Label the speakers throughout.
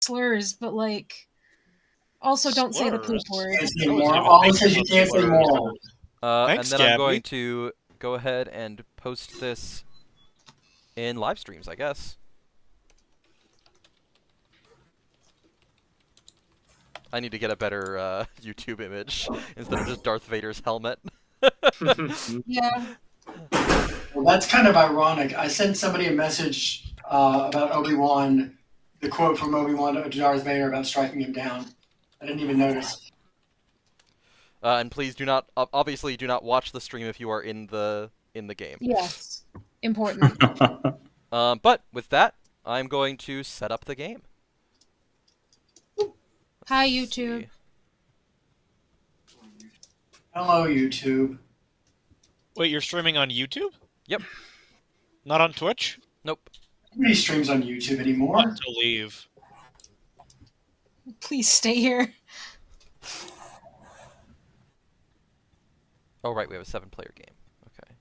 Speaker 1: slurs, but like, also don't say the poop
Speaker 2: Slurs?
Speaker 1: word.
Speaker 3: Can't say
Speaker 2: I wasn't
Speaker 3: moral.
Speaker 2: even
Speaker 3: All it
Speaker 2: thinking
Speaker 3: says you
Speaker 2: about
Speaker 3: can't say
Speaker 2: slurs.
Speaker 3: moral.
Speaker 2: Thanks,
Speaker 4: And then I'm
Speaker 2: Gabby.
Speaker 4: going to go ahead and post this in live streams, I guess. I need to get a better YouTube image instead of just Darth Vader's helmet.
Speaker 1: Yeah.
Speaker 3: Well, that's kind of ironic. I sent somebody a message about Obi-Wan, the quote from Obi-Wan to Darth Vader about striking him down. I didn't even notice.
Speaker 4: And please do not, obviously, do not watch the stream if you are in the game.
Speaker 1: Yes. Important.
Speaker 4: But with that, I'm going to set up the game.
Speaker 1: Hi,
Speaker 4: Let's
Speaker 1: YouTube.
Speaker 4: see.
Speaker 3: Hello, YouTube.
Speaker 2: Wait, you're streaming on YouTube?
Speaker 4: Yep.
Speaker 2: Not on Twitch?
Speaker 4: Nope.
Speaker 3: Nobody streams on YouTube anymore.
Speaker 2: Want to leave.
Speaker 1: Please stay here.
Speaker 4: Oh, right, we have a 7-player game. Okay.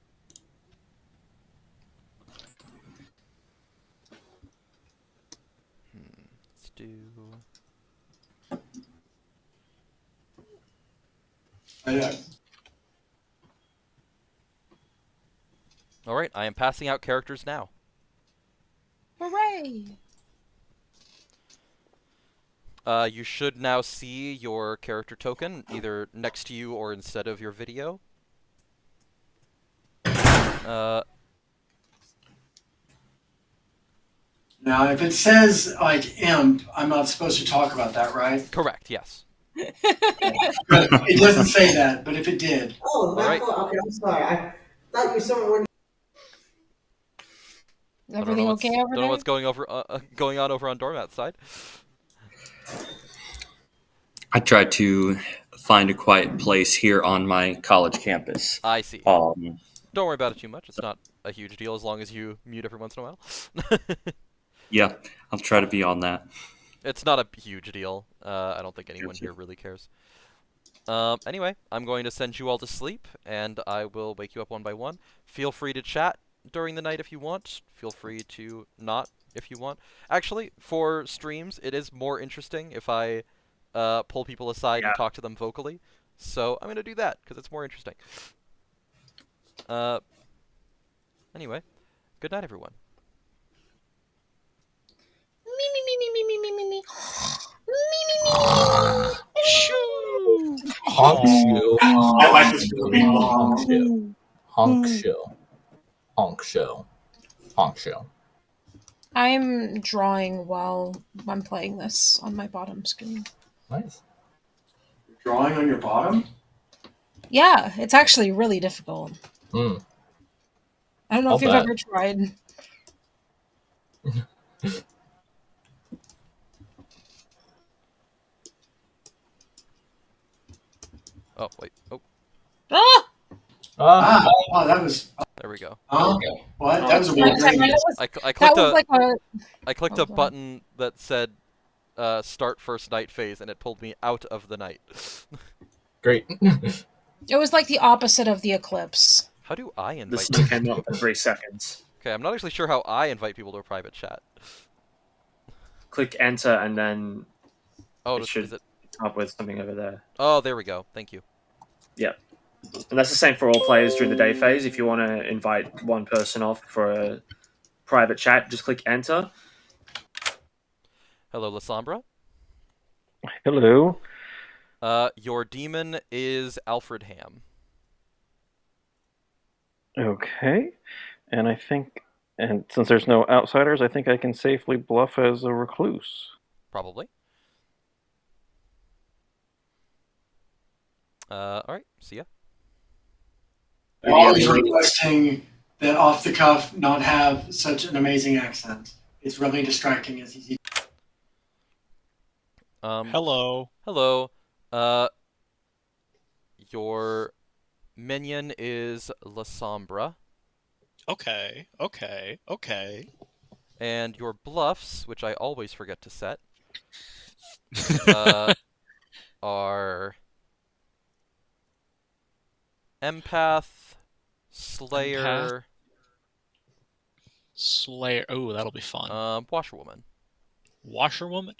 Speaker 4: Let's do... Alright, I am passing out characters now.
Speaker 1: Hooray!
Speaker 4: You should now see your character token, either next to you or instead of your video.
Speaker 3: Now, if it says, like, imp, I'm not supposed to talk about that, right?
Speaker 4: Correct, yes.
Speaker 3: But it doesn't say that, but if it did.
Speaker 5: Oh,
Speaker 4: All right.
Speaker 5: okay, I'm sorry. I thought you were someone.
Speaker 1: Everything okay over
Speaker 4: Don't know
Speaker 1: there?
Speaker 4: what's going on over on Dormat's side.
Speaker 6: I tried to find a quiet place here on my college campus.
Speaker 4: I see.
Speaker 6: Um,
Speaker 4: Don't worry about it too much. It's not a huge deal as long as you mute every once in a while.
Speaker 6: yeah, I'll try to be on that.
Speaker 4: It's not a huge deal. I don't think anyone here really cares. Anyway, I'm going to send you all to sleep, and I will wake you up one by one. Feel free to chat during the night if you want. Feel free to not if you want. Actually, for streams, it is more interesting if I pull people aside and talk to them vocally. So I'm going to do that, because it's more interesting. Anyway, good night, everyone.
Speaker 1: Me, me, me, me, me, me, me, me.
Speaker 2: Shoo!
Speaker 7: Honk show.
Speaker 3: I like this movie.
Speaker 7: Honk show. Honk show. Honk show. Honk show.
Speaker 1: I'm drawing while I'm playing this on my bottom screen.
Speaker 7: Nice.
Speaker 3: Drawing on your bottom?
Speaker 1: Yeah, it's actually really difficult.
Speaker 7: Hmm.
Speaker 1: I don't know
Speaker 7: I'll
Speaker 1: if you've
Speaker 7: bet.
Speaker 1: ever tried.
Speaker 4: Oh, wait. Oh,
Speaker 1: Ah!
Speaker 3: Oh, that was.
Speaker 4: there we go.
Speaker 3: Oh, what? That was a weird
Speaker 1: That
Speaker 3: thing.
Speaker 1: was,
Speaker 4: I
Speaker 1: that
Speaker 4: clicked
Speaker 1: was
Speaker 4: a
Speaker 1: like a...
Speaker 4: I clicked
Speaker 1: Oh,
Speaker 4: a
Speaker 1: God.
Speaker 4: button that said start first night phase, and it pulled me out of the night.
Speaker 7: Great.
Speaker 1: It was like the opposite of the eclipse.
Speaker 4: How do I
Speaker 8: The
Speaker 4: invite
Speaker 8: sun
Speaker 4: people?
Speaker 8: came up for 3 seconds.
Speaker 4: Okay, I'm not actually sure how I invite people to a private chat.
Speaker 8: Click enter and then
Speaker 4: Oh,
Speaker 8: it should
Speaker 4: is it?
Speaker 8: come up with something over there.
Speaker 4: Oh, there we go. Thank you.
Speaker 8: Yep. And that's the same for all players during the day phase. If you want to invite one person off for a private chat, just click enter.
Speaker 4: Hello, Lasombra.
Speaker 9: Hello.
Speaker 4: Your demon is Alfred Ham.
Speaker 9: Okay. And I think, and since there's no outsiders, I think I can safely bluff as a recluse.
Speaker 4: Probably. Alright, see ya.
Speaker 3: Always requesting that off the cuff not have such an amazing accent. It's really distracting as easy.
Speaker 2: Hello.
Speaker 4: Hello. Your minion is Lasombra.
Speaker 2: Okay.
Speaker 4: And your bluffs, which I always forget to set, are Empath, Slayer,
Speaker 2: Slayer. Oh, that'll be fun.
Speaker 4: Washerwoman.
Speaker 2: Washerwoman?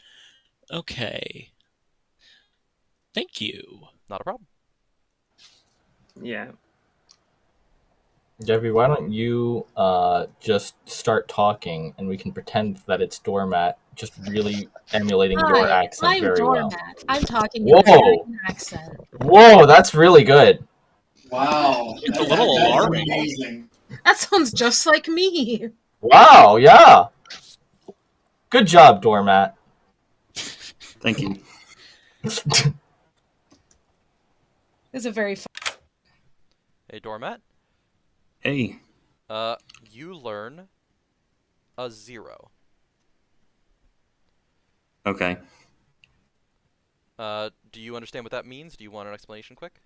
Speaker 2: Okay. Thank you.
Speaker 4: Not a problem.
Speaker 8: Yeah.
Speaker 7: Debbie, why don't you just start talking and we can pretend that it's Doormat, just really emulating your
Speaker 1: Hi,
Speaker 7: accent
Speaker 1: I'm
Speaker 7: very well.
Speaker 1: Doormat. I'm talking in
Speaker 7: Whoa!
Speaker 1: an American accent.
Speaker 7: Whoa, that's really good.
Speaker 3: Wow,
Speaker 2: It's a little
Speaker 3: that's
Speaker 2: alarming.
Speaker 3: amazing.
Speaker 1: That sounds just like me.
Speaker 7: Wow, yeah. Good job, Doormat.
Speaker 6: Thank you.
Speaker 1: It's a very fun.
Speaker 4: Hey, Doormat.
Speaker 6: Hey.
Speaker 4: You learn a 0.
Speaker 6: Okay.
Speaker 4: Do you understand what that means? Do you want an explanation quick?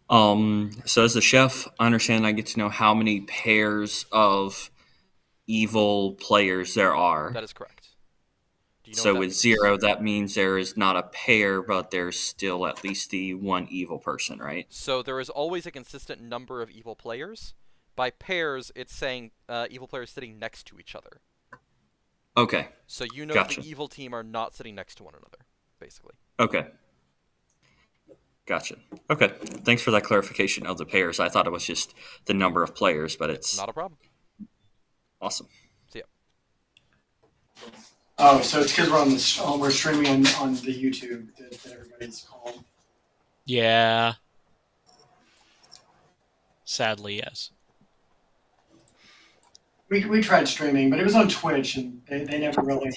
Speaker 6: So as the chef, I understand I get to know how many pairs of evil players there are.
Speaker 4: That is correct. Do you know
Speaker 6: So
Speaker 4: what that
Speaker 6: with
Speaker 4: means?
Speaker 6: 0, that means there is not a pair, but there's still at least the one evil person, right?
Speaker 4: So there is always a consistent number of evil players. By pairs, it's saying evil players sitting next to each other.
Speaker 6: Okay.
Speaker 4: So you know
Speaker 6: Gotcha.
Speaker 4: the evil team are not sitting next to one another, basically.
Speaker 6: Okay. Gotcha. Okay. Thanks for that clarification of the pairs. I thought it was just the number of players, but it's
Speaker 4: Not a problem.
Speaker 6: awesome.
Speaker 4: See ya.
Speaker 3: Oh, so it's because we're streaming on the YouTube that everybody's calm.
Speaker 2: Yeah. Sadly, yes.
Speaker 3: We tried streaming, but it was on Twitch, and they never really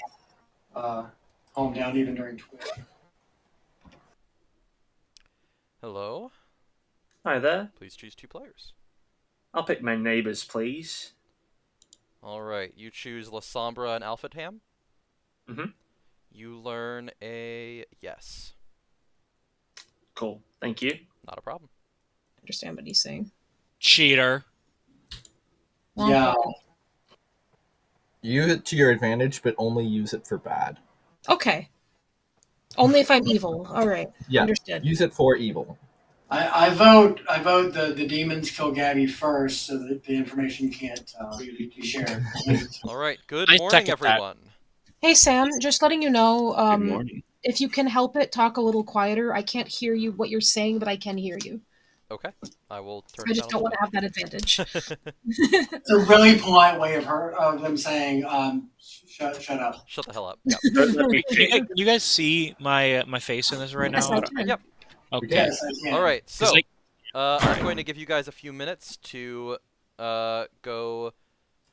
Speaker 3: calmed down even during Twitch.
Speaker 4: Hello?
Speaker 8: Hi there.
Speaker 4: Please choose 2 players.
Speaker 8: I'll pick my neighbors, please.
Speaker 4: Alright, you choose La Sombra and Alfred Ham.
Speaker 8: Mhm.
Speaker 4: You learn a yes.
Speaker 8: Cool. Thank you.
Speaker 4: Not a problem.
Speaker 1: Understand what he's saying.
Speaker 2: Cheater.
Speaker 3: Yeah.
Speaker 7: Use it to your advantage, but only use it for bad.
Speaker 1: Okay. Only if I'm evil. All right.
Speaker 7: Yeah.
Speaker 1: Understood.
Speaker 7: Use it for evil.
Speaker 3: I vote the demons kill Gabby first, so that the information can't be shared.
Speaker 4: Alright, good
Speaker 2: I
Speaker 4: morning,
Speaker 2: second that.
Speaker 4: everyone.
Speaker 1: Hey Sam, just letting you know.
Speaker 6: Good morning.
Speaker 1: If you can help it, talk a little quieter. I can't hear you what you're saying, but I can hear you.
Speaker 4: Okay, I will turn
Speaker 1: I
Speaker 4: it
Speaker 1: just
Speaker 4: down
Speaker 1: don't
Speaker 4: a
Speaker 1: want
Speaker 4: little
Speaker 1: to have that advantage.
Speaker 4: bit.
Speaker 3: It's a really polite way of them saying, shut up.
Speaker 4: Shut the hell up. Yep.
Speaker 2: Can you guys see my my face in this right
Speaker 1: Yes,
Speaker 2: now?
Speaker 1: I can.
Speaker 4: Yep.
Speaker 2: Okay.
Speaker 3: Yes, I can.
Speaker 4: Alright, so
Speaker 2: like-
Speaker 4: I'm going to give you guys a few minutes to go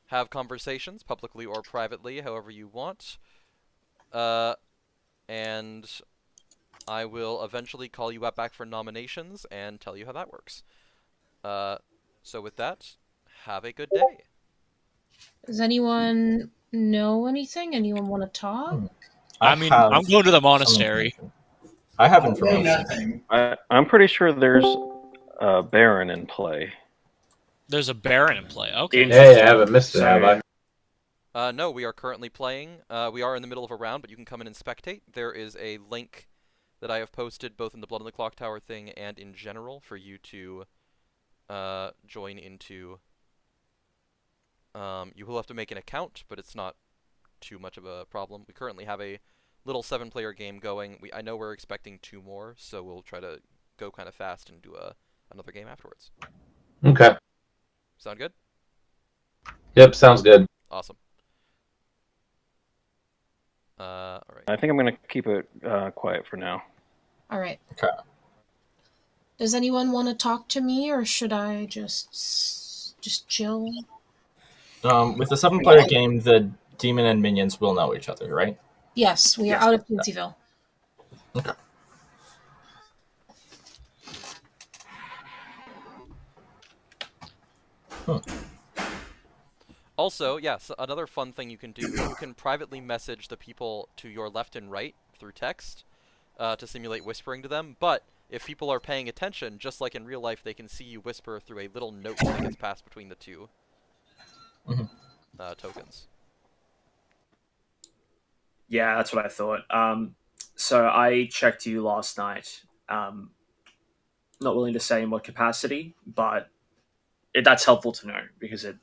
Speaker 4: have conversations, publicly or privately, however you want. And I will eventually call you back for nominations and tell you how that works. So with that, have a good day.
Speaker 1: Does anyone know anything? Anyone want to talk?
Speaker 2: I mean, I'm going to the
Speaker 7: some
Speaker 2: monastery.
Speaker 7: information. I have
Speaker 3: I know
Speaker 7: information.
Speaker 3: nothing.
Speaker 9: I'm pretty sure there's a Baron in play.
Speaker 2: There's a Baron in play. Okay.
Speaker 8: Hey,
Speaker 7: I haven't missed
Speaker 8: it, have I?
Speaker 4: No, we are currently playing. We are in the middle of a round, but you can come in and spectate. There is a link that I have posted both in the Blood on the Clocktower thing and in general for you to join into. You will have to make an account, but it's not too much of a problem. We currently have a little 7-player game going. I know we're expecting 2 more, so we'll try to go kind of fast and do another game afterwards.
Speaker 7: Okay.
Speaker 4: Sound good?
Speaker 7: Yep, sounds good.
Speaker 4: Awesome. All right.
Speaker 9: I think I'm going to keep it quiet for now.
Speaker 1: All right.
Speaker 7: Okay.
Speaker 1: Does anyone want to talk to me, or should I just chill?
Speaker 7: With the 7-player game, the demon and minions will know each other, right?
Speaker 1: Yes, we are out of Teenseyville.
Speaker 7: Okay.
Speaker 4: Also, yes, another fun thing you can do, you can privately message the people to your left and right through text to simulate whispering to them, but if people are paying attention, just like in real life, they can see you whisper through a little note that gets passed between the 2 tokens.
Speaker 8: Yeah, that's what I thought. So I checked you last night. Not willing to say in what capacity, but that's helpful to know because it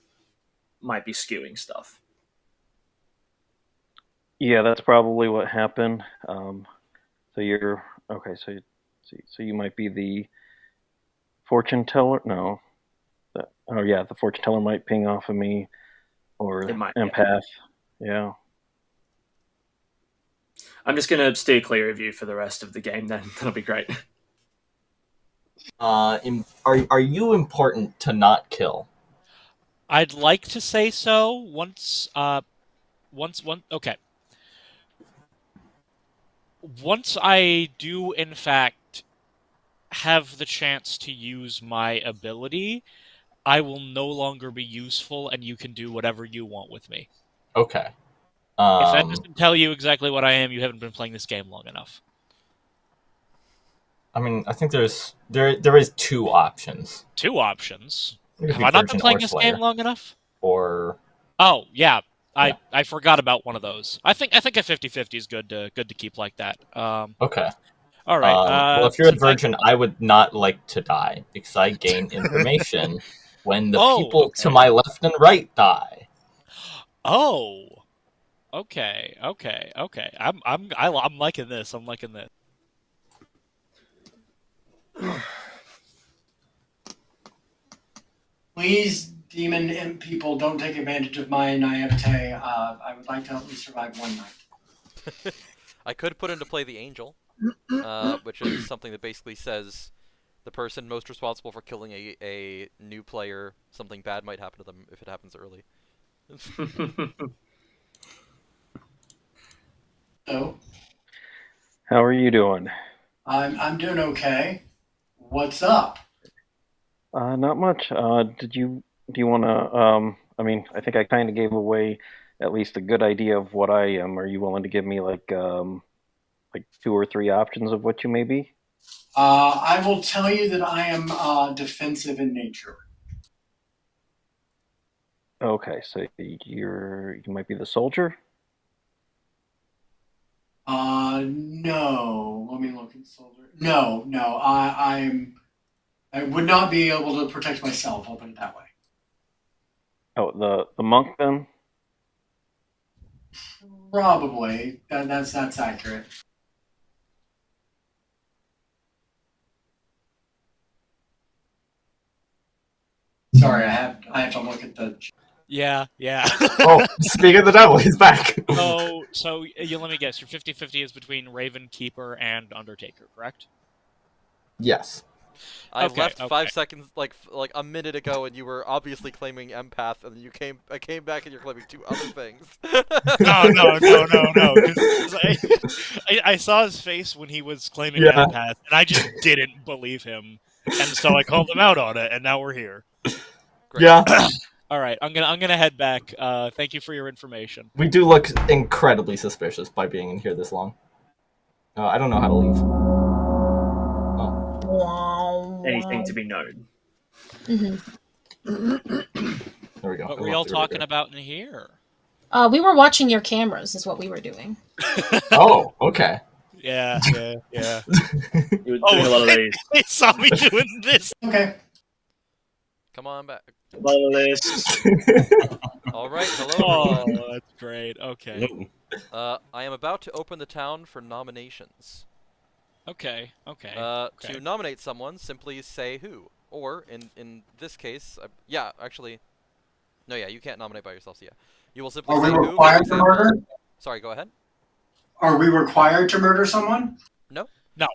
Speaker 8: might be skewing stuff.
Speaker 9: Yeah, that's probably what happened. So you're okay. So you might be the fortune teller. No. Oh yeah, the fortune teller might ping off of me, or
Speaker 8: It might. Yeah.
Speaker 9: empath. Yeah.
Speaker 8: I'm just gonna steer clear of you for the rest of the game. Then that'll be great.
Speaker 7: Are you important to not kill?
Speaker 2: I'd like to say so. Okay. Once I do, in fact, have the chance to use my ability, I will no longer be useful, and you can do whatever you want with me.
Speaker 7: Okay.
Speaker 2: If that doesn't tell you exactly what I am, you haven't been playing this game long enough.
Speaker 7: I mean, I think there is two options.
Speaker 2: Two options.
Speaker 7: It could
Speaker 2: Have
Speaker 7: be
Speaker 2: I not been
Speaker 7: Virgin
Speaker 2: playing
Speaker 7: or
Speaker 2: this
Speaker 7: Slayer.
Speaker 2: game long enough?
Speaker 7: Or
Speaker 2: Oh, yeah.
Speaker 7: Yeah.
Speaker 2: I forgot about one of those. I think a 50-50 is good to keep like that.
Speaker 7: okay.
Speaker 2: All right.
Speaker 7: Well, if you're at Virgin, I would not like to die because I gain information when the people to
Speaker 2: okay.
Speaker 7: my left and right die.
Speaker 2: Oh. Okay. I'm liking this. I'm liking this.
Speaker 3: Please, demon imp people, don't take advantage of my naivete. I would like to at least survive one night.
Speaker 4: I could put into play the angel, which is something that basically says the person most responsible for killing a new player, something bad might happen to them if it happens early.
Speaker 3: So,
Speaker 9: How are you doing?
Speaker 3: I'm doing okay. What's up?
Speaker 9: Not much. Do you want to? I mean, I think I kind of gave away at least a good idea of what I am. Are you willing to give me like 2 or 3 options of what you may be?
Speaker 3: I will tell you that I am defensive in nature.
Speaker 9: Okay, so you might be the soldier.
Speaker 3: No. Let me look in soldier. No. I would not be able to protect myself. I'll put it that way.
Speaker 9: Oh, the monk then.
Speaker 3: Probably. That's accurate. Sorry, I have to look at the.
Speaker 2: Yeah.
Speaker 7: Oh, speaking of the devil, he's back.
Speaker 2: So let me guess. Your 50-50 is between Raven, Keeper, and Undertaker, correct?
Speaker 7: Yes.
Speaker 4: I
Speaker 2: Okay,
Speaker 4: left
Speaker 2: okay.
Speaker 4: 5 seconds, like a minute ago, and you were obviously claiming empath, and I came back and you're claiming 2 other things.
Speaker 2: No. 'Cause I saw his face when he was claiming
Speaker 7: Yeah.
Speaker 2: empath, and I just didn't believe him, and so I called him out on it, and now we're here.
Speaker 4: Great.
Speaker 7: Yeah.
Speaker 2: All right, I'm gonna head back. Thank you for your information.
Speaker 7: We do look incredibly suspicious by being in here this long. I don't know how to leave.
Speaker 8: Anything to be known.
Speaker 7: There we go.
Speaker 2: What were y'all talking about in here?
Speaker 1: We were watching your cameras, is what we were doing.
Speaker 7: Oh, okay.
Speaker 2: Yeah.
Speaker 8: You were doing a lot of these.
Speaker 2: They saw me doing this.
Speaker 3: Okay.
Speaker 4: Come on back.
Speaker 8: A lot of this.
Speaker 4: All right, hello.
Speaker 2: Oh,
Speaker 4: everyone.
Speaker 2: that's great. Okay.
Speaker 4: I am about to open the town for nominations.
Speaker 2: Okay.
Speaker 4: To nominate someone, simply say who. Or, in this case, actually, no, yeah, you can't nominate by yourself, so yeah. You will simply
Speaker 3: Are we
Speaker 4: say who.
Speaker 3: required to murder?
Speaker 4: Sorry, go ahead.
Speaker 3: Are we required to murder someone?
Speaker 4: No.
Speaker 2: No.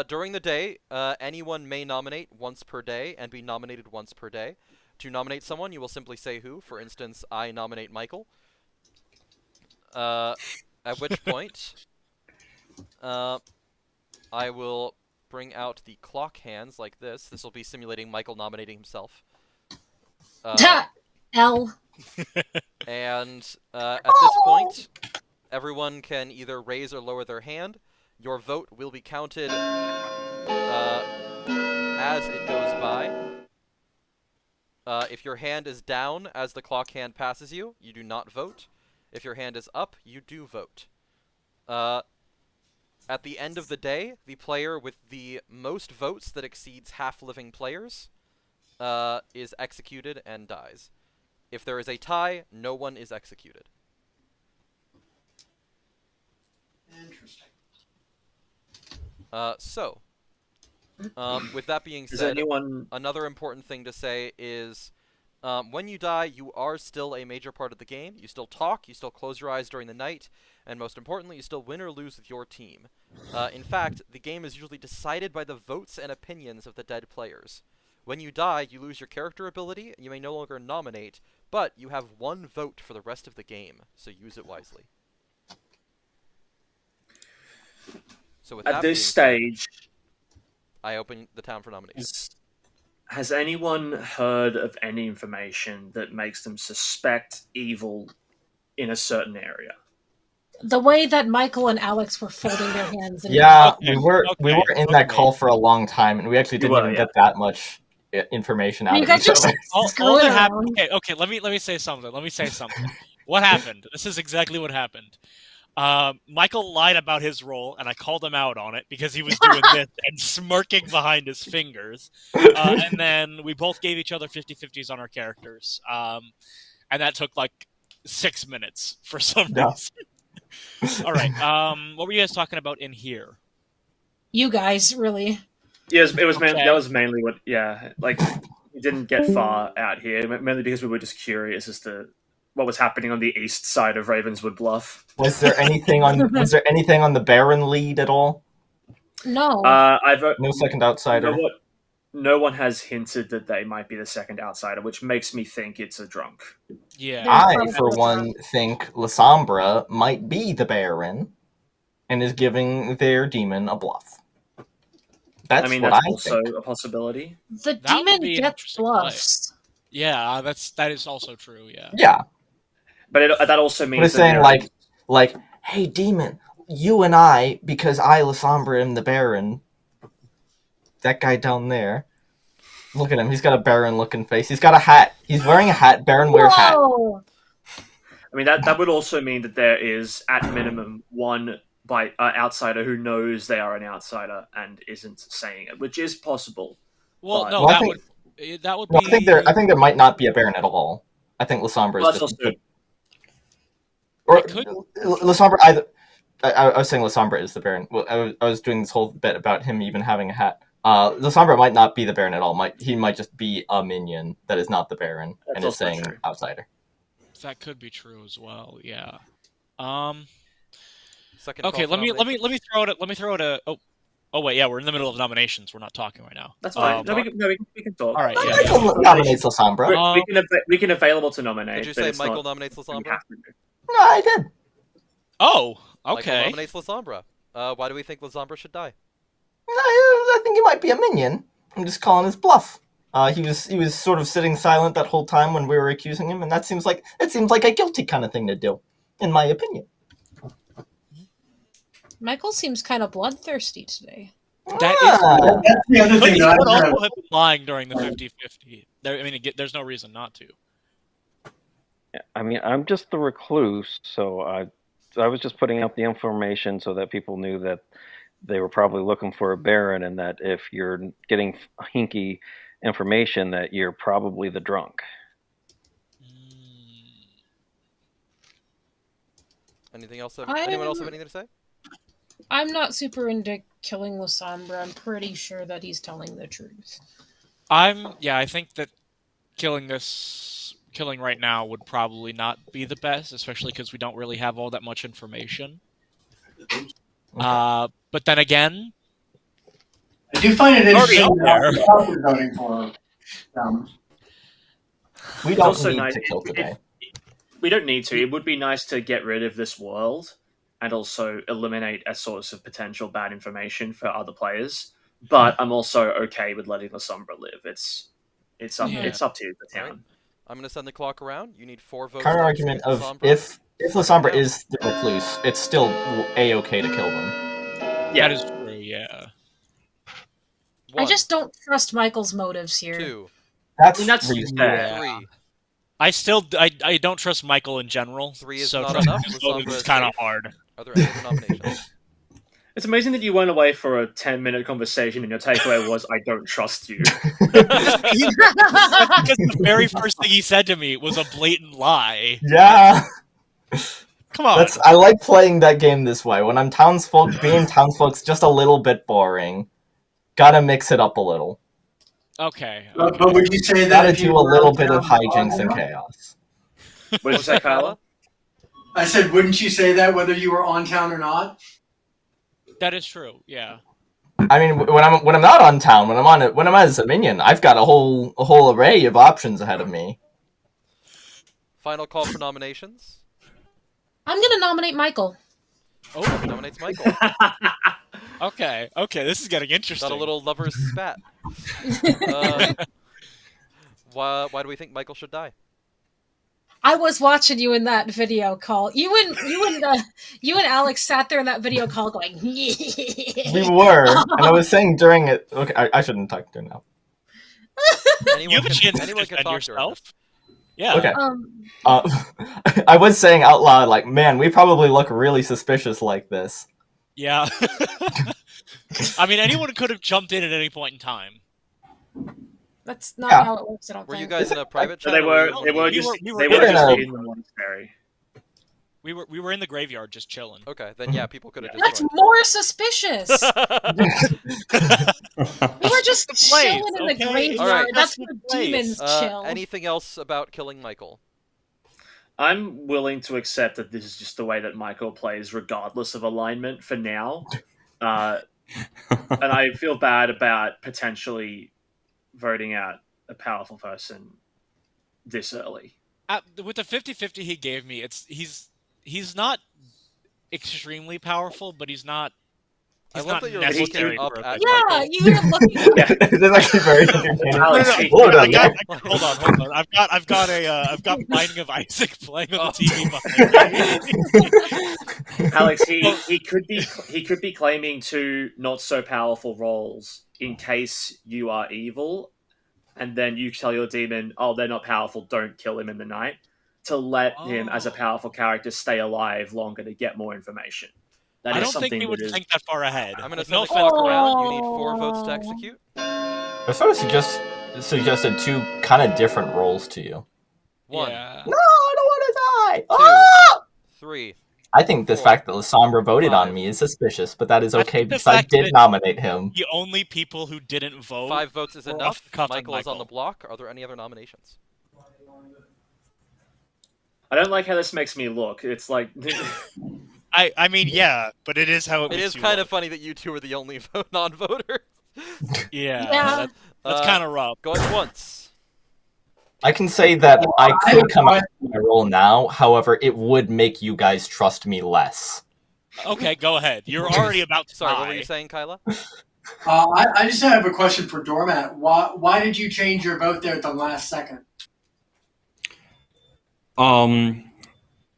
Speaker 4: During the day, anyone may nominate once per day and be nominated once per day. To nominate someone, you will simply say who. For instance, I nominate Michael. At which point, I will bring out the clock hands like this. This will be simulating Michael nominating himself.
Speaker 1: L.
Speaker 4: And at this point, everyone can either raise or lower their hand. Your vote will be counted as it goes by. If your hand is down as the clock hand passes you, you do not vote. If your hand is up, you do vote. At the end of the day, the player with the most votes that exceeds half-living players is executed and dies. If there is a tie, no one is executed.
Speaker 3: Interesting.
Speaker 4: With that being
Speaker 8: Does
Speaker 4: said,
Speaker 8: anyone?
Speaker 4: another important thing to say is, when you die, you are still a major part of the game. You still talk, you still close your eyes during the night, and most importantly, you still win or lose with your team. In fact, the game is usually decided by the votes and opinions of the dead players. When you die, you lose your character ability, and you may no longer nominate, but you have one vote for the rest of the game, so use it wisely. So with
Speaker 8: At
Speaker 4: that
Speaker 8: this
Speaker 4: being
Speaker 8: stage,
Speaker 4: said, I open the town for nominations.
Speaker 8: has anyone heard of any information that makes them suspect evil in a certain area?
Speaker 1: The way that Michael and Alex were folding their hands.
Speaker 7: Yeah,
Speaker 2: Okay,
Speaker 7: we were in that call for a long time, and we actually didn't even get that much information out
Speaker 1: You
Speaker 7: of
Speaker 1: guys
Speaker 7: each
Speaker 1: just
Speaker 7: other.
Speaker 1: screw it around.
Speaker 2: Okay. Let me say something. What happened? This is exactly what happened. Michael lied about his role, and I called him out on it because he was doing this and smirking behind his fingers. And then we both gave each other 50-50s on our characters. And that took like 6 minutes for some reason. All right. What were you guys talking about in here?
Speaker 1: You guys, really.
Speaker 8: Yes, it was
Speaker 2: Okay.
Speaker 8: that was mainly what. Yeah, like we didn't get far out here, mainly because we were just curious as to what was happening on the east side of Ravenswood Bluff.
Speaker 7: Was there anything on the Baron lead at all?
Speaker 1: No.
Speaker 7: No second outsider.
Speaker 8: No one has hinted that they might be the second outsider, which makes me think it's a drunk.
Speaker 2: Yeah.
Speaker 7: I, for one, think Lasombra might be the Baron and is giving their demon a bluff. That's what I
Speaker 8: also
Speaker 7: think.
Speaker 8: a possibility.
Speaker 1: The demon gets bluffs.
Speaker 2: Yeah, that is also true. Yeah.
Speaker 7: Yeah.
Speaker 8: But that also means
Speaker 7: it's saying like, hey, demon, you and I, because I, Lasombra, am the Baron. That guy down there. Look at him. He's got a Baron-looking face. He's got a hat. He's wearing a hat. Baron wears hat.
Speaker 8: I mean, that would also mean that there is, at minimum, one outsider who knows they are an outsider and isn't saying it, which is possible.
Speaker 2: Well, no,
Speaker 7: I think there might not be a Baron at all. I think Lasombra is just... Lasombra either... I was saying Lasombra is the Baron. Well, I was doing this whole bit about him even having a hat. Lasombra might not be the Baron at all. He might just be a minion that is not the Baron and is saying outsider.
Speaker 2: That could be true as well. Yeah.
Speaker 4: Second
Speaker 2: okay. Let me throw it. Oh wait. Yeah, we're in the middle of nominations. We're not talking right now.
Speaker 8: That's fine. We can talk.
Speaker 2: All right. Yeah.
Speaker 7: Michael nominates Lasombra.
Speaker 8: We can available to nominate.
Speaker 4: Did you say Michael nominates Lasombra?
Speaker 7: No, I did.
Speaker 2: Oh. Okay.
Speaker 4: Michael nominates Lasombra. Why do we think Lasombra should die?
Speaker 7: I think he might be a minion. I'm just calling his bluff. He was sort of sitting silent that whole time when we were accusing him, and that seems like a guilty kind of thing to do, in my opinion.
Speaker 1: Michael seems kind of bloodthirsty today.
Speaker 2: That is
Speaker 3: That's the other thing.
Speaker 2: He would also have been lying during the 50-50. There's no reason not to.
Speaker 9: I mean, I'm just the recluse, so I was just putting out the information so that people knew that they were probably looking for a Baron, and that if you're getting hinky information, that you're probably the drunk.
Speaker 4: Anything else? Anyone else have anything to say?
Speaker 1: I'm not super into killing Lasombra. I'm pretty sure that he's telling the truth.
Speaker 2: I think that killing right now would probably not be the best, especially because we don't really have all that much information. But then again,
Speaker 3: I do find it interesting that voting for them.
Speaker 7: We don't need to kill today.
Speaker 8: We don't need to. It would be nice to get rid of this world and also eliminate a source of potential bad information for other players. But I'm also okay with letting Lasombra live. It's up to the town.
Speaker 4: Right. I'm going to send the clock around. You need 4 votes.
Speaker 7: Counter argument of if Lasombra is the recluse, it's still a-okay to kill them.
Speaker 2: Yeah, that is true. Yeah.
Speaker 1: 1. I just don't trust Michael's motives here.
Speaker 4: 2.
Speaker 7: That's
Speaker 4: reasonable. 3.
Speaker 2: I don't trust Michael in general.
Speaker 4: 3 is
Speaker 2: so
Speaker 4: not enough.
Speaker 2: It's kind of hard.
Speaker 4: Are there any other nominations?
Speaker 8: It's amazing that you went away for a 10-minute conversation and your takeaway was, I don't trust you.
Speaker 2: Because the very first thing he said to me was a blatant lie.
Speaker 7: Yeah.
Speaker 2: Come on.
Speaker 7: I like playing that game this way. When I'm townsfolk, being townsfolk's just a little bit boring. Gotta mix it up a little.
Speaker 2: Okay.
Speaker 3: But would you say that
Speaker 7: Gotta
Speaker 3: if you
Speaker 7: do a
Speaker 3: were
Speaker 7: little
Speaker 3: on
Speaker 7: bit of
Speaker 3: town, you were on
Speaker 7: hijinks and
Speaker 3: town?
Speaker 7: chaos.
Speaker 8: What did you say, Kyla?
Speaker 3: I said, wouldn't you say that whether you were on town or not?
Speaker 2: That is true. Yeah.
Speaker 7: I mean, when I'm not on town, when I'm as a minion, I've got a whole array of options ahead of me.
Speaker 4: Final call for nominations.
Speaker 1: I'm gonna nominate Michael.
Speaker 4: Oh, Toby nominates Michael.
Speaker 2: Okay. Okay. This is getting interesting.
Speaker 4: Got a little lover's spat. Why do we think Michael should die?
Speaker 1: I was watching you in that video call. You and Alex sat there in that video call going.
Speaker 7: We were, and I was saying during it. Okay, I shouldn't talk to now.
Speaker 2: You have a chance to defend yourself. Yeah.
Speaker 7: Okay. I was saying out loud, like, man, we probably look really suspicious like this.
Speaker 2: Yeah. I mean, anyone could have jumped in at any point in time.
Speaker 1: That's not how it works. I don't
Speaker 4: Were
Speaker 1: think.
Speaker 4: you guys in a private chat?
Speaker 8: They were just in the monastery.
Speaker 2: We were in the graveyard just chilling.
Speaker 4: Okay, then yeah, people could have just.
Speaker 1: That's more suspicious. We were just chilling in the graveyard.
Speaker 4: Right.
Speaker 1: That's where demons chill.
Speaker 4: Anything else about killing Michael?
Speaker 8: I'm willing to accept that this is just the way that Michael plays, regardless of alignment for now. And I feel bad about potentially voting out a powerful person this early.
Speaker 2: With the 50-50 he gave me, he's not extremely powerful, but he's not.
Speaker 4: I love that you're looking up at
Speaker 1: Michael. You're looking.
Speaker 7: This is actually very entertaining.
Speaker 2: Hold on. I've got Binding of Isaac playing on the TV behind me.
Speaker 8: Alex, he could be claiming two not so powerful roles in case you are evil, and then you tell your demon, "Oh, they're not powerful. Don't kill him in the night." To let him, as a powerful character, stay alive longer to get more information.
Speaker 2: I don't think we would think that far ahead.
Speaker 4: I'm going to send the clock around. You need 4 votes to execute.
Speaker 7: I sort of suggested 2 kind of different roles to you.
Speaker 4: 1.
Speaker 2: Yeah.
Speaker 7: No, I don't want to die.
Speaker 4: 2.
Speaker 7: Ah!
Speaker 4: 3.
Speaker 7: I think the
Speaker 4: 4,
Speaker 7: fact that Lasombra voted
Speaker 4: 5.
Speaker 7: on me is suspicious, but that is okay because I
Speaker 2: fact
Speaker 7: did
Speaker 2: that
Speaker 7: nominate him.
Speaker 2: The only people who didn't vote.
Speaker 4: 5 votes is enough.
Speaker 2: Michael
Speaker 4: Michael is on the block. Are there any other nominations?
Speaker 8: I don't like how this makes me look. It's like.
Speaker 2: I mean, yeah, but it is how it makes
Speaker 4: is
Speaker 2: you
Speaker 4: kind
Speaker 2: look.
Speaker 4: of funny that you two are the only non-voters.
Speaker 2: Yeah. That's kind of rough.
Speaker 4: Going once.
Speaker 7: I can say that I could come out of my role now, however, it would make you guys trust me less.
Speaker 2: Okay, go ahead. You're already about to
Speaker 4: Sorry,
Speaker 2: die.
Speaker 4: what were you saying, Kyla?
Speaker 3: I just have a question for Doormat. Why did you change your vote there at the last second?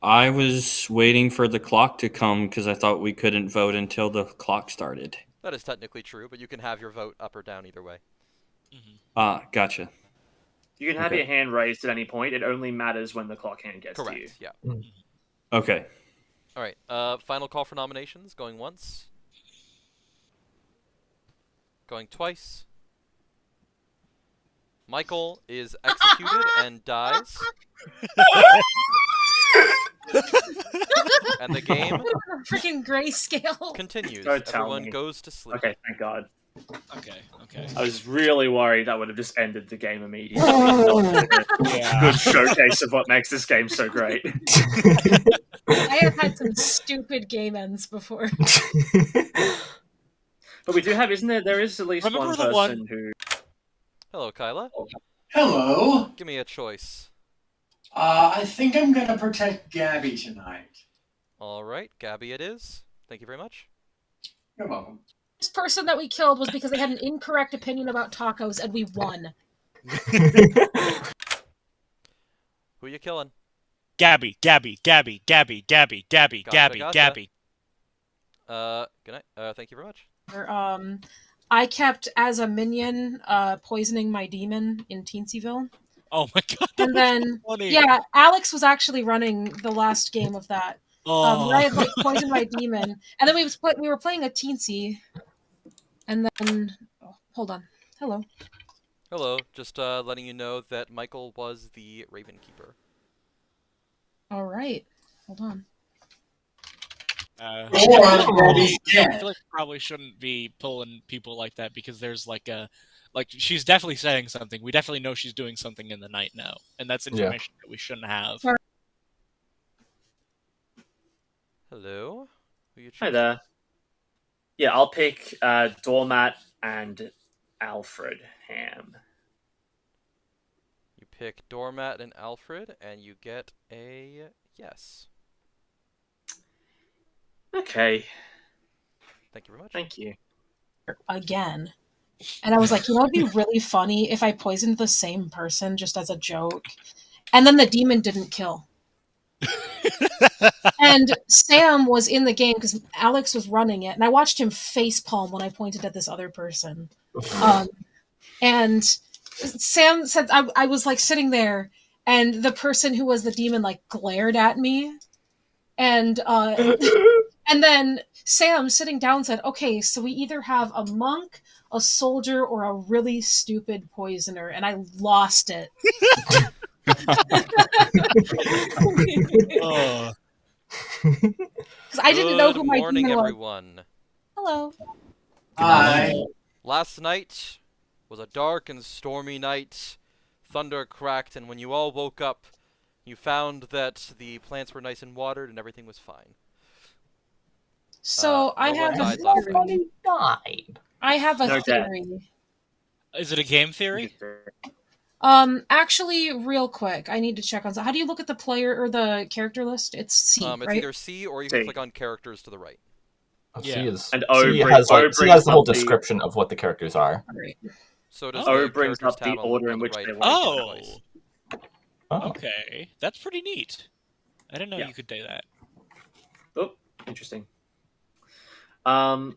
Speaker 6: I was waiting for the clock to come because I thought we couldn't vote until the clock started.
Speaker 4: That is technically true, but you can have your vote up or down either way.
Speaker 6: Gotcha.
Speaker 8: You can have your hand raised at any point. It only matters when the clock hand gets to you.
Speaker 4: Yeah.
Speaker 6: Okay.
Speaker 4: All right. Final call for nominations. Going once. Going twice. Michael is executed and dies. And the game
Speaker 1: Freaking grayscale
Speaker 4: continues.
Speaker 8: Don't tell
Speaker 4: Everyone
Speaker 8: me.
Speaker 4: goes to sleep.
Speaker 8: Okay, thank God.
Speaker 2: Okay.
Speaker 8: I was really worried that would have just ended the game immediately. Good showcase of what makes this game so great.
Speaker 1: I have had some stupid game ends before.
Speaker 8: But we do have, isn't there? There is at least
Speaker 2: Remember
Speaker 8: one
Speaker 2: the
Speaker 8: person
Speaker 2: one-
Speaker 8: who.
Speaker 4: Hello, Kyla.
Speaker 3: Hello.
Speaker 4: Give me a choice.
Speaker 3: I think I'm gonna protect Gabby tonight.
Speaker 4: All right, Gabby it is. Thank you very much.
Speaker 3: You're welcome.
Speaker 1: This person that we killed was because they had an incorrect opinion about tacos, and we won.
Speaker 4: Who you killing?
Speaker 2: Gabby.
Speaker 4: Gotcha. Good night. Thank you very much.
Speaker 1: I kept as a minion poisoning my demon in Teensyville.
Speaker 2: Oh my god.
Speaker 1: And then, yeah, Alex was actually running the last game of that. Where I had poisoned my demon, and then we were playing a Teensy, and then hold on, hello.
Speaker 4: Hello. Just letting you know that Michael was the Raven Keeper.
Speaker 1: All right, hold on.
Speaker 3: Or that he's
Speaker 2: I
Speaker 3: dead.
Speaker 2: feel like we probably shouldn't be pulling people like that because there's like she's definitely saying something. We definitely know she's doing something in the night now, and that's information that we shouldn't have.
Speaker 4: Hello? Who you
Speaker 8: Hi
Speaker 4: choosing?
Speaker 8: there. Yeah, I'll pick Doormat and Alfred Ham.
Speaker 4: You pick Doormat and Alfred, and you get a yes.
Speaker 8: Okay.
Speaker 4: Thank you very much.
Speaker 8: Thank you.
Speaker 1: Again. And I was like, it'd be really funny if I poisoned the same person just as a joke. And then the demon didn't kill. And Sam was in the game because Alex was running it, and I watched him facepalm when I pointed at this other person. And Sam said I was like sitting there, and the person who was the demon like glared at me, and and then Sam sitting down said, "Okay, so we either have a monk, a soldier, or a really stupid poisoner," and I lost it.
Speaker 2: Oh.
Speaker 1: Because I didn't know who my
Speaker 4: Good morning,
Speaker 1: demon was.
Speaker 4: everyone.
Speaker 1: Hello.
Speaker 3: Hi.
Speaker 4: Last night was a dark and stormy night. Thunder cracked, and when you all woke up, you found that the plants were nice and watered and everything was fine.
Speaker 1: So I
Speaker 4: no one
Speaker 1: have
Speaker 4: died
Speaker 1: a
Speaker 4: last night.
Speaker 7: Nobody died.
Speaker 1: I have a
Speaker 8: No death.
Speaker 1: theory.
Speaker 2: Is it a game theory?
Speaker 1: Actually, real quick, I need to check on. How do you look at the player or the character list? It's C,
Speaker 4: It's
Speaker 1: right?
Speaker 4: either C or you can
Speaker 8: C.
Speaker 4: click on characters to the right.
Speaker 2: Yeah.
Speaker 7: And
Speaker 8: O
Speaker 7: C
Speaker 8: brings-
Speaker 7: has
Speaker 8: O
Speaker 7: like, C has the whole
Speaker 8: brings up the-
Speaker 7: description of what the characters are.
Speaker 1: Right.
Speaker 4: So does
Speaker 8: O
Speaker 4: the
Speaker 8: brings
Speaker 4: characters
Speaker 8: up the
Speaker 4: tab on
Speaker 8: order
Speaker 4: on
Speaker 8: in
Speaker 4: the
Speaker 8: which
Speaker 4: right
Speaker 8: they
Speaker 4: of
Speaker 8: want
Speaker 4: the
Speaker 2: Oh.
Speaker 4: device.
Speaker 7: Oh.
Speaker 2: Okay, that's pretty neat. I didn't know
Speaker 8: Yeah.
Speaker 2: you could do that.
Speaker 8: Oh, interesting.
Speaker 2: Oh,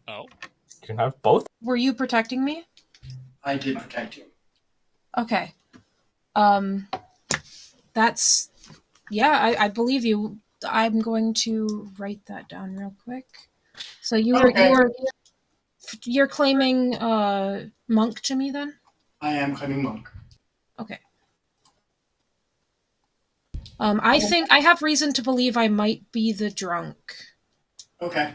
Speaker 7: You can have both.
Speaker 1: Were you protecting me?
Speaker 3: I did protect you.
Speaker 1: Okay. That's I believe you. I'm going to write that down real quick. So you're claiming monk to me then?
Speaker 3: I am claiming monk.
Speaker 1: Okay. I think I have reason to believe I might be the drunk.
Speaker 3: Okay.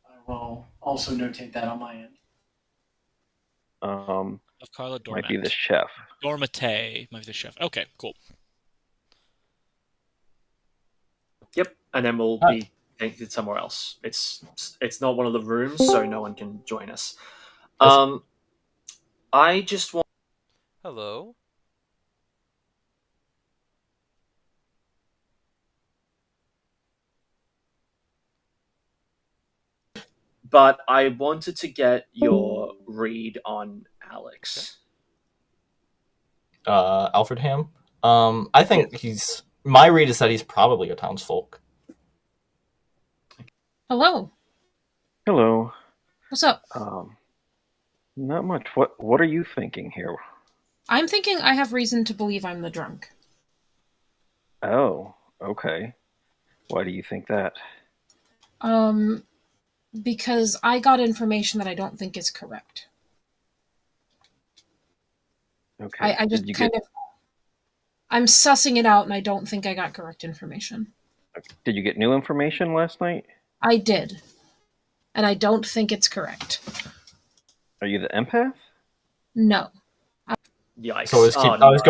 Speaker 3: I will also notate that on my end.
Speaker 2: of Carla Dormat.
Speaker 9: Might be the chef.
Speaker 2: Dormate might be the chef. Okay, cool.
Speaker 8: Yep, and then we'll be taken somewhere else. It's not one of the rooms, so no one can join us. I just want.
Speaker 4: Hello.
Speaker 8: But I wanted to get your read on Alex.
Speaker 7: Alfred Ham. I think my read is that he's probably a townsfolk.
Speaker 1: Hello.
Speaker 9: Hello.
Speaker 1: What's up?
Speaker 9: Not much. What are you thinking here?
Speaker 1: I'm thinking I have reason to believe I'm the drunk.
Speaker 9: Oh, okay. Why do you think that?
Speaker 1: Because I got information that I don't think is correct.
Speaker 9: Okay.
Speaker 1: I just I'm sussing it out, and I don't think I got correct information.
Speaker 9: Did you get new information last night?
Speaker 1: I did, and I don't think it's correct.
Speaker 9: Are you the empath?
Speaker 1: No.
Speaker 8: Yikes!
Speaker 7: So I was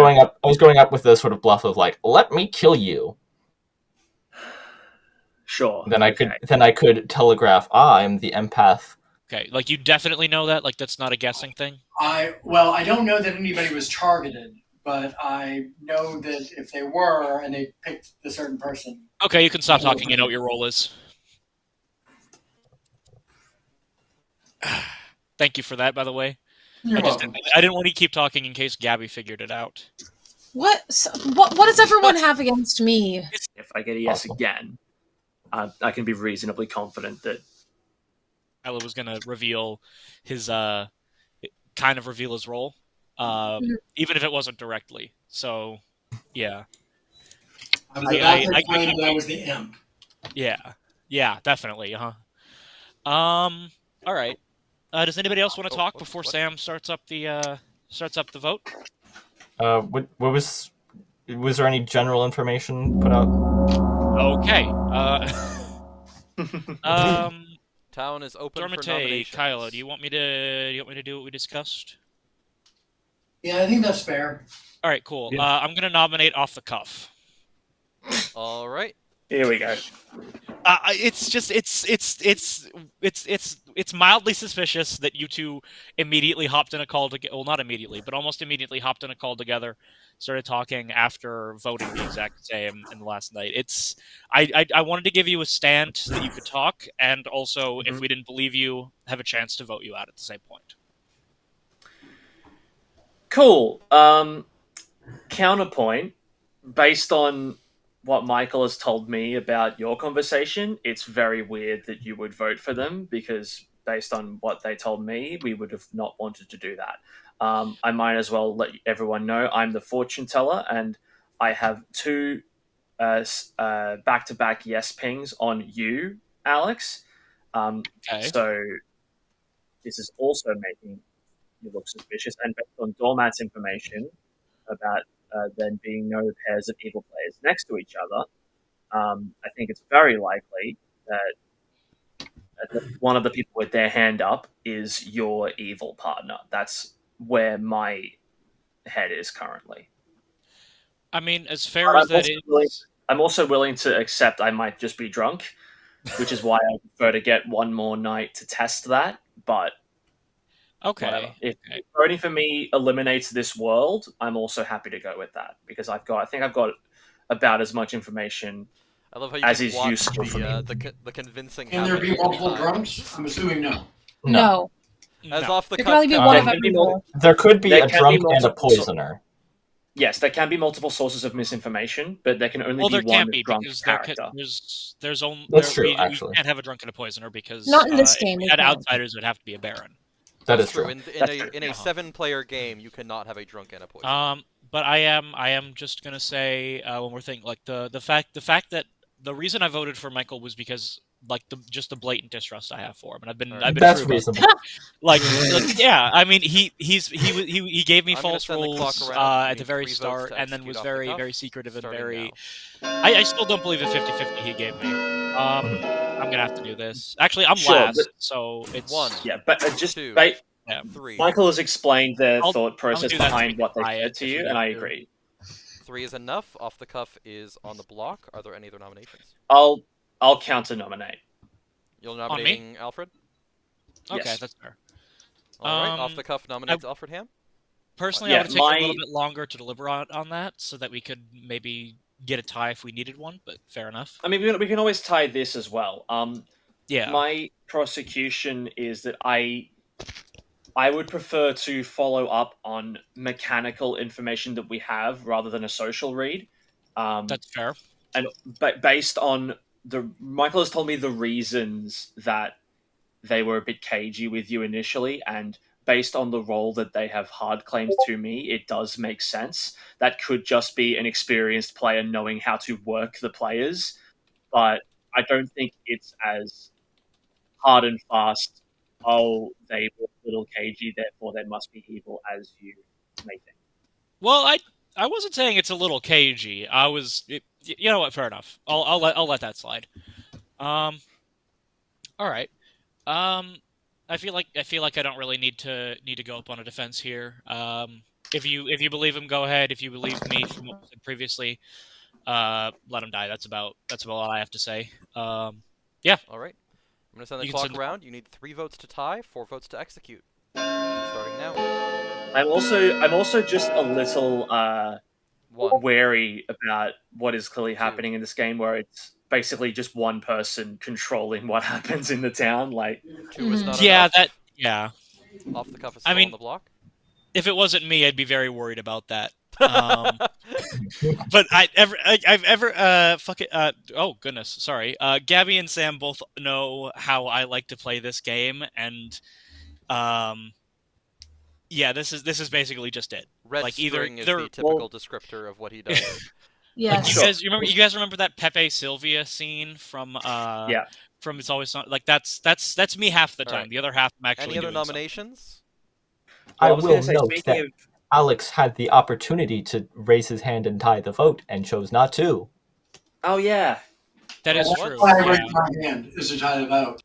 Speaker 7: going up with the sort of bluff of like, let me kill you.
Speaker 8: Sure.
Speaker 7: Then I could telegraph, I'm the empath.
Speaker 2: Okay, like you definitely know that? Like that's not a guessing thing?
Speaker 3: I don't know that anybody was targeted, but I know that if they were and they picked the certain person.
Speaker 2: Okay, you can stop talking. You know what your role is. Thank you for that, by the way.
Speaker 3: You're
Speaker 2: I
Speaker 3: welcome.
Speaker 2: didn't want to keep talking in case Gabby figured it out.
Speaker 1: What does everyone have against me?
Speaker 8: If I get a yes again, I can be reasonably confident that
Speaker 2: Ella was gonna reveal his role, even if it wasn't directly. So, yeah.
Speaker 3: I was the imp.
Speaker 2: Yeah, definitely. All right. Does anybody else want to talk before Sam starts up the vote?
Speaker 7: What was there any general information put out?
Speaker 2: Okay.
Speaker 4: Town is open for
Speaker 2: Dormite,
Speaker 4: nominations.
Speaker 2: Kylo, do you want me to do what we discussed?
Speaker 3: Yeah, I think that's fair.
Speaker 2: All right, cool.
Speaker 8: Yeah.
Speaker 2: I'm gonna nominate off the cuff.
Speaker 4: All right.
Speaker 8: Here we go.
Speaker 2: It's just it's mildly suspicious that you two immediately hopped in a call together. Well, not immediately, but almost immediately hopped in a call together, started talking after voting the exact same in the last night. I wanted to give you a stand so that you could talk, and also if we didn't believe you, have a chance to vote you out at the same point.
Speaker 8: Cool. Counterpoint, based on what Michael has told me about your conversation, it's very weird that you would vote for them, because based on what they told me, we would have not wanted to do that. I might as well let everyone know I'm the fortune teller, and I have 2 back-to-back yes pings on you, Alex.
Speaker 2: Okay.
Speaker 8: So this is also making you look suspicious, and based on Doormat's information about there being no pairs of evil players next to each other, I think it's very likely that one of the people with their hand up is your evil partner. That's where my head is currently.
Speaker 2: I mean, as fair as that is,
Speaker 8: I'm also willing to accept I might just be drunk, which is why I prefer to get one more night to test that. But
Speaker 2: okay.
Speaker 8: whatever. If voting for me eliminates this world, I'm also happy to go with that, because I think I've got about as much information
Speaker 4: I love how you
Speaker 8: as
Speaker 4: just
Speaker 8: is
Speaker 4: watch
Speaker 8: useful for me.
Speaker 4: the convincing.
Speaker 3: Can there be
Speaker 4: happen every
Speaker 3: multiple
Speaker 4: time.
Speaker 3: drunks? I'm assuming no.
Speaker 1: No.
Speaker 4: As
Speaker 2: No.
Speaker 4: off the
Speaker 1: There can only be one of every rule.
Speaker 7: There could be
Speaker 8: There
Speaker 7: a
Speaker 8: can
Speaker 7: drunk
Speaker 8: be
Speaker 7: and a
Speaker 8: multiple
Speaker 7: poisoner.
Speaker 8: Yes, there can be multiple sources of misinformation, but there can only
Speaker 2: Well,
Speaker 8: be
Speaker 2: there
Speaker 8: one
Speaker 2: can't be,
Speaker 8: drunk
Speaker 2: because
Speaker 8: character.
Speaker 2: there's only
Speaker 7: That's true,
Speaker 2: we
Speaker 7: actually.
Speaker 2: can't have a drunken poisoner, because
Speaker 1: Not in this
Speaker 2: if
Speaker 1: game,
Speaker 2: we
Speaker 1: we
Speaker 2: had
Speaker 1: can't.
Speaker 2: outsiders, it would have to be a baron.
Speaker 7: That
Speaker 4: That's
Speaker 7: is true.
Speaker 4: In
Speaker 8: That's
Speaker 4: a
Speaker 8: true.
Speaker 4: in a 7-player game, you cannot have a drunk and a poisoner.
Speaker 2: But I am just gonna say when we're thinking like the fact that the reason I voted for Michael was because like just the blatant distrust I have for him, and I've been
Speaker 7: That's
Speaker 2: true about
Speaker 7: reasonable.
Speaker 2: that. like yeah, I mean he gave me
Speaker 4: I'm gonna
Speaker 2: false
Speaker 4: send the clock
Speaker 2: rules
Speaker 4: around. You
Speaker 2: at the
Speaker 4: need
Speaker 2: very
Speaker 4: 3 votes
Speaker 2: start,
Speaker 4: to
Speaker 2: and then
Speaker 4: execute
Speaker 2: was
Speaker 4: off the
Speaker 2: very
Speaker 4: cuff,
Speaker 2: very secretive and
Speaker 4: starting
Speaker 2: very.
Speaker 4: now.
Speaker 2: I still don't believe the 50-50 he gave me. I'm gonna have to do this. Actually, I'm
Speaker 8: Sure,
Speaker 2: last,
Speaker 8: but-
Speaker 2: so it's
Speaker 4: 1,
Speaker 8: Yeah, but just
Speaker 4: 2,
Speaker 2: yeah.
Speaker 4: 3.
Speaker 8: Michael has explained their
Speaker 2: I'll
Speaker 8: thought process
Speaker 2: do that so
Speaker 8: behind
Speaker 2: we can
Speaker 8: what they
Speaker 2: tie
Speaker 8: said
Speaker 2: it
Speaker 8: to
Speaker 2: if
Speaker 8: you,
Speaker 2: we
Speaker 8: and
Speaker 2: need
Speaker 8: I
Speaker 2: to.
Speaker 8: agree.
Speaker 4: 3 is enough. Off the cuff is on the block. Are there any other nominations?
Speaker 8: I'll counter nominate.
Speaker 4: You're
Speaker 2: me?
Speaker 4: nominating Alfred?
Speaker 2: Okay,
Speaker 8: Yes.
Speaker 2: that's fair.
Speaker 4: Alright, off the cuff nominates Alfred Ham?
Speaker 2: Personally,
Speaker 8: Yeah,
Speaker 2: I would have taken a little bit longer to deliberate on that, so that we could maybe get a tie if we needed one. But fair enough.
Speaker 8: I mean, we can always tie this as well.
Speaker 2: Yeah.
Speaker 8: My prosecution is that I would prefer to follow up on mechanical information that we have rather than a social read.
Speaker 2: That's fair.
Speaker 8: But based on Michael has told me the reasons that they were a bit cagey with you initially, and based on the role that they have hard claimed to me, it does make sense. That could just be an experienced player knowing how to work the players, but I don't think it's as hard and fast. Oh, they were a little cagey, therefore they must be evil, as you may think.
Speaker 2: Well, I wasn't saying it's a little cagey. You know what? Fair enough. I'll let that slide. All right. I feel like I don't really need to go up on a defense here. If you believe him, go ahead. If you believe me from what I said previously, let him die. That's about all I have to say. Yeah.
Speaker 4: All right. I'm going to send the
Speaker 2: You can
Speaker 4: clock
Speaker 2: send the-
Speaker 4: around. You need 3 votes to tie, 4 votes to execute. Starting now.
Speaker 8: I'm also just a little
Speaker 4: 1.
Speaker 8: wary about what is clearly happening in this game, where it's basically just one person controlling what happens in the town. Like,
Speaker 4: 2 is not
Speaker 2: Yeah,
Speaker 4: enough.
Speaker 2: Yeah.
Speaker 4: Off the cuff is
Speaker 2: I
Speaker 4: still
Speaker 2: mean-
Speaker 4: on the block.
Speaker 2: If it wasn't me, I'd be very worried about that. But I've ever fuck it. Oh goodness, sorry. Gabby and Sam both know how I like to play this game, and yeah, this is basically just it.
Speaker 4: Red
Speaker 2: like either
Speaker 4: string is
Speaker 2: they're-
Speaker 4: the typical descriptor of what he does.
Speaker 1: Yes.
Speaker 2: Like you guys remember that Pepe Sylvia scene from
Speaker 8: Yeah.
Speaker 2: from It's Always Sunny? Like that's me half the time.
Speaker 4: Alright.
Speaker 2: The other half I'm actually
Speaker 4: Any other
Speaker 2: doing something.
Speaker 4: nominations?
Speaker 7: I
Speaker 8: was
Speaker 7: will
Speaker 8: gonna say,
Speaker 7: note
Speaker 8: speaking
Speaker 7: that
Speaker 8: of-
Speaker 7: Alex had the opportunity to raise his hand and tie the vote and chose not to.
Speaker 8: oh yeah,
Speaker 2: That is
Speaker 3: That's
Speaker 2: true.
Speaker 3: why I
Speaker 2: Yeah.
Speaker 3: raised my hand, is to tie the vote.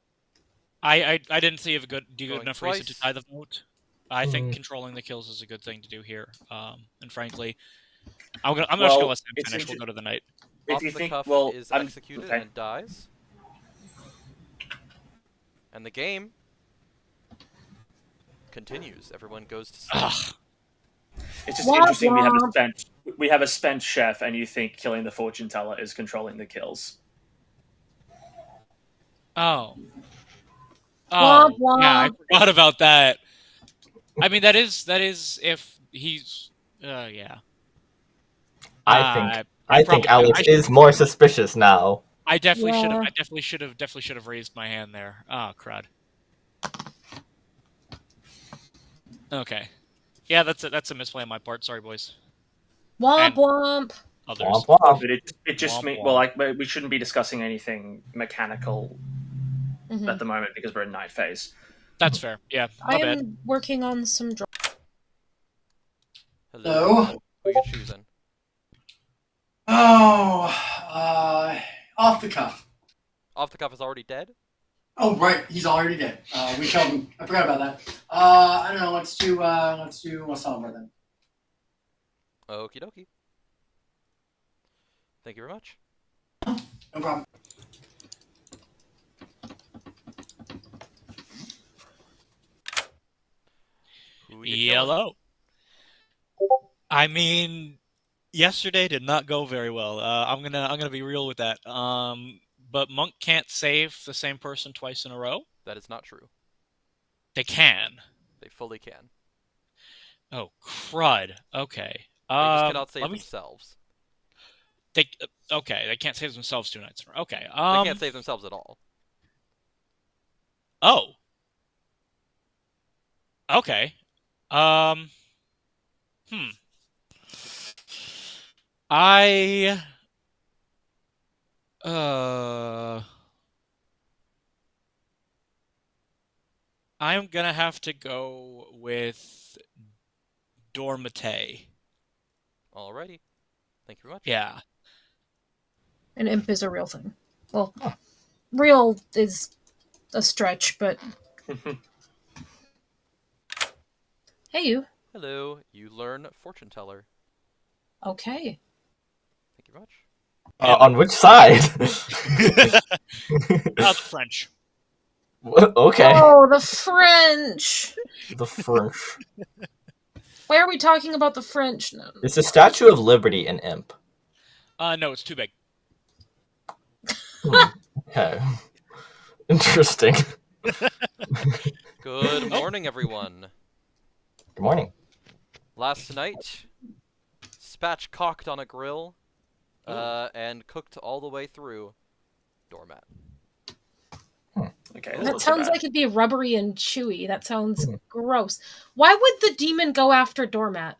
Speaker 2: I didn't see a good
Speaker 4: Going
Speaker 2: enough reason to
Speaker 4: twice.
Speaker 2: tie the vote. I think controlling the kills is a good thing to do here. And frankly, I'm just gonna
Speaker 8: Well,
Speaker 2: let Sam
Speaker 8: it's
Speaker 2: finish. We'll go to the night.
Speaker 8: If
Speaker 4: Off
Speaker 8: you
Speaker 4: the
Speaker 8: think,
Speaker 4: cuff
Speaker 8: well,
Speaker 4: is
Speaker 8: I'm
Speaker 4: executed
Speaker 8: okay.
Speaker 4: and dies. And the game continues. Everyone goes to sleep.
Speaker 2: Ugh.
Speaker 8: It's just
Speaker 1: Womp
Speaker 8: interesting.
Speaker 1: womp.
Speaker 8: We have a spent chef, and you think killing the fortune teller is controlling the kills.
Speaker 2: Oh.
Speaker 1: Womp
Speaker 2: Oh, yeah, I
Speaker 1: womp.
Speaker 2: forgot about that. I mean, that is if he's, yeah.
Speaker 7: I think
Speaker 2: probably-
Speaker 7: Alex
Speaker 2: I
Speaker 7: is more suspicious now.
Speaker 2: I definitely should have.
Speaker 1: Yeah.
Speaker 2: I definitely should have raised my hand there. Oh, crud. Okay. Yeah, that's a misplay on my part. Sorry, boys.
Speaker 1: Womp
Speaker 2: And-
Speaker 1: womp.
Speaker 2: Others.
Speaker 7: Womp womp.
Speaker 8: But it just
Speaker 2: Womp
Speaker 8: means,
Speaker 2: womp.
Speaker 8: well, like, we shouldn't be discussing anything mechanical
Speaker 1: Mhm.
Speaker 8: at the moment because we're in night phase.
Speaker 2: That's fair. Yeah,
Speaker 1: I
Speaker 2: my bad.
Speaker 1: am working on some
Speaker 3: Hello?
Speaker 4: Who you choosing?
Speaker 3: Oh, off the cuff.
Speaker 4: Off the cuff is already dead?
Speaker 3: Oh, right, he's already dead. We killed him. I forgot about that. I don't know. Let's do Wasamba then.
Speaker 4: Okie dokie. Thank you very much.
Speaker 3: No problem.
Speaker 4: Who you killing?
Speaker 2: Yellow. I mean, yesterday did not go very well. I'm gonna be real with that. But Monk can't save the same person twice in a row.
Speaker 4: That is not true.
Speaker 2: They can.
Speaker 4: They fully can.
Speaker 2: Oh, crud. Okay.
Speaker 4: They just cannot save
Speaker 2: let me-
Speaker 4: themselves.
Speaker 2: Okay, they can't save themselves 2 nights in a row. Okay.
Speaker 4: They can't save themselves at all.
Speaker 2: Oh. Okay. I I'm gonna have to go with Dormate.
Speaker 4: Alrighty. Thank you very much.
Speaker 2: Yeah.
Speaker 1: An imp is a real thing. Well, real is a stretch, but hey, you.
Speaker 4: Hello. You learn fortune teller.
Speaker 1: Okay.
Speaker 4: Thank you very much.
Speaker 7: On which side?
Speaker 2: The French.
Speaker 7: Okay.
Speaker 1: Oh, the French.
Speaker 7: The French.
Speaker 1: Why are we talking about the French now?
Speaker 7: Is the Statue of Liberty an imp?
Speaker 2: No, it's too big.
Speaker 7: Okay. Interesting.
Speaker 4: Good morning, everyone.
Speaker 7: Good morning.
Speaker 4: Last night, spatchcocked on a grill, and cooked all the way through. Doormat.
Speaker 8: Okay,
Speaker 1: That sounds like it'd be rubbery and chewy. That sounds gross. Why would the demon go after Doormat?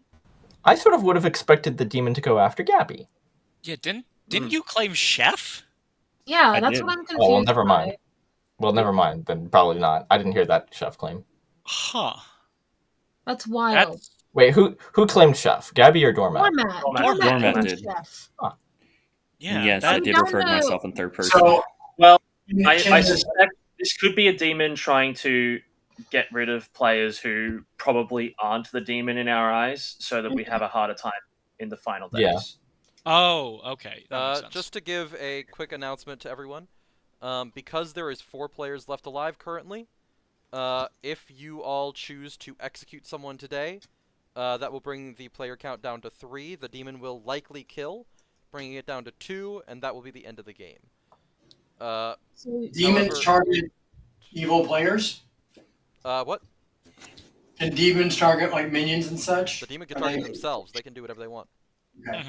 Speaker 7: I sort of would have expected the demon to go after Gabby.
Speaker 2: Yeah, didn't you claim chef?
Speaker 1: Yeah,
Speaker 6: I
Speaker 1: that's
Speaker 6: did.
Speaker 1: what I'm confused
Speaker 7: Oh, well, never
Speaker 1: by.
Speaker 7: mind. Well, never mind. Then probably not. I didn't hear that chef claim.
Speaker 2: Huh.
Speaker 1: That's wild.
Speaker 2: That's
Speaker 7: Wait, who claimed chef? Gabby or Doormat?
Speaker 1: Doormat.
Speaker 2: Doormat
Speaker 1: Doormat
Speaker 6: did.
Speaker 1: Chef.
Speaker 2: yeah.
Speaker 6: Yes,
Speaker 2: that-
Speaker 6: I did
Speaker 1: down
Speaker 6: refer to
Speaker 1: to-
Speaker 6: myself in third person.
Speaker 3: So,
Speaker 8: Well,
Speaker 3: can
Speaker 8: I suspect this could be a demon trying to get rid of players who probably aren't the demon in our eyes, so that we have a harder time in the final days.
Speaker 7: Yeah.
Speaker 2: Oh, okay. That makes sense.
Speaker 4: Just to give a quick announcement to everyone, because there is 4 players left alive currently, if you all choose to execute someone today, that will bring the player count down to 3. The demon will likely kill, bringing it down to 2, and that will be the end of the game.
Speaker 1: So,
Speaker 3: demons
Speaker 4: however-
Speaker 3: target evil players?
Speaker 4: What?
Speaker 3: Can demons target like minions and such?
Speaker 4: The demon can
Speaker 3: Are
Speaker 4: target
Speaker 3: they-
Speaker 4: themselves. They can do whatever they want.
Speaker 3: Okay.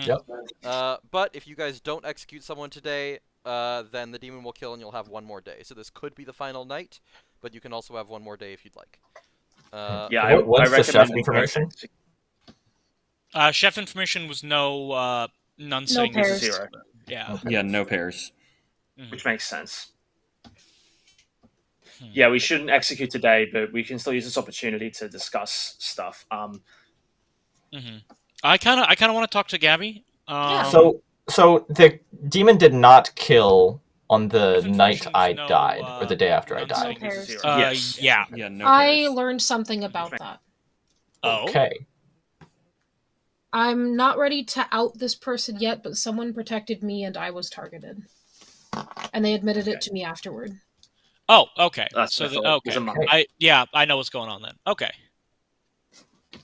Speaker 2: Mhm.
Speaker 4: But if you guys don't execute someone today, then the demon will kill and you'll have 1 more day. So this could be the final night, but you can also have 1 more day if you'd like.
Speaker 8: Yeah,
Speaker 7: What's
Speaker 8: I
Speaker 7: the chef
Speaker 8: recommend
Speaker 7: information?
Speaker 2: Chef information was none sitting
Speaker 1: pairs.
Speaker 2: as
Speaker 8: 0,
Speaker 2: Yeah.
Speaker 6: Yeah, no pairs.
Speaker 8: which makes sense. Yeah, we shouldn't execute today, but we can still use this opportunity to discuss stuff.
Speaker 2: I kind of want to talk to Gabby.
Speaker 1: Yeah.
Speaker 7: So the demon did not kill on the
Speaker 2: If
Speaker 7: night
Speaker 2: infection's
Speaker 7: I
Speaker 2: no,
Speaker 7: died, or the day after I
Speaker 2: none
Speaker 7: died.
Speaker 2: saying
Speaker 1: cares.
Speaker 8: Zero.
Speaker 2: Yes. Yeah.
Speaker 6: Yeah, no
Speaker 1: I
Speaker 6: cares.
Speaker 1: learned something about that.
Speaker 2: Oh.
Speaker 7: Okay.
Speaker 1: I'm not ready to out this person yet, but someone protected me and I was targeted. And they admitted it to me afterward.
Speaker 2: Oh, okay.
Speaker 8: That's
Speaker 2: So
Speaker 8: what I thought. It was
Speaker 2: okay.
Speaker 8: a monk.
Speaker 2: I know what's going on then. Okay.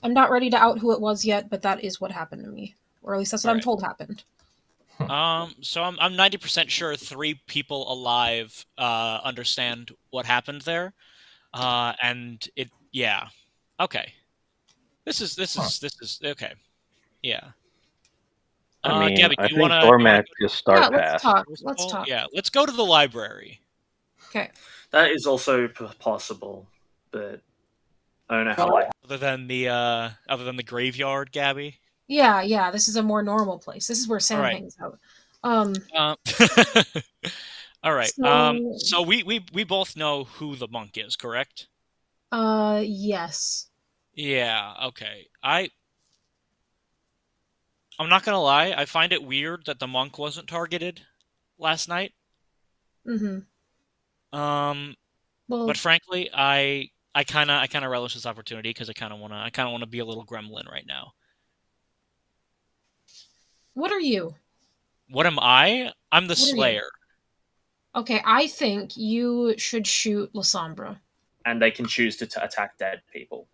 Speaker 1: I'm not ready to out who it was yet, but that is what happened to me. Or at least that's what I'm
Speaker 2: Right.
Speaker 1: told happened.
Speaker 2: So I'm 90% sure 3 people alive understand what happened there. And it Okay. This is okay. Yeah.
Speaker 9: I mean,
Speaker 2: Gabby,
Speaker 9: I
Speaker 2: do you
Speaker 9: think
Speaker 2: wanna
Speaker 9: Dormac just start
Speaker 1: Yeah, let's
Speaker 9: past.
Speaker 1: talk.
Speaker 2: first
Speaker 1: Let's
Speaker 2: of all?
Speaker 1: talk.
Speaker 2: Yeah, let's go to the library.
Speaker 1: Okay.
Speaker 8: That is also possible, but I don't know how likely.
Speaker 2: Other than the graveyard, Gabby.
Speaker 1: Yeah, this is a more normal place. This is where Sam
Speaker 2: Alright.
Speaker 1: hangs out.
Speaker 2: All right.
Speaker 1: So-
Speaker 2: So we both know who the monk is, correct?
Speaker 1: Yes.
Speaker 2: Yeah. Okay. I'm not gonna lie. I find it weird that the monk wasn't targeted last night.
Speaker 1: Mm-hmm. Well,
Speaker 2: But frankly, I kind of relish this opportunity because I kind of wanna be a little gremlin right now.
Speaker 1: what are you?
Speaker 2: What am I? I'm the
Speaker 1: What are you?
Speaker 2: Slayer.
Speaker 1: Okay, I think you should shoot Lasombra.
Speaker 8: And they can choose to attack dead people.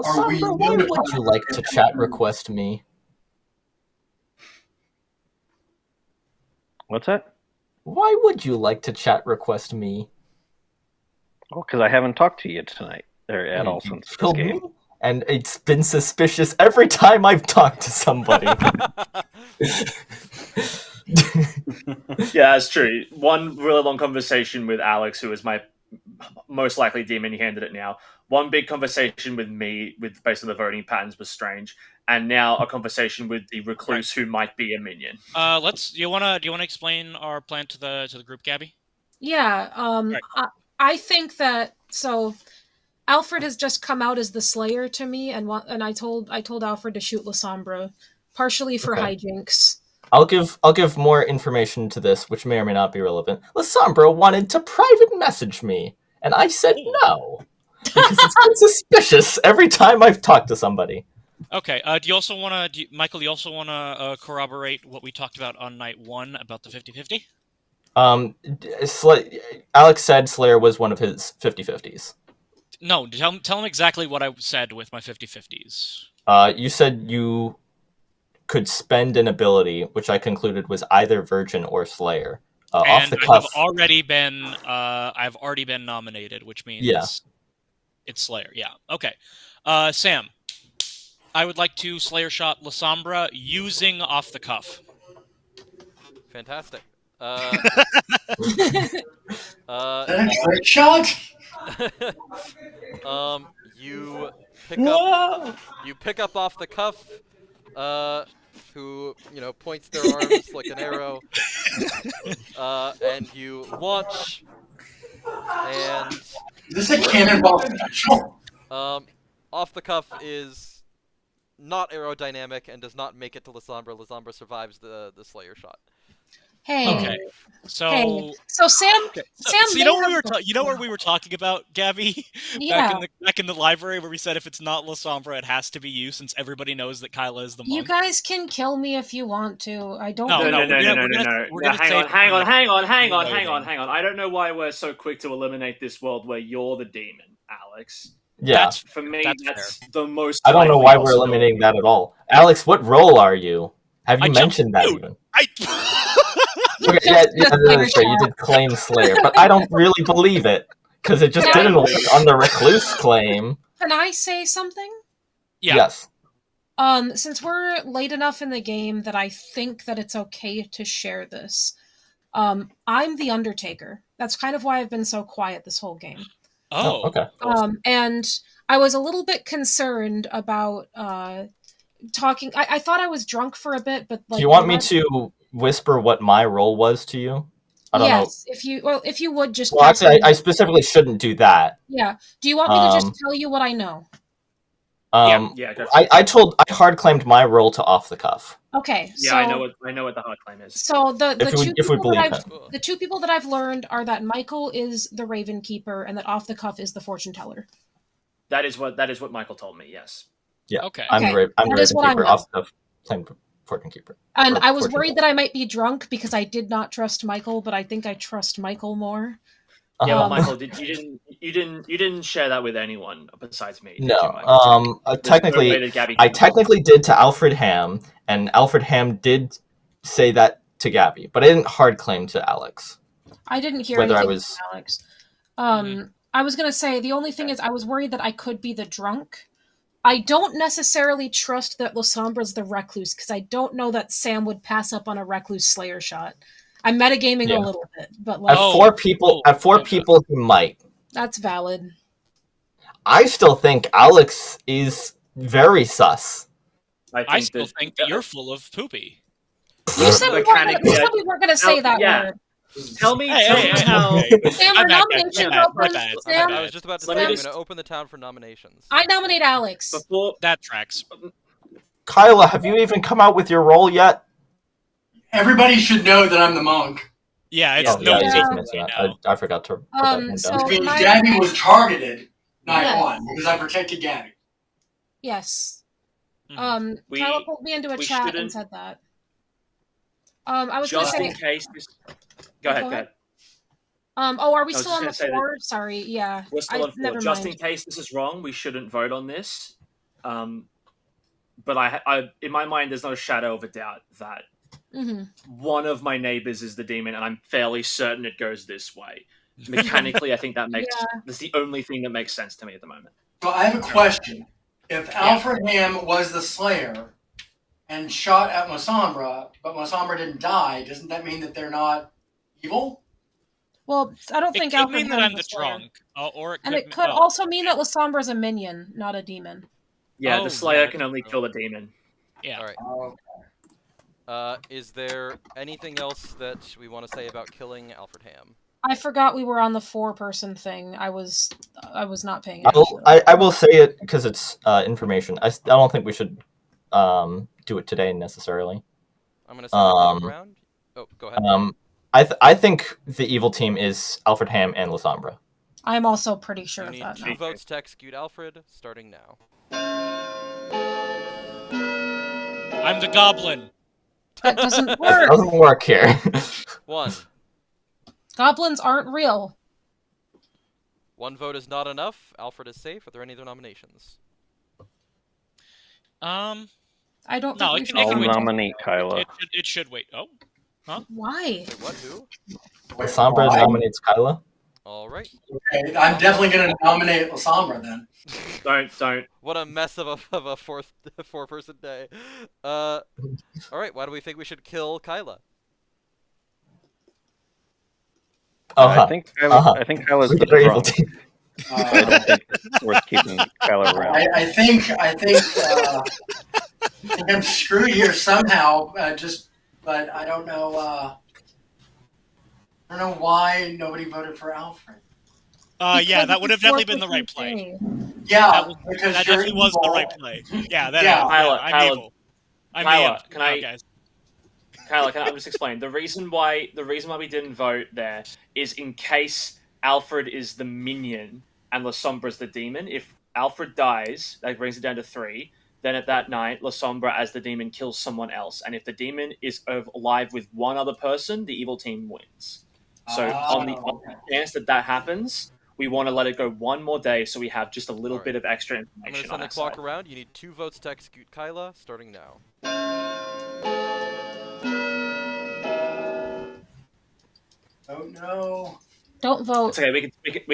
Speaker 3: Are we
Speaker 7: Lasombra, why
Speaker 3: notified?
Speaker 7: would you like to chat request me?
Speaker 9: What's that?
Speaker 7: Why would you like to chat request me?
Speaker 9: Oh, because I haven't talked to you tonight, or at all
Speaker 7: You
Speaker 9: since this
Speaker 7: killed
Speaker 9: game.
Speaker 7: me? And it's been suspicious every time I've talked to somebody.
Speaker 8: Yeah, that's true. One really long conversation with Alex, who is my most likely demon. He handed it now. One big conversation with me, based on the voting patterns, was strange, and now a conversation with the recluse, who might be a minion.
Speaker 2: Do you wanna explain our plan to the group, Gabby?
Speaker 1: Yeah,
Speaker 2: Right.
Speaker 1: I think that so Alfred has just come out as the Slayer to me, and I told Alfred to shoot Lasombra, partially for
Speaker 7: Okay.
Speaker 1: hijinks.
Speaker 7: I'll give more information to this, which may or may not be relevant. Lasombra wanted to private message me, and I said no. Because it's been suspicious every time I've talked to somebody.
Speaker 2: Okay. Do you also wanna, Michael? Do you also wanna corroborate what we talked about on night 1 about the 50-50?
Speaker 7: Alex said Slayer was one of his 50-50s.
Speaker 2: No, tell him exactly what I said with my 50-50s.
Speaker 7: You said you could spend an ability, which I concluded was either Virgin or Slayer. Off
Speaker 2: And
Speaker 7: the cuff,
Speaker 2: I've already been nominated, which means
Speaker 7: Yeah.
Speaker 2: it's Slayer. Yeah. Okay. Sam, I would like to Slayer shot Lasombra using off the cuff.
Speaker 4: Fantastic.
Speaker 3: Is that a trick shot?
Speaker 4: You pick
Speaker 2: Whoa!
Speaker 4: up. You pick up off the cuff. Who points their arms like an arrow. And you launch. And
Speaker 3: Is this a cannonball special?
Speaker 4: off the cuff is not aerodynamic and does not make it to Lasombra. Lasombra survives the Slayer shot.
Speaker 1: Hey.
Speaker 2: Okay. So.
Speaker 1: Hey. So Sam. Sam.
Speaker 2: So you know what we were talking about, Gabby?
Speaker 1: Yeah.
Speaker 2: Back in the library where we said if it's not Lasombra, it has to be you, since everybody knows that Kyla is the monk.
Speaker 1: You guys can kill me if you want to. I don't.
Speaker 2: No.
Speaker 8: Hang on. I don't know why we're so quick to eliminate this world where you're the demon, Alex.
Speaker 7: Yeah.
Speaker 8: For me, that's
Speaker 2: fair.
Speaker 8: the most.
Speaker 7: I don't know
Speaker 8: likely
Speaker 7: why we're
Speaker 8: possibility.
Speaker 7: eliminating that at all. Alex, what role are you? Have you mentioned that even? Okay, yeah, that's right. You did claim Slayer, but I don't really believe it because it just didn't work on the recluse claim.
Speaker 1: Can I say something?
Speaker 2: Yeah.
Speaker 7: Yes.
Speaker 1: Since we're late enough in the game that I think that it's okay to share this. I'm the Undertaker. That's kind of why I've been so quiet this whole game.
Speaker 2: Oh,
Speaker 7: okay.
Speaker 1: And I was a little bit concerned about talking. I thought I was drunk for a bit, but like.
Speaker 7: Do you want me to whisper what my role was to you? I don't know.
Speaker 1: If you would just.
Speaker 7: Well, actually, I specifically shouldn't do that.
Speaker 1: Yeah. Do you want me to just tell you what I know?
Speaker 8: Yeah, go for it.
Speaker 7: I hard claimed my role to off the cuff.
Speaker 1: Okay,
Speaker 8: Yeah,
Speaker 1: so
Speaker 8: I know what the hard claim is.
Speaker 1: So
Speaker 7: If we believe him.
Speaker 1: the two people that I've learned are that Michael is the Raven Keeper and that Off the Cuff is the Fortune Teller.
Speaker 8: That is what Michael told me. Yes.
Speaker 7: Yeah.
Speaker 2: Okay.
Speaker 7: I'm the
Speaker 1: That is
Speaker 7: Raven
Speaker 1: what I
Speaker 7: Keeper.
Speaker 1: know.
Speaker 7: Off the cuff claimed Fortune Keeper.
Speaker 1: And
Speaker 7: Or
Speaker 1: I was
Speaker 7: Fortune
Speaker 1: worried
Speaker 7: Teller.
Speaker 1: that I might be drunk because I did not trust Michael, but I think I trust Michael more.
Speaker 8: Yeah, but
Speaker 1: Um,
Speaker 8: Michael, you didn't share that with anyone besides me. Did
Speaker 7: No.
Speaker 8: you, Michael? There's
Speaker 7: Technically,
Speaker 8: no way that Gabby
Speaker 7: I
Speaker 8: can-
Speaker 7: technically did to Alfred Ham, and Alfred Ham did say that to Gabby, but I didn't hard claim to Alex.
Speaker 1: I didn't hear
Speaker 7: Whether I
Speaker 1: anything
Speaker 7: was-
Speaker 1: from Alex. I was gonna say the only thing is I was worried that I could be the drunk. I don't necessarily trust that Lysombra's the recluse because I don't know that Sam would pass up on a recluse Slayer shot. I'm metagaming
Speaker 7: Yeah.
Speaker 1: a little bit, but like
Speaker 7: At four people, he might.
Speaker 1: that's valid.
Speaker 7: I still think Alex is very sus.
Speaker 2: I still think that you're full of poopy.
Speaker 1: You said we
Speaker 8: Mechanically,
Speaker 1: weren't gonna say that
Speaker 8: yeah.
Speaker 1: word.
Speaker 8: Tell me
Speaker 2: Hey,
Speaker 8: how.
Speaker 1: Sam,
Speaker 2: My
Speaker 1: our
Speaker 2: bad,
Speaker 1: nomination
Speaker 2: my
Speaker 1: open.
Speaker 2: bad.
Speaker 1: Sam,
Speaker 4: I was just about to
Speaker 8: Let
Speaker 4: say
Speaker 8: me
Speaker 4: I'm
Speaker 8: just-
Speaker 4: going to open the town for nominations.
Speaker 1: I nominate Alex.
Speaker 8: Before
Speaker 2: That tracks.
Speaker 7: Kyla, have you even come out with your role yet?
Speaker 3: Everybody should know that I'm the monk.
Speaker 2: Yeah, it's
Speaker 8: Oh,
Speaker 2: no
Speaker 7: you
Speaker 1: Yeah.
Speaker 7: just
Speaker 2: secret
Speaker 7: mentioned
Speaker 2: right
Speaker 7: that.
Speaker 2: now.
Speaker 7: I forgot to put that one
Speaker 1: so-
Speaker 7: down.
Speaker 3: Because
Speaker 1: my-
Speaker 3: Gabby was targeted night
Speaker 1: Yeah.
Speaker 3: one because I protected Gabby.
Speaker 1: Yes.
Speaker 2: Mhm.
Speaker 1: Kyla pulled me into a
Speaker 8: we
Speaker 1: chat and
Speaker 8: shouldn't-
Speaker 1: said that. I was gonna
Speaker 8: just
Speaker 1: say.
Speaker 8: in case. Go ahead. Go ahead.
Speaker 1: Are we
Speaker 8: I was
Speaker 1: still on the
Speaker 8: just gonna say that-
Speaker 1: floor? Sorry. Yeah.
Speaker 8: We're still on
Speaker 1: never
Speaker 8: four. Just in
Speaker 1: mind.
Speaker 8: case this is wrong, we shouldn't vote on this. But I, in my mind, there's no shadow of a doubt that
Speaker 1: Mm-hmm.
Speaker 8: one of my neighbors is the demon, and I'm fairly certain it goes this way. Mechanically, I think that's the only thing that makes sense to me at the moment.
Speaker 3: So I have a question. If Alfred Ham was the Slayer and shot at Mosombra, but Mosombra didn't die, doesn't that mean that they're not evil?
Speaker 1: Well, I don't
Speaker 2: It
Speaker 1: think
Speaker 2: could
Speaker 1: Alfred
Speaker 2: mean that
Speaker 1: Ham's
Speaker 2: I'm the
Speaker 1: Slayer.
Speaker 2: drunk, or
Speaker 1: And it could also mean that Lysombra's a minion, not a demon.
Speaker 8: Yeah,
Speaker 2: Oh,
Speaker 8: the Slayer
Speaker 2: yeah,
Speaker 8: can only
Speaker 2: true.
Speaker 8: kill the demon.
Speaker 2: Yeah.
Speaker 4: All right.
Speaker 3: Oh,
Speaker 4: Is there anything else that we want to say about killing Alfred Ham?
Speaker 1: I forgot we were on the 4-person thing. I was not paying attention.
Speaker 7: I will say it because it's information. I don't think we should do it today necessarily.
Speaker 4: I'm going to send the clock around. Oh, go ahead.
Speaker 7: I think the evil team is Alfred Ham and Lysombra.
Speaker 1: I'm also pretty sure
Speaker 4: You
Speaker 1: of
Speaker 4: need
Speaker 1: that
Speaker 4: 2
Speaker 1: now.
Speaker 4: votes to execute Alfred, starting now.
Speaker 2: I'm the goblin.
Speaker 1: That doesn't
Speaker 7: It
Speaker 1: work.
Speaker 7: doesn't work here.
Speaker 4: 1.
Speaker 1: Goblins aren't real.
Speaker 4: 1 vote is not enough. Alfred is safe. Are there any other nominations?
Speaker 1: I don't
Speaker 2: No,
Speaker 1: think
Speaker 2: it
Speaker 1: we
Speaker 2: can
Speaker 1: should.
Speaker 9: I'll
Speaker 2: wait.
Speaker 9: nominate Kyla.
Speaker 2: It should wait. Oh,
Speaker 1: Why?
Speaker 4: Wait, what? Who?
Speaker 7: Lysombra nominates Kyla.
Speaker 4: All right.
Speaker 3: okay. I'm definitely going to nominate Lasombra then.
Speaker 8: Don't.
Speaker 4: What a mess of a 4-person day. All right. Why do we think we should kill Kyla?
Speaker 9: I think Kyla's
Speaker 7: We
Speaker 9: the
Speaker 7: get our evil
Speaker 9: drunk.
Speaker 7: team.
Speaker 9: I don't think it's worth keeping Kyla around.
Speaker 3: I think I'm screwed here somehow. But I don't know. I don't know why nobody voted for Alfred.
Speaker 2: yeah, that
Speaker 1: Because
Speaker 2: would have
Speaker 1: it's
Speaker 2: definitely been the right
Speaker 1: 4%
Speaker 2: play.
Speaker 1: day.
Speaker 3: Yeah,
Speaker 2: That
Speaker 3: because
Speaker 2: That
Speaker 3: you're
Speaker 2: definitely was the
Speaker 3: evil.
Speaker 2: right play. Yeah, that
Speaker 3: Yeah.
Speaker 2: is.
Speaker 8: Kyla,
Speaker 2: I'm
Speaker 8: Kyla,
Speaker 2: evil. I'm
Speaker 8: Kyla,
Speaker 2: evil.
Speaker 8: can I-
Speaker 2: guys?
Speaker 8: Kyla, can I just explain? The reason why we didn't vote there is in case Alfred is the minion and Lysombra's the demon. If Alfred dies, that brings it down to 3. Then at that night, Lysombra as the demon kills someone else. And if the demon is alive with one other person, the evil team wins. So on the chance that happens, we want to let it go one more day so we have just a little
Speaker 4: Alright.
Speaker 8: bit of extra
Speaker 4: I'm going to
Speaker 8: information on
Speaker 4: send the
Speaker 8: our
Speaker 4: clock
Speaker 8: side.
Speaker 4: around. You need 2 votes to execute Kyla, starting now.
Speaker 3: Oh no.
Speaker 1: Don't vote.
Speaker 8: It's okay. We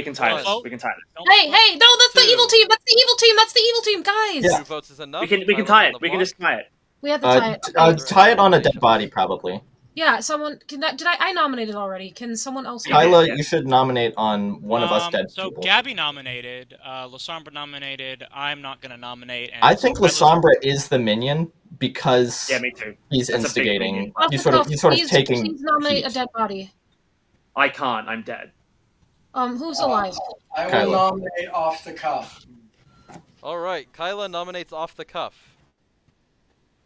Speaker 8: can tie this.
Speaker 2: Well,
Speaker 8: We can tie this.
Speaker 2: Don't
Speaker 1: Hey,
Speaker 2: vote.
Speaker 1: hey, no, that's the
Speaker 4: 2.
Speaker 1: evil team. That's the evil team. That's the evil team, guys.
Speaker 4: 2 votes is enough.
Speaker 8: We can
Speaker 4: Kyla's
Speaker 8: tie
Speaker 4: on
Speaker 8: it.
Speaker 4: the
Speaker 8: We can
Speaker 4: block.
Speaker 8: just tie it.
Speaker 1: We have to tie it.
Speaker 7: Tie it on a dead body, probably.
Speaker 1: Yeah, someone did I nominated already? Can someone else?
Speaker 8: Yeah.
Speaker 7: Kyla,
Speaker 8: yeah.
Speaker 7: you should nominate on one of us dead
Speaker 2: So
Speaker 7: people.
Speaker 2: Gabby nominated, Lysombra nominated. I'm not gonna nominate. And
Speaker 7: I think
Speaker 2: so
Speaker 7: Lysombra is the minion because
Speaker 8: Yeah, me too.
Speaker 7: he's
Speaker 8: That's a big
Speaker 7: instigating.
Speaker 8: minion.
Speaker 7: He's sort of
Speaker 1: Please
Speaker 7: taking.
Speaker 1: nominate a
Speaker 7: heat.
Speaker 1: dead body.
Speaker 8: I can't. I'm dead.
Speaker 1: Who's alive?
Speaker 3: I will
Speaker 7: Kyla.
Speaker 3: nominate off the cuff.
Speaker 4: All right, Kyla nominates Off the Cuff.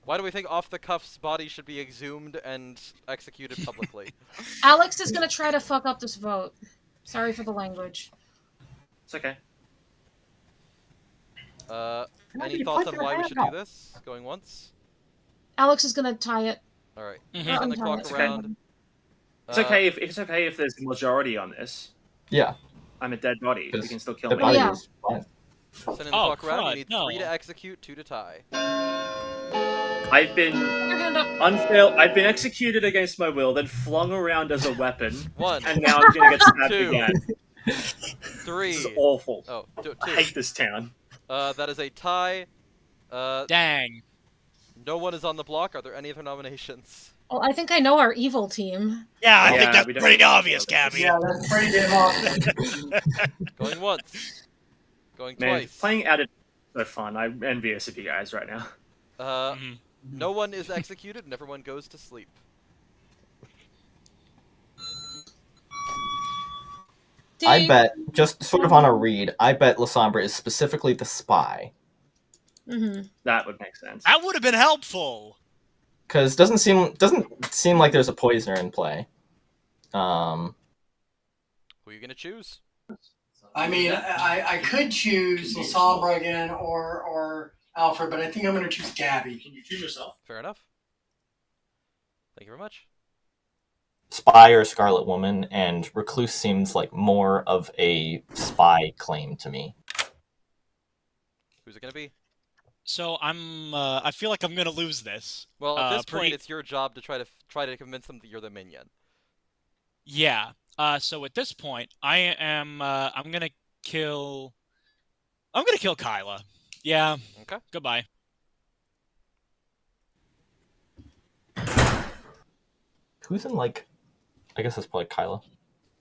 Speaker 4: Why do we think Off the Cuff's body should be exhumed and executed publicly?
Speaker 1: Alex is gonna try to fuck up this vote. Sorry for the language.
Speaker 8: It's okay.
Speaker 4: Any thoughts on why we should do this? Going once?
Speaker 1: Alex is gonna tie it.
Speaker 4: All right.
Speaker 2: Mhm.
Speaker 4: Send the
Speaker 1: untie
Speaker 4: clock
Speaker 1: it.
Speaker 4: around.
Speaker 8: It's okay if there's a majority on this.
Speaker 7: Yeah.
Speaker 8: I'm a dead body. You
Speaker 7: Because
Speaker 8: can still kill
Speaker 7: the
Speaker 8: me.
Speaker 7: body
Speaker 1: Yeah.
Speaker 7: is fine.
Speaker 4: Sending the
Speaker 2: Oh,
Speaker 4: clock around. You
Speaker 2: crud,
Speaker 4: need
Speaker 2: no.
Speaker 4: 3 to execute, 2 to tie.
Speaker 8: I've been
Speaker 1: Put your hand up.
Speaker 8: I've been executed against my will, then flung around as a weapon,
Speaker 4: 1,
Speaker 8: and now I'm gonna get stabbed
Speaker 4: 2,
Speaker 8: again.
Speaker 4: 3.
Speaker 8: This is awful.
Speaker 4: Oh, 2.
Speaker 8: I hate this town.
Speaker 4: That is a tie.
Speaker 2: Dang.
Speaker 4: No one is on the block. Are there any other nominations?
Speaker 1: Well, I think I know our evil team.
Speaker 2: Yeah, I
Speaker 8: Yeah,
Speaker 2: think
Speaker 8: we
Speaker 2: that's
Speaker 8: don't
Speaker 2: pretty
Speaker 8: need to
Speaker 2: obvious,
Speaker 8: know this.
Speaker 2: Cabby.
Speaker 3: Yeah, that's pretty damn awesome.
Speaker 4: Going once. Going
Speaker 8: Man,
Speaker 4: twice.
Speaker 8: playing out is so fun. I'm envious of you guys right now.
Speaker 2: Mhm.
Speaker 4: No one is executed and everyone goes to sleep.
Speaker 7: I
Speaker 1: Ding.
Speaker 7: bet, just sort of on a read, I bet Lasombra is specifically the spy.
Speaker 1: Mm-hmm.
Speaker 8: That would make sense.
Speaker 2: That would have been helpful.
Speaker 7: Because doesn't seem like there's a poisoner in play.
Speaker 4: Who are you gonna choose?
Speaker 3: I mean, I could choose Lasombra again or Alfred, but I think I'm going to choose Gabby. Can you choose yourself?
Speaker 4: Fair enough. Thank you very much.
Speaker 7: Spy or Scarlet Woman, and Recluse seems like more of a spy claim to me.
Speaker 4: Who's it gonna be?
Speaker 2: So I feel like I'm gonna lose this.
Speaker 4: Well, at this
Speaker 2: pretty-
Speaker 4: point, it's your job to try to convince them that you're the minion.
Speaker 2: Yeah. So at this point, I'm gonna kill Kyla. Yeah.
Speaker 4: Okay.
Speaker 2: Goodbye.
Speaker 7: Who's in, like, I guess that's probably Kyla.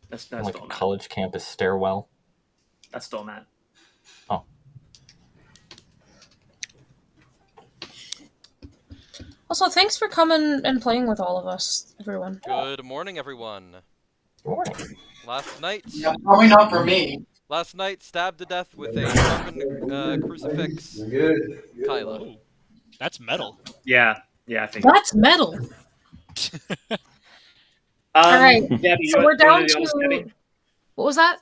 Speaker 8: That's
Speaker 7: In, like, a
Speaker 8: Doormat.
Speaker 7: college campus stairwell.
Speaker 8: That's Doormat.
Speaker 7: Oh.
Speaker 1: Also, thanks for coming and playing with all of us, everyone.
Speaker 4: Good morning, everyone.
Speaker 7: Good morning.
Speaker 4: Last night,
Speaker 3: Yeah, probably not for me.
Speaker 4: stabbed to death with a sharpened crucifix.
Speaker 5: Good.
Speaker 4: Kyla.
Speaker 2: Ooh, that's metal.
Speaker 8: Yeah, I think.
Speaker 1: That's metal. Alright,
Speaker 8: Gabby,
Speaker 1: so
Speaker 8: you
Speaker 1: we're down
Speaker 8: wanna do the honors,
Speaker 1: to-
Speaker 8: Gabby?
Speaker 1: What was that?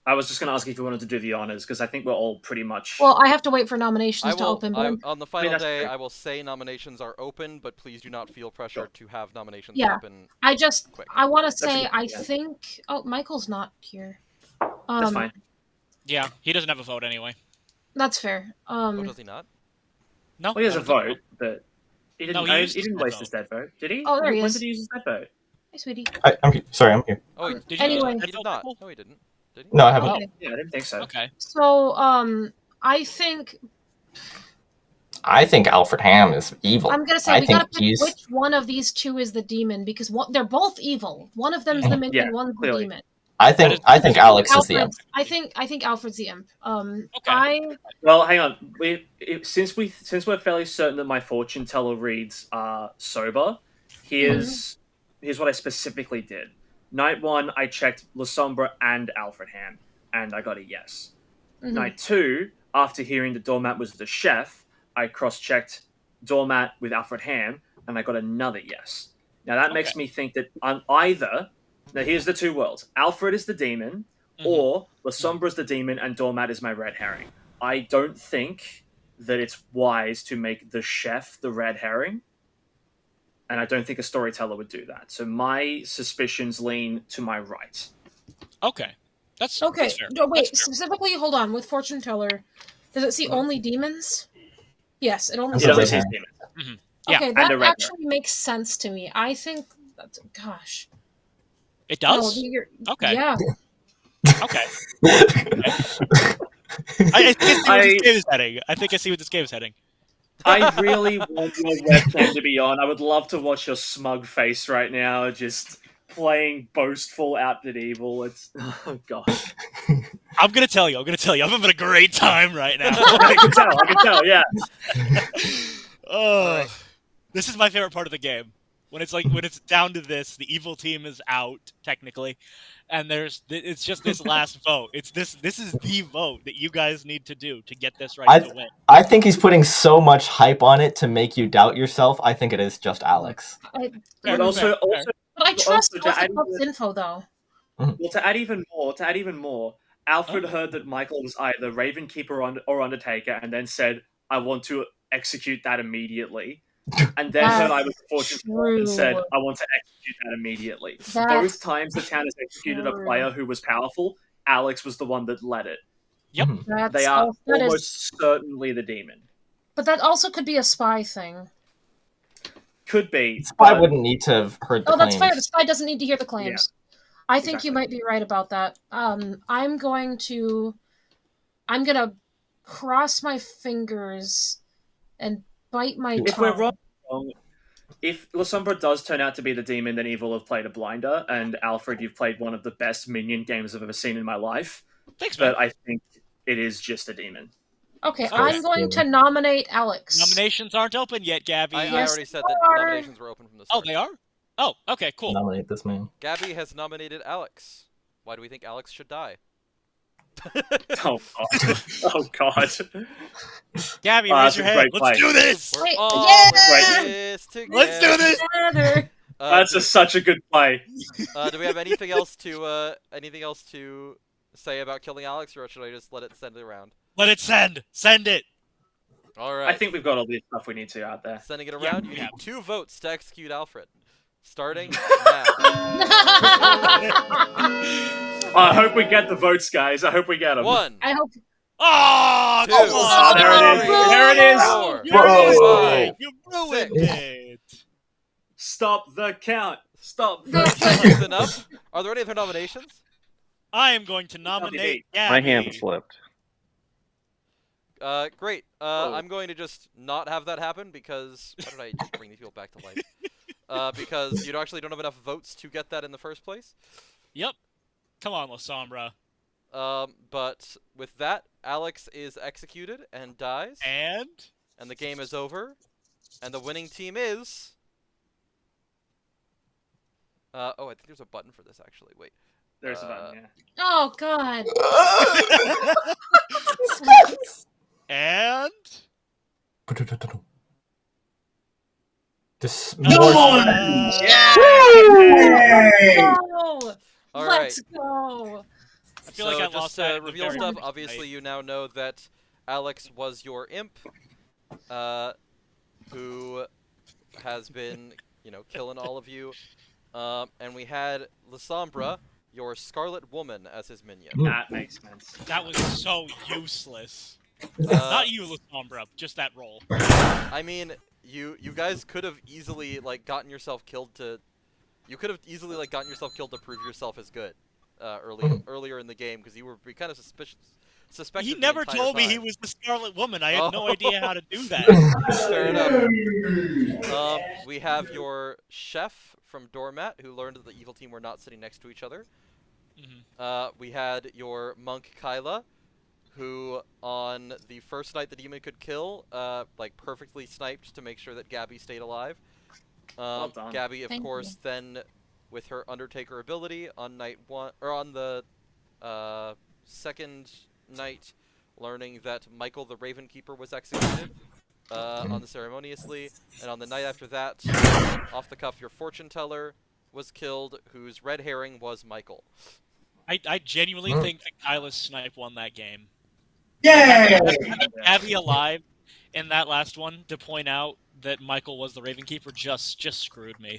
Speaker 8: I was just going to ask if you wanted to do the honors, because I think we're all pretty much...
Speaker 1: Well, I have to wait for nominations to open. But
Speaker 4: on the final
Speaker 8: that's
Speaker 4: day,
Speaker 8: fair.
Speaker 4: I will say nominations are open, but please do not feel pressure to have nominations
Speaker 1: Yeah.
Speaker 4: open.
Speaker 1: I just,
Speaker 4: Quick.
Speaker 1: I want to
Speaker 8: That's
Speaker 1: say,
Speaker 8: a good
Speaker 1: I
Speaker 8: idea.
Speaker 1: think. Oh, Michael's not here.
Speaker 8: That's fine.
Speaker 2: Yeah, he doesn't have a vote anyway.
Speaker 1: That's fair.
Speaker 4: Oh, does he not?
Speaker 2: No.
Speaker 8: Well, he has
Speaker 2: I
Speaker 8: a
Speaker 2: don't think
Speaker 8: vote, but he didn't,
Speaker 2: No, he used
Speaker 8: he
Speaker 2: his
Speaker 8: didn't
Speaker 2: dead
Speaker 8: waste
Speaker 2: vote.
Speaker 8: his dead vote, did he?
Speaker 1: Oh, there he
Speaker 8: When
Speaker 1: is.
Speaker 8: did he use his dead vote?
Speaker 1: Hey, sweetie.
Speaker 7: I'm sorry, I'm here.
Speaker 4: Oh,
Speaker 2: Did you
Speaker 1: Anyway.
Speaker 2: use
Speaker 4: he
Speaker 2: that
Speaker 4: did
Speaker 2: vote,
Speaker 4: not.
Speaker 2: Michael?
Speaker 4: No, he didn't. Did he?
Speaker 7: No, I haven't.
Speaker 1: Okay.
Speaker 8: Yeah, I didn't think so.
Speaker 2: Okay.
Speaker 1: So, I think
Speaker 7: I think Alfred Ham is evil.
Speaker 1: I'm gonna say
Speaker 7: I
Speaker 1: we
Speaker 7: think
Speaker 1: gotta pick
Speaker 7: he's.
Speaker 1: which one of these two is the demon because they're both evil. One of them's the minion,
Speaker 8: Yeah,
Speaker 1: one's
Speaker 8: clearly.
Speaker 1: the demon.
Speaker 7: I think Alex is the imp.
Speaker 1: I think Alfred's the imp.
Speaker 2: Okay.
Speaker 8: Well, hang on. Since we're fairly certain that my fortune teller reads are sober, here's what I specifically did. Night 1, I checked Lasombra and Alfred Ham, and I got a yes.
Speaker 1: Mhm.
Speaker 8: Night 2, after hearing that Doormat was the chef, I cross-checked Doormat with Alfred Ham, and I got another yes. Now that makes me think that on either. Now here's the two worlds: Alfred is the demon, or Lasombra's the demon, and Doormat is my red herring. I don't think that it's wise to make the chef the red herring, and I don't think a storyteller would do that. So my suspicions lean to my right.
Speaker 2: Okay. That's
Speaker 1: Okay.
Speaker 2: That's fair.
Speaker 1: No, wait.
Speaker 2: That's fair.
Speaker 1: Specifically, hold on. With fortune teller, does it see only demons? Yes, it only
Speaker 7: That's
Speaker 8: It
Speaker 1: sees
Speaker 8: only
Speaker 7: okay.
Speaker 8: says
Speaker 1: demons.
Speaker 8: demons.
Speaker 2: Yeah,
Speaker 1: Okay,
Speaker 8: and
Speaker 1: that
Speaker 8: a red
Speaker 1: actually makes sense to me. I think that's gosh.
Speaker 2: It does?
Speaker 1: No,
Speaker 2: Okay.
Speaker 1: Yeah.
Speaker 2: Okay. I think I see where this game is heading. I think I see where this game is heading.
Speaker 8: I really want your webcam to be on. I would love to watch your smug face right now, just playing boastful outdid evil. It's oh god.
Speaker 2: I'm gonna tell you. I'm having a great time right now.
Speaker 8: I can tell. Yeah.
Speaker 2: Oh, this is my favorite part of the game. when it's down to this, the evil team is out technically, and it's just this last vote. This is the vote that you guys need to do to get this right to win.
Speaker 7: I think he's putting so much hype on it to make you doubt yourself. I think it is just Alex.
Speaker 8: But also,
Speaker 1: But I trust
Speaker 8: also to add
Speaker 1: Alphabet's info though.
Speaker 8: well, to add even more, Alfred heard that Michael was either Ravenkeeper or Undertaker, and then said, "I want to execute that immediately." And then heard I was the fortune teller and said, "I want to execute that immediately." Both times the town has executed a player who was powerful, Alex was the one that led it.
Speaker 2: Yep.
Speaker 8: They are almost certainly the demon.
Speaker 1: But that also could be a spy thing.
Speaker 8: Could be.
Speaker 7: Spy wouldn't need to have heard the claims.
Speaker 1: That's fair. The spy doesn't need to hear the claims. Yeah, I think you might be right about that. I'm gonna cross my fingers and bite my tongue.
Speaker 8: If we're wrong, if Lasombra does turn out to be the demon, then Evil have played a blinder, and Alfred, you've played one of the best minion games I've ever seen in my life.
Speaker 2: Thanks, man.
Speaker 8: But I think it is just a demon.
Speaker 1: Okay, I'm going to nominate Alex.
Speaker 2: Nominations aren't open yet, Gabby.
Speaker 4: I already said that nominations were open from the start.
Speaker 2: Oh, they are? Oh, okay, cool.
Speaker 7: Nominate this man.
Speaker 4: Gabby has nominated Alex. Why do we think Alex should die?
Speaker 8: Oh God!
Speaker 2: Gabby, raise your hand. Let's do this.
Speaker 4: We're all in this together.
Speaker 2: Let's do this.
Speaker 8: That's such a good play.
Speaker 4: Do we have anything else to say about killing Alex, or should I just let it send it around?
Speaker 2: Let it send. Send it.
Speaker 4: All right.
Speaker 8: I think we've got all the stuff we need to out there.
Speaker 4: Sending it around. You need 2 votes to execute Alfred. Starting now.
Speaker 8: I hope we get the votes, guys. I hope we get them.
Speaker 4: 1.
Speaker 1: I hope.
Speaker 2: Oh,
Speaker 4: 2.
Speaker 8: There it is.
Speaker 4: There it is.
Speaker 2: You ruined it.
Speaker 8: Stop the count. Stop the
Speaker 4: count. Is enough? Are there any other nominations?
Speaker 2: I am going to nominate Gabby.
Speaker 9: My hand slipped.
Speaker 4: Great. I'm going to just not have that happen because... How did I just bring these people back to life? Because you actually don't have enough votes to get that in the first place.
Speaker 2: Yep. Come on, Lasombra.
Speaker 4: But with that, Alex is executed and dies.
Speaker 2: And
Speaker 4: the game is over. And the winning team is... I think there's a button for this, actually. Wait.
Speaker 8: There's a button, yeah.
Speaker 1: Oh, God.
Speaker 2: And...
Speaker 7: This
Speaker 1: Yay!
Speaker 4: All
Speaker 1: Let's
Speaker 4: right.
Speaker 1: go.
Speaker 2: I feel like I lost that.
Speaker 4: Reveal stuff. Obviously, you now know that Alex was your imp, who has been, killing all of you. And we had Lasombra, your Scarlet Woman, as his minion.
Speaker 8: That makes sense.
Speaker 2: That was so useless. Not you, Lasombra, just that role.
Speaker 4: I mean, you guys could have easily gotten yourself killed to. You could have easily gotten yourself killed to prove yourself as good, earlier in the game because you were kind of suspected.
Speaker 2: He never told me he was the Scarlet Woman. I had no idea how to do that.
Speaker 4: Fair enough. We have your chef from Doormat who learned that the evil team were not sitting next to each other. We had your monk Kyla, who on the first night the demon could kill, perfectly sniped to make sure that Gabby stayed alive.
Speaker 8: Well done.
Speaker 4: Gabby, of course, then with her Undertaker ability on night 1 or on the second night, learning that Michael the Ravenkeeper was executed on the ceremoniously, and on the night after that, off the cuff, your fortune teller was killed, whose red herring was Michael.
Speaker 2: I genuinely think that Kyla's snipe won that game.
Speaker 3: Yay!
Speaker 2: Gabby alive in that last one to point out that Michael was the Ravenkeeper just screwed me.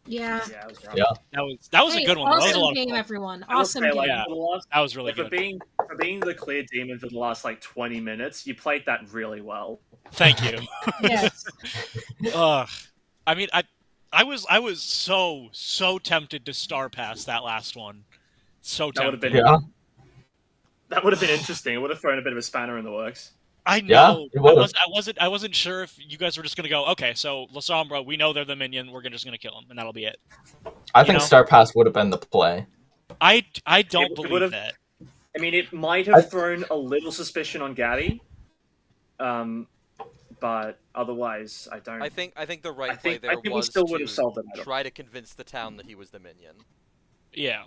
Speaker 1: Yeah.
Speaker 2: That was a good one.
Speaker 1: Awesome
Speaker 2: That was a lot
Speaker 1: game,
Speaker 2: of fun.
Speaker 1: everyone. Awesome game.
Speaker 2: That was really good.
Speaker 8: For being the clear demon for the last 20 minutes, you played that really well.
Speaker 2: Thank you.
Speaker 1: Yes.
Speaker 2: I mean, I was so tempted to star pass that last one. So tempted.
Speaker 8: That would have been interesting. It would have thrown a bit of a spanner in the works.
Speaker 2: I know. I wasn't sure if you guys were just gonna go, okay, so Lasombra, we know they're the minion, we're just gonna kill him, and that'll be it.
Speaker 7: I think Star Pass would have been the play.
Speaker 2: I don't believe that.
Speaker 8: I mean, it might have thrown a little suspicion on Gabby, but otherwise, I don't.
Speaker 4: I think the right
Speaker 8: I
Speaker 4: play
Speaker 8: think,
Speaker 4: there
Speaker 8: I think we
Speaker 4: was
Speaker 8: still would
Speaker 4: to
Speaker 8: have solved it.
Speaker 4: try to convince the town that he was the minion.
Speaker 2: Yeah.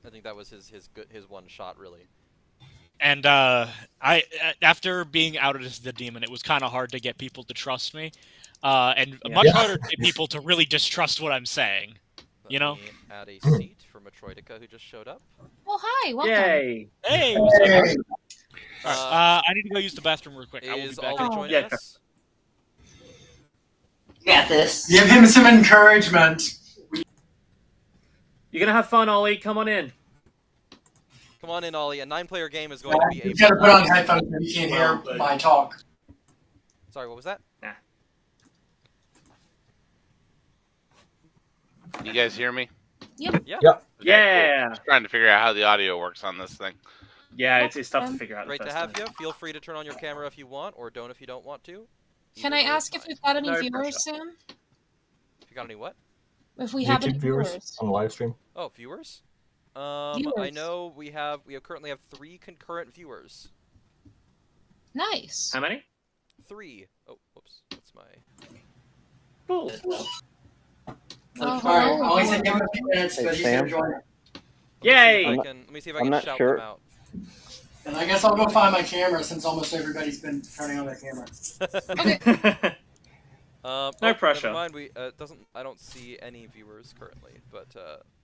Speaker 4: I think that was his one shot, really.
Speaker 2: And after being outed as the demon, it was kind of hard to get people to trust me, and much harder to get people to really distrust what I'm saying.
Speaker 4: Let me add a seat for Metroidica, who just showed up.
Speaker 1: Well, hi, welcome.
Speaker 8: Yay!
Speaker 2: Hey, what's up?
Speaker 3: Hey.
Speaker 2: All right, I need to go use the bathroom real quick. I will be
Speaker 4: Is
Speaker 2: back.
Speaker 4: Ollie joining
Speaker 8: Yeah,
Speaker 4: us?
Speaker 5: Got this.
Speaker 3: Give him some encouragement.
Speaker 8: You're gonna have fun, Ollie. Come on in.
Speaker 4: Come on in, Ollie. A 9-player game is going to be a
Speaker 3: You gotta put on
Speaker 4: blast.
Speaker 3: headphones so you can't hear my talk.
Speaker 4: Sorry, what was that?
Speaker 10: You guys hear me?
Speaker 1: Yep.
Speaker 4: Yeah.
Speaker 10: Okay,
Speaker 8: Yeah.
Speaker 10: cool. Just trying to figure out how the audio works on this thing.
Speaker 8: Yeah, it's tough to figure out.
Speaker 4: Great to have you. Feel free to turn on your camera if you want, or don't if you don't want to.
Speaker 1: Can I ask if we've got any
Speaker 8: No
Speaker 1: viewers,
Speaker 8: pressure.
Speaker 1: Sam?
Speaker 4: If you got any what?
Speaker 1: If we have any
Speaker 7: YouTube viewers on the live stream.
Speaker 4: Oh, viewers? I
Speaker 1: Viewers.
Speaker 4: know we currently have 3 concurrent viewers.
Speaker 1: Nice.
Speaker 8: How many?
Speaker 4: 3. Oh, whoops. That's my.
Speaker 8: Cool.
Speaker 3: Alright, I only said give him a few minutes,
Speaker 9: Hey,
Speaker 3: but he's
Speaker 9: Sam?
Speaker 3: gonna join.
Speaker 8: Yay!
Speaker 4: Let me see if I
Speaker 9: I'm
Speaker 4: can
Speaker 9: not
Speaker 4: shout
Speaker 9: sure.
Speaker 4: them out.
Speaker 3: And I guess I'll go find my camera since almost everybody's been turning on their camera.
Speaker 1: Okay.
Speaker 8: No pressure.
Speaker 4: Never mind. I don't see any viewers currently, but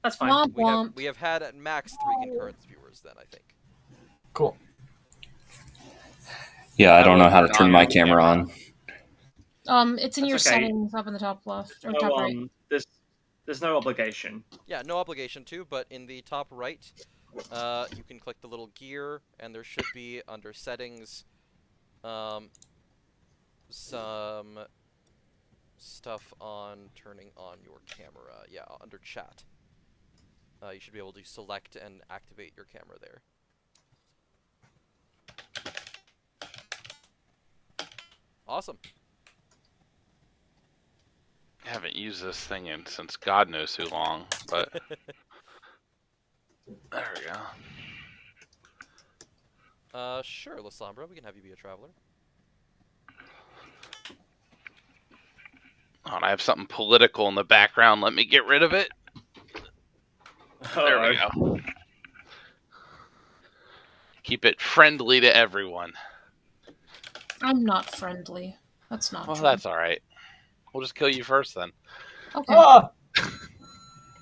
Speaker 8: That's fine.
Speaker 1: Womp womp.
Speaker 4: we have had at max 3 concurrent viewers. Then I think.
Speaker 7: Cool.
Speaker 6: Yeah, I don't know how to
Speaker 10: turn
Speaker 6: turn
Speaker 10: on
Speaker 6: my
Speaker 10: your
Speaker 6: camera on.
Speaker 1: It's in your
Speaker 8: That's okay.
Speaker 1: settings up in the top left or
Speaker 8: No,
Speaker 1: top right.
Speaker 8: there's no obligation.
Speaker 4: Yeah, no obligation to, but in the top right, you can click the little gear, and there should be under settings, some stuff on turning on your camera. Yeah, under chat. You should be able to select and activate your camera there. Awesome.
Speaker 10: I haven't used this thing since God knows who long, but there we go.
Speaker 4: Sure, Lasombra, we can have you be a traveler.
Speaker 10: Oh, and I have something political in the background. Let me get rid of it. There we go. Keep it friendly to everyone.
Speaker 1: I'm not friendly. That's not
Speaker 10: Well,
Speaker 1: true.
Speaker 10: that's all right. We'll just kill you first then.
Speaker 1: Okay.
Speaker 7: Ah!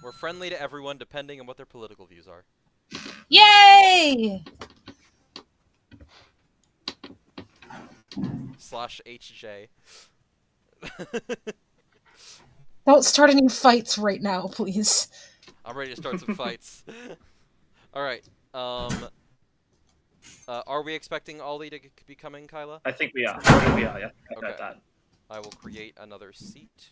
Speaker 4: We're friendly to everyone depending on what their political views are.
Speaker 1: Yay!
Speaker 4: /HJ.
Speaker 1: Don't start any fights right now, please.
Speaker 4: I'm ready to start some fights. Alright, are we expecting Ollie to be coming, Kyla?
Speaker 8: I think we are. Yeah, I got that.
Speaker 4: I will create another seat.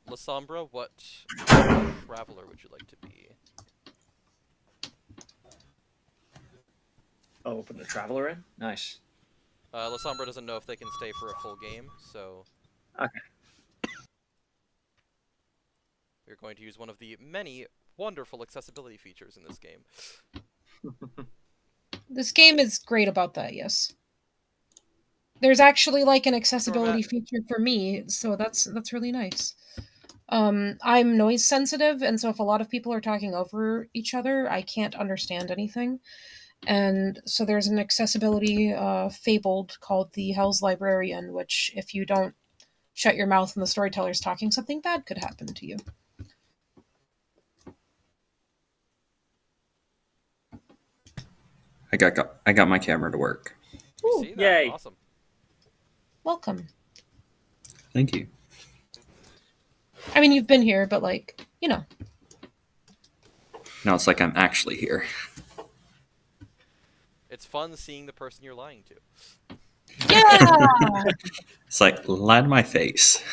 Speaker 4: Lasombra, what traveler would you like to be?
Speaker 8: Oh, put the traveler in. Nice.
Speaker 4: Lasombra doesn't know if they can stay for a full game, so...
Speaker 8: Okay.
Speaker 4: We're going to use one of the many wonderful accessibility features in this game.
Speaker 1: This game is great about that, yes. There's actually like an accessibility feature for me, so that's really nice. I'm noise sensitive, and so if a lot of people are talking over each other, I can't understand anything. And so there's an accessibility fabled called the Hell's Librarian, which if you don't shut your mouth and the storyteller's talking, something bad could happen to you.
Speaker 6: I got my camera to work.
Speaker 1: Ooh,
Speaker 4: See that?
Speaker 8: Yay.
Speaker 4: Awesome.
Speaker 1: welcome.
Speaker 6: Thank you.
Speaker 1: I mean, you've been here, but like, you know.
Speaker 6: Now it's like I'm actually here.
Speaker 4: It's fun seeing the person you're lying to.
Speaker 1: Yeah!
Speaker 6: It's like lie to my face.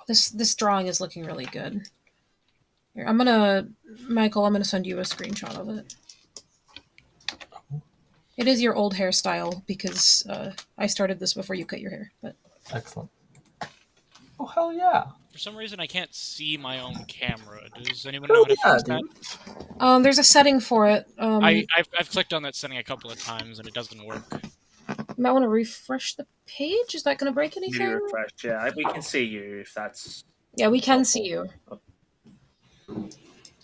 Speaker 1: This drawing is looking really good. Here, Michael, I'm gonna send you a screenshot of it. It is your old hairstyle because I started this before you cut your hair. But
Speaker 7: Excellent. Oh hell yeah!
Speaker 2: For some reason, I can't see my own camera. Does anyone know how to fix that?
Speaker 1: there's a setting for it.
Speaker 2: I've clicked on that setting a couple of times and it doesn't work.
Speaker 1: You might want to refresh the page. Is that going to break anything?
Speaker 8: Maybe refresh. Yeah, we can see you if that's.
Speaker 1: Yeah, we can
Speaker 8: helpful.
Speaker 1: see you.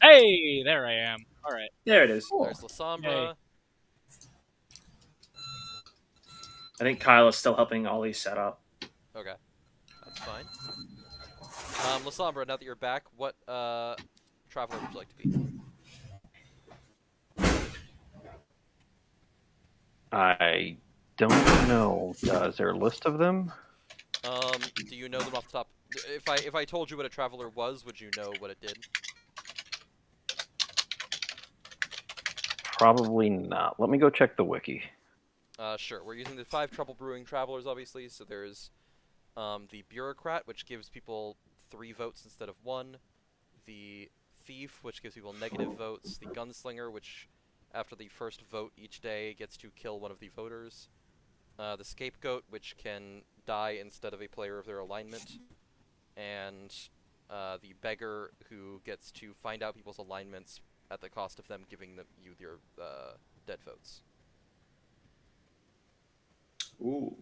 Speaker 2: Hey, there I am. All right.
Speaker 8: There it is.
Speaker 1: Cool.
Speaker 4: There's Lasombra.
Speaker 8: I think Kyle is still helping Ollie set up.
Speaker 4: Okay, that's fine. Lasombra, now that you're back, what traveler would you like to be?
Speaker 9: I don't know. Is there a list of them?
Speaker 4: Do you know them off the top? If I told you what a traveler was, would you know what it did?
Speaker 9: Probably not. Let me go check the wiki.
Speaker 4: Sure. We're using the 5 trouble brewing travelers, obviously. So there's the bureaucrat, which gives people 3 votes instead of 1. The thief, which gives people negative votes. The gunslinger, which after the first vote each day gets to kill one of the voters. The scapegoat, which can die instead of a player of their alignment. And the beggar, who gets to find out people's alignments at the cost of them giving you their dead votes.
Speaker 8: Ooh.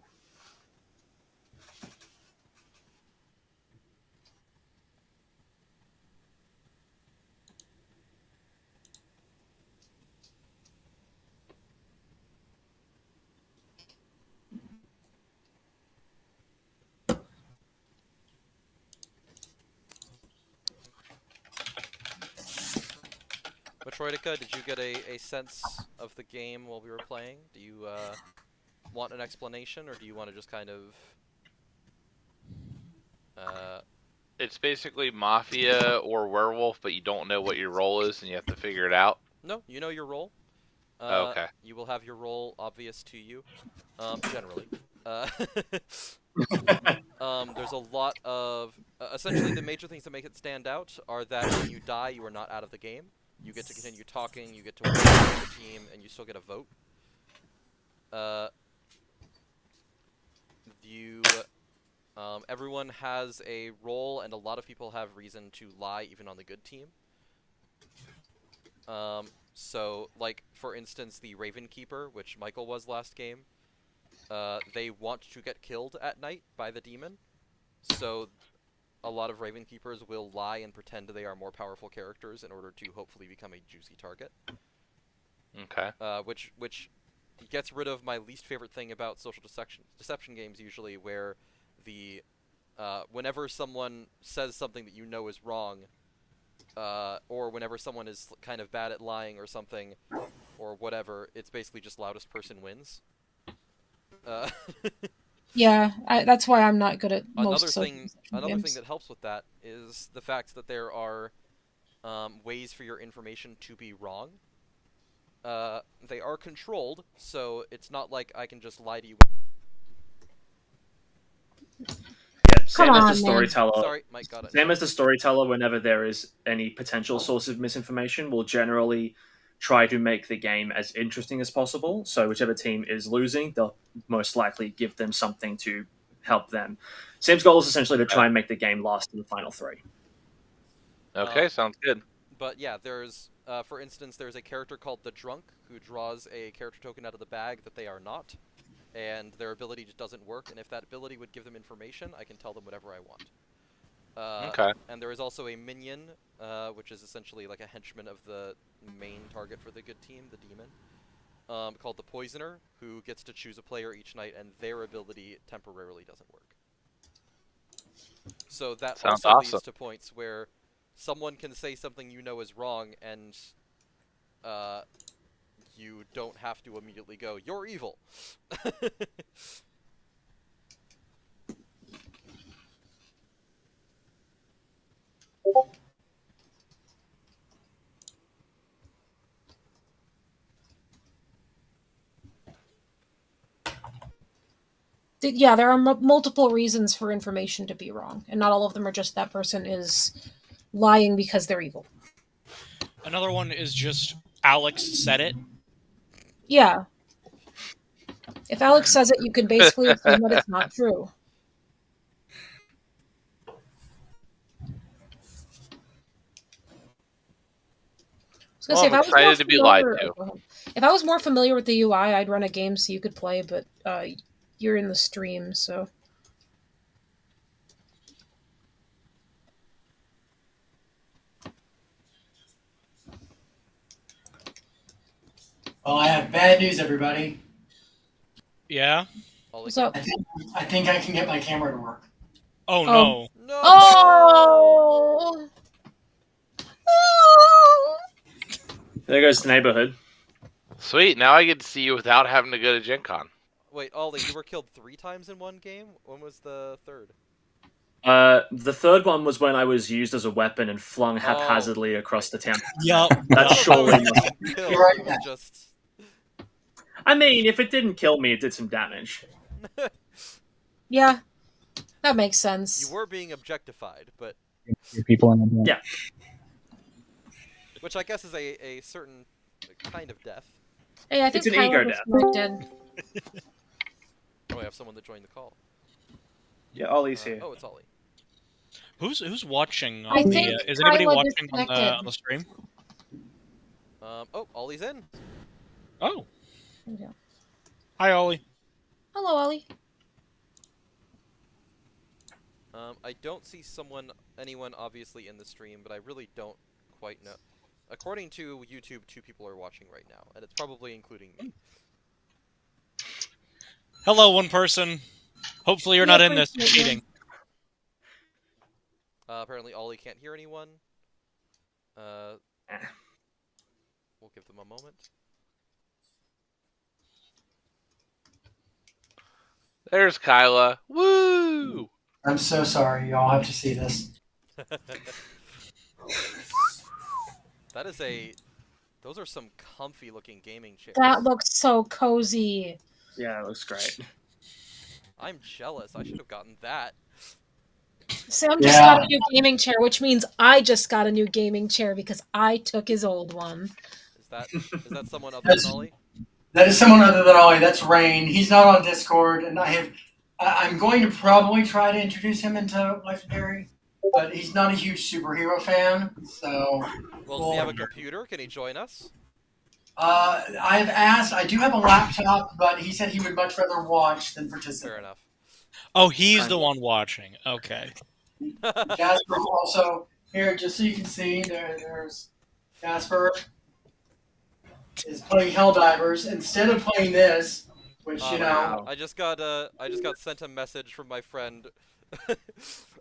Speaker 4: Metroidica, did you get a sense of the game while we were playing? Do you want an explanation, or do you want to just kind of...
Speaker 10: It's basically Mafia or Werewolf, but you don't know what your role is, and you have to figure it out?
Speaker 4: No, you know your role.
Speaker 10: Okay.
Speaker 4: You will have your role obvious to you, generally. There's a lot of... essentially, the major things that make it stand out are that when you die, you are not out of the game. You get to continue talking, you get to work with the team, and you still get a vote. Everyone has a role, and a lot of people have reason to lie, even on the good team. So, like, for instance, the Raven Keeper, which Michael was last game, they want to get killed at night by the demon. So, a lot of Raven Keepers will lie and pretend they are more powerful characters in order to hopefully become a juicy target.
Speaker 10: Okay.
Speaker 4: Which gets rid of my least favorite thing about social deception games usually, where the whenever someone says something that you know is wrong, or whenever someone is kind of bad at lying or something, or whatever, it's basically just loudest person wins.
Speaker 1: Yeah, that's why I'm not good at most
Speaker 4: Another thing that helps with that is the fact that there are ways for your information to be wrong. They are controlled, so it's not like I can just lie to you.
Speaker 8: Yeah, same as the storyteller.
Speaker 4: Sorry, Mike got it.
Speaker 8: Same as the storyteller, whenever there is any potential source of misinformation, will generally try to make the game as interesting as possible. So whichever team is losing, they'll most likely give them something to help them. Sam's goal is essentially to try and make the game last in the final 3.
Speaker 10: Okay, sounds good.
Speaker 4: But yeah, there's, for instance, there's a character called the Drunk who draws a character token out of the bag that they are not, and their ability just doesn't work, and if that ability would give them information, I can tell them whatever I want.
Speaker 10: Okay.
Speaker 4: And there is also a minion, which is essentially like a henchman of the main target for the good team, the demon, called the Poisoner, who gets to choose a player each night, and their ability temporarily doesn't work. So that
Speaker 10: Sounds
Speaker 4: also
Speaker 10: awesome.
Speaker 4: leads to points where someone can say something you know is wrong, and you don't have to immediately go, "You're evil."
Speaker 1: Yeah, there are multiple reasons for information to be wrong, and not all of them are just that person is lying because they're evil.
Speaker 2: Another one is just Alex said it.
Speaker 1: Yeah. If Alex says it, you can basically assume that it's not true. I was
Speaker 10: Well,
Speaker 1: gonna say,
Speaker 10: I'm excited to be lied to.
Speaker 1: if I was more familiar with the UI, I'd run a game so you could play, but you're in the stream, so.
Speaker 3: Well, I have bad news, everybody.
Speaker 2: Yeah?
Speaker 1: What's up?
Speaker 3: I think I can get my camera to work.
Speaker 2: Oh, no.
Speaker 4: No!
Speaker 1: Oh!
Speaker 8: There goes the neighborhood.
Speaker 10: Sweet, now I get to see you without having to go to Gen Con.
Speaker 4: Wait, Ollie, you were killed 3 times in one game? When was the third?
Speaker 8: The third one was when I was used as a weapon and flung haphazardly across the town.
Speaker 2: Yup.
Speaker 8: That surely
Speaker 4: It
Speaker 8: must.
Speaker 4: didn't kill,
Speaker 3: You're right.
Speaker 4: it was just...
Speaker 8: I mean, if it didn't kill me, it did some damage.
Speaker 1: Yeah, that makes sense.
Speaker 4: You were being objectified, but...
Speaker 11: People in the
Speaker 8: Yeah.
Speaker 4: Which I guess is a certain kind of death.
Speaker 1: Hey, I think
Speaker 8: It's an ego death.
Speaker 1: dead.
Speaker 4: Oh, I have someone that joined the call.
Speaker 8: Yeah, Ollie's here.
Speaker 4: Oh, it's Ollie.
Speaker 2: Who's watching
Speaker 1: I
Speaker 2: on
Speaker 1: think
Speaker 2: is anybody
Speaker 1: Kyla
Speaker 2: watching on
Speaker 1: disconnected.
Speaker 2: the stream?
Speaker 4: Oh, Ollie's in.
Speaker 2: Oh.
Speaker 1: Yeah.
Speaker 2: Hi, Ollie.
Speaker 1: Hello, Ollie.
Speaker 4: I don't see anyone obviously in the stream, but I really don't quite know. According to YouTube, 2 people are watching right now, and it's probably including me.
Speaker 2: Hello, one person. Hopefully you're not in this cheating.
Speaker 4: Apparently Ollie can't hear anyone. We'll give them a moment.
Speaker 10: There's Kyla. Woo!
Speaker 3: I'm so sorry. Y'all have to see this.
Speaker 4: That is those are some comfy looking gaming chairs.
Speaker 1: That looks so cozy.
Speaker 8: Yeah, it looks great.
Speaker 4: I'm jealous. I should have gotten that.
Speaker 1: Sam just got a new gaming chair, which means I just got a new gaming chair because I took his old one.
Speaker 4: Is that someone other than Ollie?
Speaker 3: That is someone other than Ollie. That's Rain. He's not on Discord, and I'm going to probably try to introduce him into Legendary, but he's not a huge superhero fan, so...
Speaker 4: Well, does he have a computer? Can he join us?
Speaker 3: I've asked. I do have a laptop, but he said he would much rather watch than participate.
Speaker 4: Fair enough.
Speaker 2: Oh, he's the one watching. Okay.
Speaker 3: Jasper also here, just so you can see. There's Jasper is playing Helldivers instead of playing this, which you know.
Speaker 4: I just got sent a message from my friend.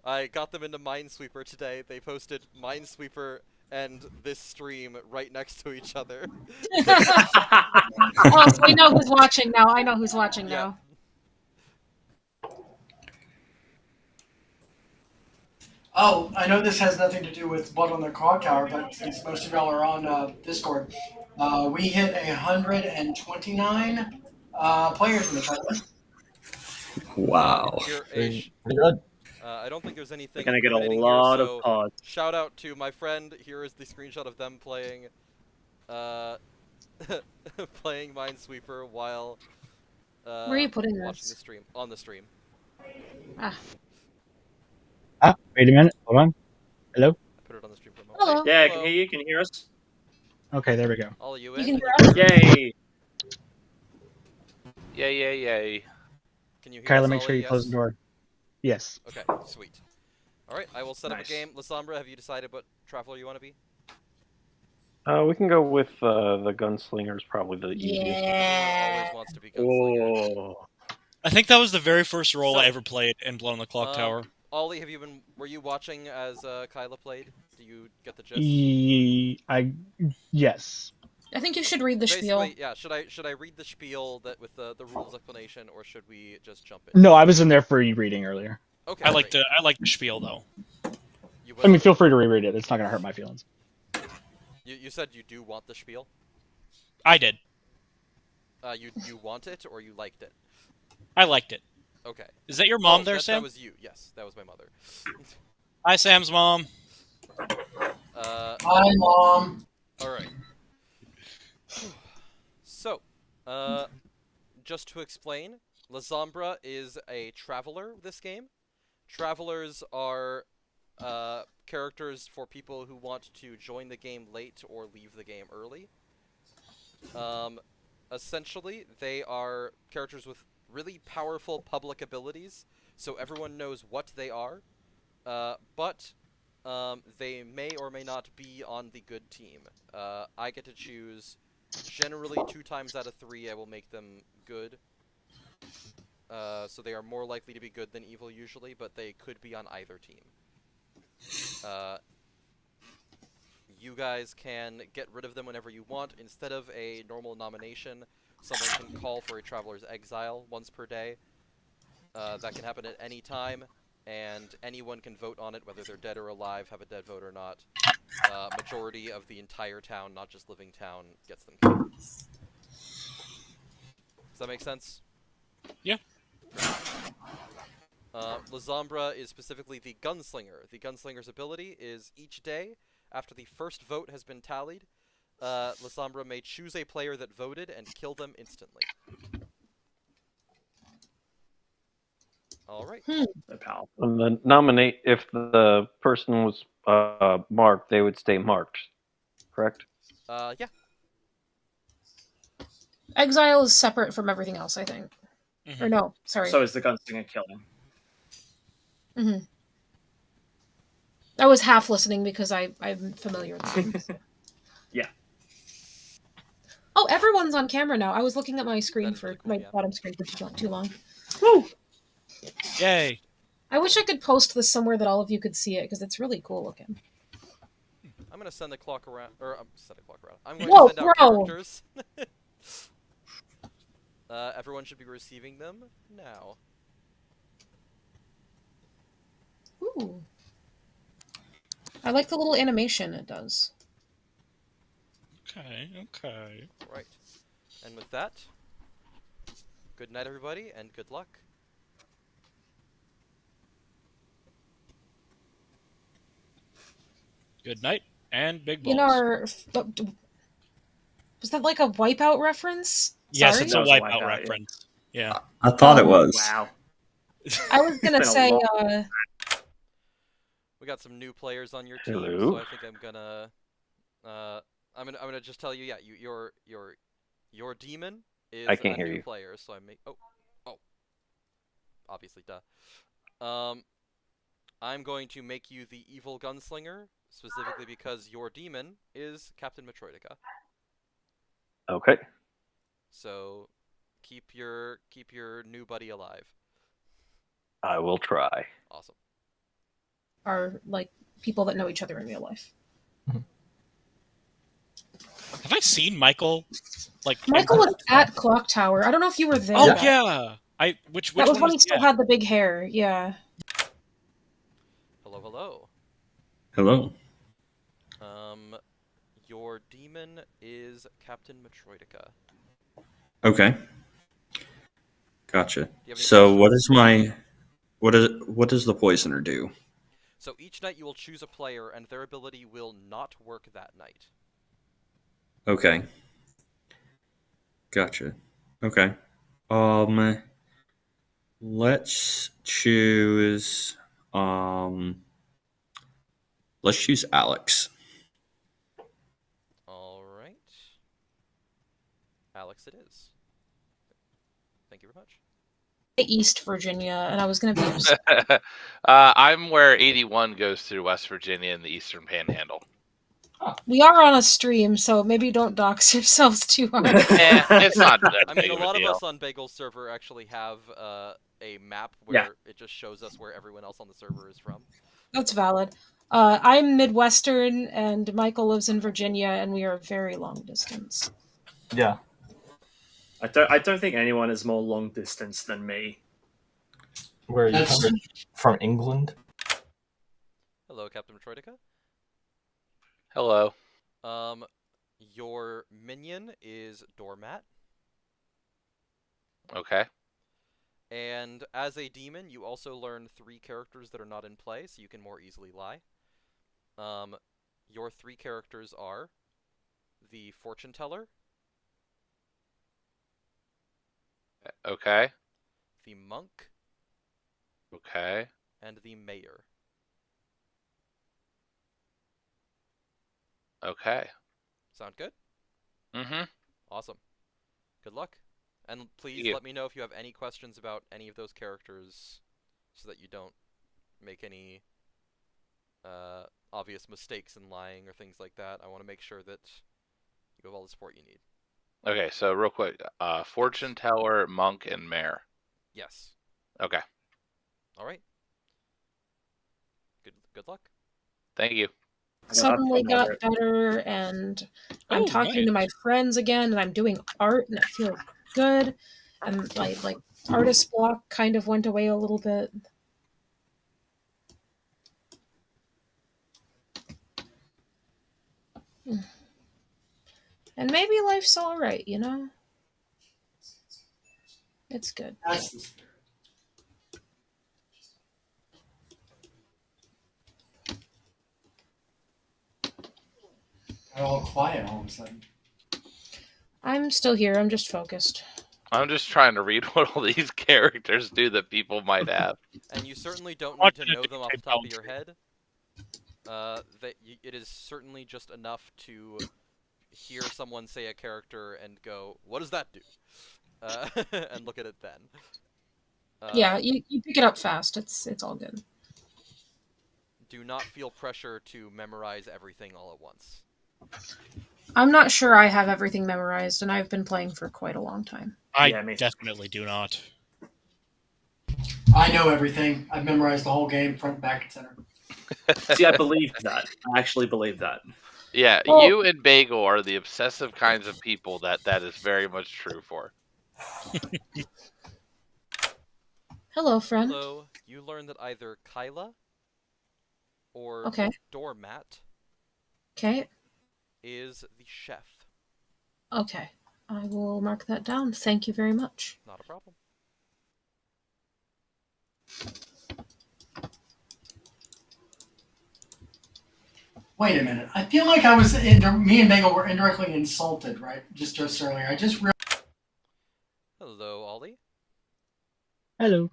Speaker 4: I got them into Minesweeper today. They posted Minesweeper and this stream right next to each other.
Speaker 1: Oh, so we know who's watching now. I know who's watching now.
Speaker 3: Oh, I know this has nothing to do with Blood on the Clocktower, but since most of y'all are on Discord, we hit 129 players in the tournament.
Speaker 6: Wow.
Speaker 7: Pretty good.
Speaker 4: I don't think there's anything.
Speaker 8: We're gonna get a
Speaker 4: hitting
Speaker 8: lot
Speaker 4: here,
Speaker 8: of
Speaker 4: so
Speaker 8: pods.
Speaker 4: Shout out to my friend. Here is the screenshot of them playing, playing Minesweeper while.
Speaker 1: Where are you putting
Speaker 4: watching
Speaker 1: this?
Speaker 4: the stream on the stream.
Speaker 11: Wait a minute. Hold on. Hello?
Speaker 4: I put it on the stream for a moment.
Speaker 1: Hello.
Speaker 8: Yeah, I can hear you. Can you hear us?
Speaker 11: Okay, there we go.
Speaker 4: All you
Speaker 1: You
Speaker 4: in?
Speaker 1: can hear us?
Speaker 8: Yay!
Speaker 10: Yay.
Speaker 4: Can you hear
Speaker 11: Kyla,
Speaker 4: us,
Speaker 11: make sure
Speaker 4: Ollie?
Speaker 11: you close the door. Yes.
Speaker 4: Okay, sweet. Alright, I will set up a game. Lasombra, have you decided what traveler you want to be?
Speaker 9: We can go with the gunslinger's probably the easiest.
Speaker 1: Yeah.
Speaker 4: Always wants to be gunslinger.
Speaker 8: Oh.
Speaker 2: I think that was the very first role I ever played in Blood on the Clocktower.
Speaker 4: Ollie, were you watching as Kyla played? Do you get the gist?
Speaker 11: Yes.
Speaker 1: I think you should read the spiel.
Speaker 4: Yeah, should I read the spiel that with the rules explanation, or should we just jump in?
Speaker 11: No, I was in there for reading earlier.
Speaker 4: Okay.
Speaker 2: I like the spiel though.
Speaker 11: I mean, feel free to reread it. It's not gonna hurt my feelings.
Speaker 4: You said you do want the spiel?
Speaker 2: I did.
Speaker 4: You want it or you liked it?
Speaker 2: I liked it.
Speaker 4: Okay.
Speaker 2: Is that your mom
Speaker 4: Oh,
Speaker 2: there,
Speaker 4: that
Speaker 2: Sam?
Speaker 4: was you. Yes, that was my mother.
Speaker 2: Hi, Sam's mom.
Speaker 3: Hi, Mom.
Speaker 4: All right. So, just to explain, Lasombra is a traveler this game. Travelers are characters for people who want to join the game late or leave the game early. Essentially, they are characters with really powerful public abilities, so everyone knows what they are, but they may or may not be on the good team. I get to choose. Generally, 2 times out of 3, I will make them good. So they are more likely to be good than evil usually, but they could be on either team. You guys can get rid of them whenever you want. Instead of a normal nomination, someone can call for a Traveler's Exile once per day. That can happen at any time, and anyone can vote on it, whether they're dead or alive, have a dead vote or not. Majority of the entire town, not just living town, gets them killed. Does that make sense?
Speaker 2: Yeah.
Speaker 4: Lasombra is specifically the Gunslinger. The Gunslinger's ability is each day, after the first vote has been tallied, Lasombra may choose a player that voted and kill them instantly. Alright.
Speaker 9: And if the person was marked, they would stay marked, correct?
Speaker 4: Yeah.
Speaker 1: Exile is separate from everything else, I think. Or no, sorry.
Speaker 8: So is the Gunslinger killing?
Speaker 1: Mm-hmm. I was half listening because I'm familiar with the game. So.
Speaker 8: Yeah.
Speaker 1: Oh, everyone's on camera now. I was looking at my screen
Speaker 4: Really cool,
Speaker 1: my
Speaker 4: yeah.
Speaker 1: bottom screen for too long.
Speaker 8: Woo!
Speaker 2: Yay.
Speaker 1: I wish I could post this somewhere that all of you could see it because it's really cool looking.
Speaker 4: I'm gonna send the clock around, I'm going
Speaker 1: Whoa,
Speaker 4: to send out
Speaker 1: bro!
Speaker 4: characters. Everyone should be receiving them now.
Speaker 1: Ooh. I like the little animation it does.
Speaker 2: Okay.
Speaker 4: Right. And with that, good night everybody, and good luck.
Speaker 2: Good night, and big balls.
Speaker 1: In our... Was that like a Wipeout reference?
Speaker 2: Yes,
Speaker 1: Sorry?
Speaker 2: it's a Wipeout reference. Yeah.
Speaker 6: I thought it was.
Speaker 8: Wow.
Speaker 1: I was gonna say,
Speaker 4: We got some new players on your team,
Speaker 9: Hello.
Speaker 4: so I think I'm gonna just tell you, yeah, your demon is
Speaker 9: I can't
Speaker 4: a
Speaker 9: hear
Speaker 4: new
Speaker 9: you.
Speaker 4: player, so obviously, duh. I'm going to make you the evil gunslinger, specifically because your demon is Captain Metroidica.
Speaker 9: Okay.
Speaker 4: So keep your new buddy alive.
Speaker 9: I will try.
Speaker 4: Awesome.
Speaker 1: are like people that know each other in real life.
Speaker 2: Have I seen Michael?
Speaker 1: Michael was at Clocktower. I don't know if you were there.
Speaker 2: Oh yeah. Which
Speaker 1: that was
Speaker 2: one
Speaker 1: when he still
Speaker 2: that?
Speaker 1: had the big hair. Yeah.
Speaker 4: Hello.
Speaker 6: Hello.
Speaker 4: Your demon is Captain Metroidica.
Speaker 6: Okay. Gotcha. So what does the poisoner do?
Speaker 4: So each night you will choose a player, and their ability will not work that night.
Speaker 6: Okay. Gotcha. Okay. Let's choose Alex.
Speaker 4: All right. Alex it is. Thank you very much.
Speaker 1: East Virginia, and I was going to be...
Speaker 10: I'm where 81 goes through West Virginia in the Eastern Panhandle.
Speaker 1: We are on a stream, so maybe don't dox yourselves too hard.
Speaker 10: It's not that
Speaker 4: I
Speaker 10: big
Speaker 4: mean, a
Speaker 10: of a
Speaker 4: lot of
Speaker 10: deal.
Speaker 4: us on Bagel's server actually have a map where it just shows us where everyone else on the server is from.
Speaker 1: That's valid. I'm Midwestern, and Michael lives in Virginia, and we are very long distance.
Speaker 7: Yeah.
Speaker 8: I don't think anyone is more long distance than me.
Speaker 7: Where are you coming from? England?
Speaker 4: Hello, Captain Metroidica.
Speaker 10: Hello.
Speaker 4: Your minion is Doormat.
Speaker 10: Okay.
Speaker 4: And as a demon, you also learn 3 characters that are not in play, so you can more easily lie. Your 3 characters are the Fortune Teller,
Speaker 10: Okay.
Speaker 4: the Monk,
Speaker 10: Okay.
Speaker 4: and the Mayor.
Speaker 10: Okay.
Speaker 4: Sound good?
Speaker 10: Mm-hmm.
Speaker 4: Awesome. Good luck. And please
Speaker 10: Thank you.
Speaker 4: let me know if you have any questions about any of those characters so that you don't make any obvious mistakes in lying or things like that. I want to make sure that you have all the support you need.
Speaker 10: Okay, so real quick, Fortune Teller, Monk, and Mare.
Speaker 4: Yes.
Speaker 10: Okay.
Speaker 4: All right. Good luck.
Speaker 10: Thank you.
Speaker 1: Suddenly got better, and I'm talking to my friends again, and I'm doing art, and it feels good. And like artist block kind of went away a little bit. And maybe life's all right, you know? It's good.
Speaker 3: That's the spirit. Got all quiet all of a sudden.
Speaker 1: I'm still here. I'm just focused.
Speaker 10: I'm just trying to read what all these characters do that people might have.
Speaker 4: And you certainly don't need to know them off the top of your head. It is certainly just enough to hear someone say a character and go, "What does that do?" And look at it then.
Speaker 1: Yeah, you pick it up fast. It's all good.
Speaker 4: Do not feel pressure to memorize everything all at once.
Speaker 1: I'm not sure I have everything memorized, and I've been playing for quite a long time.
Speaker 2: I definitely do not.
Speaker 3: I know everything. I've memorized the whole game, front, back, and center.
Speaker 8: See, I believe that. I actually believe that.
Speaker 10: Yeah,
Speaker 1: Well,
Speaker 10: you and Bagel are the obsessive kinds of people that is very much true for.
Speaker 1: Hello, friend.
Speaker 4: Hello. You learn that either Kyla or
Speaker 1: Okay.
Speaker 4: Doormat
Speaker 1: Okay.
Speaker 4: is the chef.
Speaker 1: Okay. I will mark that down. Thank you very much.
Speaker 4: Not a problem.
Speaker 3: Wait a minute. I feel like me and Bagel were indirectly insulted, right? Just earlier. I just realized.
Speaker 4: Hello, Ollie.
Speaker 11: Hello.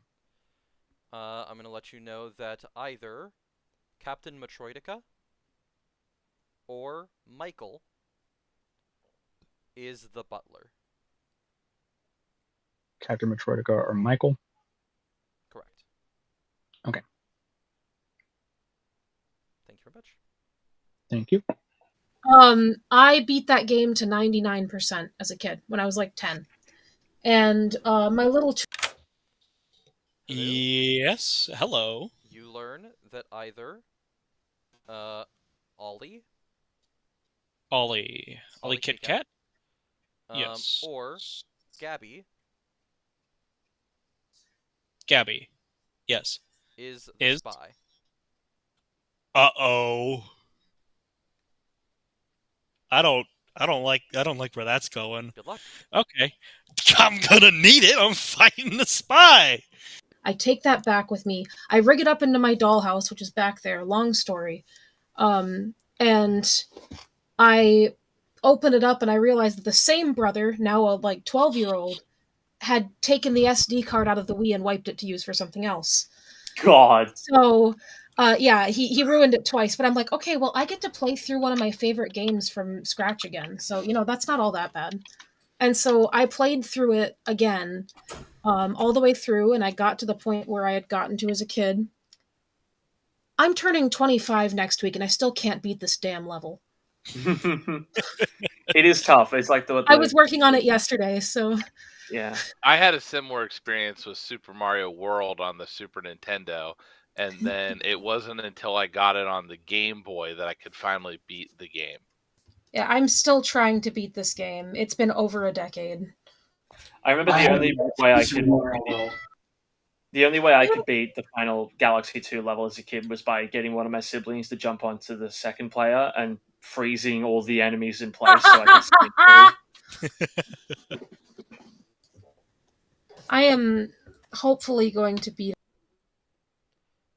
Speaker 4: I'm going to let you know that either Captain Metroidica or Michael is the butler.
Speaker 11: Captain Metroidica or Michael?
Speaker 4: Correct.
Speaker 11: Okay.
Speaker 4: Thank you very much.
Speaker 11: Thank you.
Speaker 1: I beat that game to 99% as a kid when I was like 10. And my little...
Speaker 2: Yes, hello.
Speaker 4: You learn that either Ollie
Speaker 2: Kit Kat?
Speaker 4: Yes. Or Gabby
Speaker 2: yes,
Speaker 4: is the spy.
Speaker 2: Uh-oh. I don't like where that's going.
Speaker 4: Good luck.
Speaker 2: Okay. I'm gonna need it. I'm fighting the spy.
Speaker 1: I take that back with me. I rig it up into my dollhouse, which is back there. Long story. And I open it up and I realize that the same brother, now a 12-year-old, had taken the SD card out of the Wii and wiped it to use for something else.
Speaker 8: God.
Speaker 1: So, he ruined it twice. But I'm like, okay, well, I get to play through one of my favorite games from scratch again. So, that's not all that bad. And so I played through it again, all the way through, and I got to the point where I had gotten to as a kid. I'm turning 25 next week, and I still can't beat this damn level.
Speaker 8: It is tough. It's like
Speaker 1: I was working on it yesterday, so...
Speaker 8: Yeah.
Speaker 10: I had a similar experience with Super Mario World on the Super Nintendo, and then it wasn't until I got it on the Game Boy that I could finally beat the game.
Speaker 1: Yeah, I'm still trying to beat this game. It's been over a decade.
Speaker 8: I remember the only way I could beat the final Galaxy 2 level as a kid was by getting one of my siblings to jump onto the second player and freezing all the enemies in place so I could see through.
Speaker 1: I am hopefully going to be.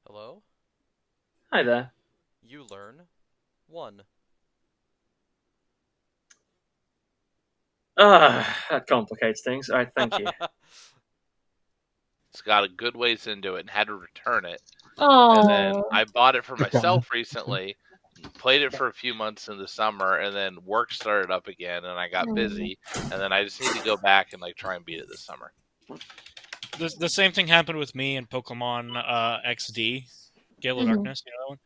Speaker 4: Hello?
Speaker 8: Hi there.
Speaker 4: You learn 1.
Speaker 8: That complicates things. All right, thank you.
Speaker 10: It's got a good ways into it and had to return it.
Speaker 1: Oh.
Speaker 10: And then I bought it for
Speaker 11: Good
Speaker 10: myself
Speaker 11: God.
Speaker 10: recently, played it for a few months in the summer, and then work started up again, and I got busy, and then I just need to go back and like try and beat it this summer.
Speaker 2: The same thing happened with me in Pokemon XD, Gale of Darkness. You know that one?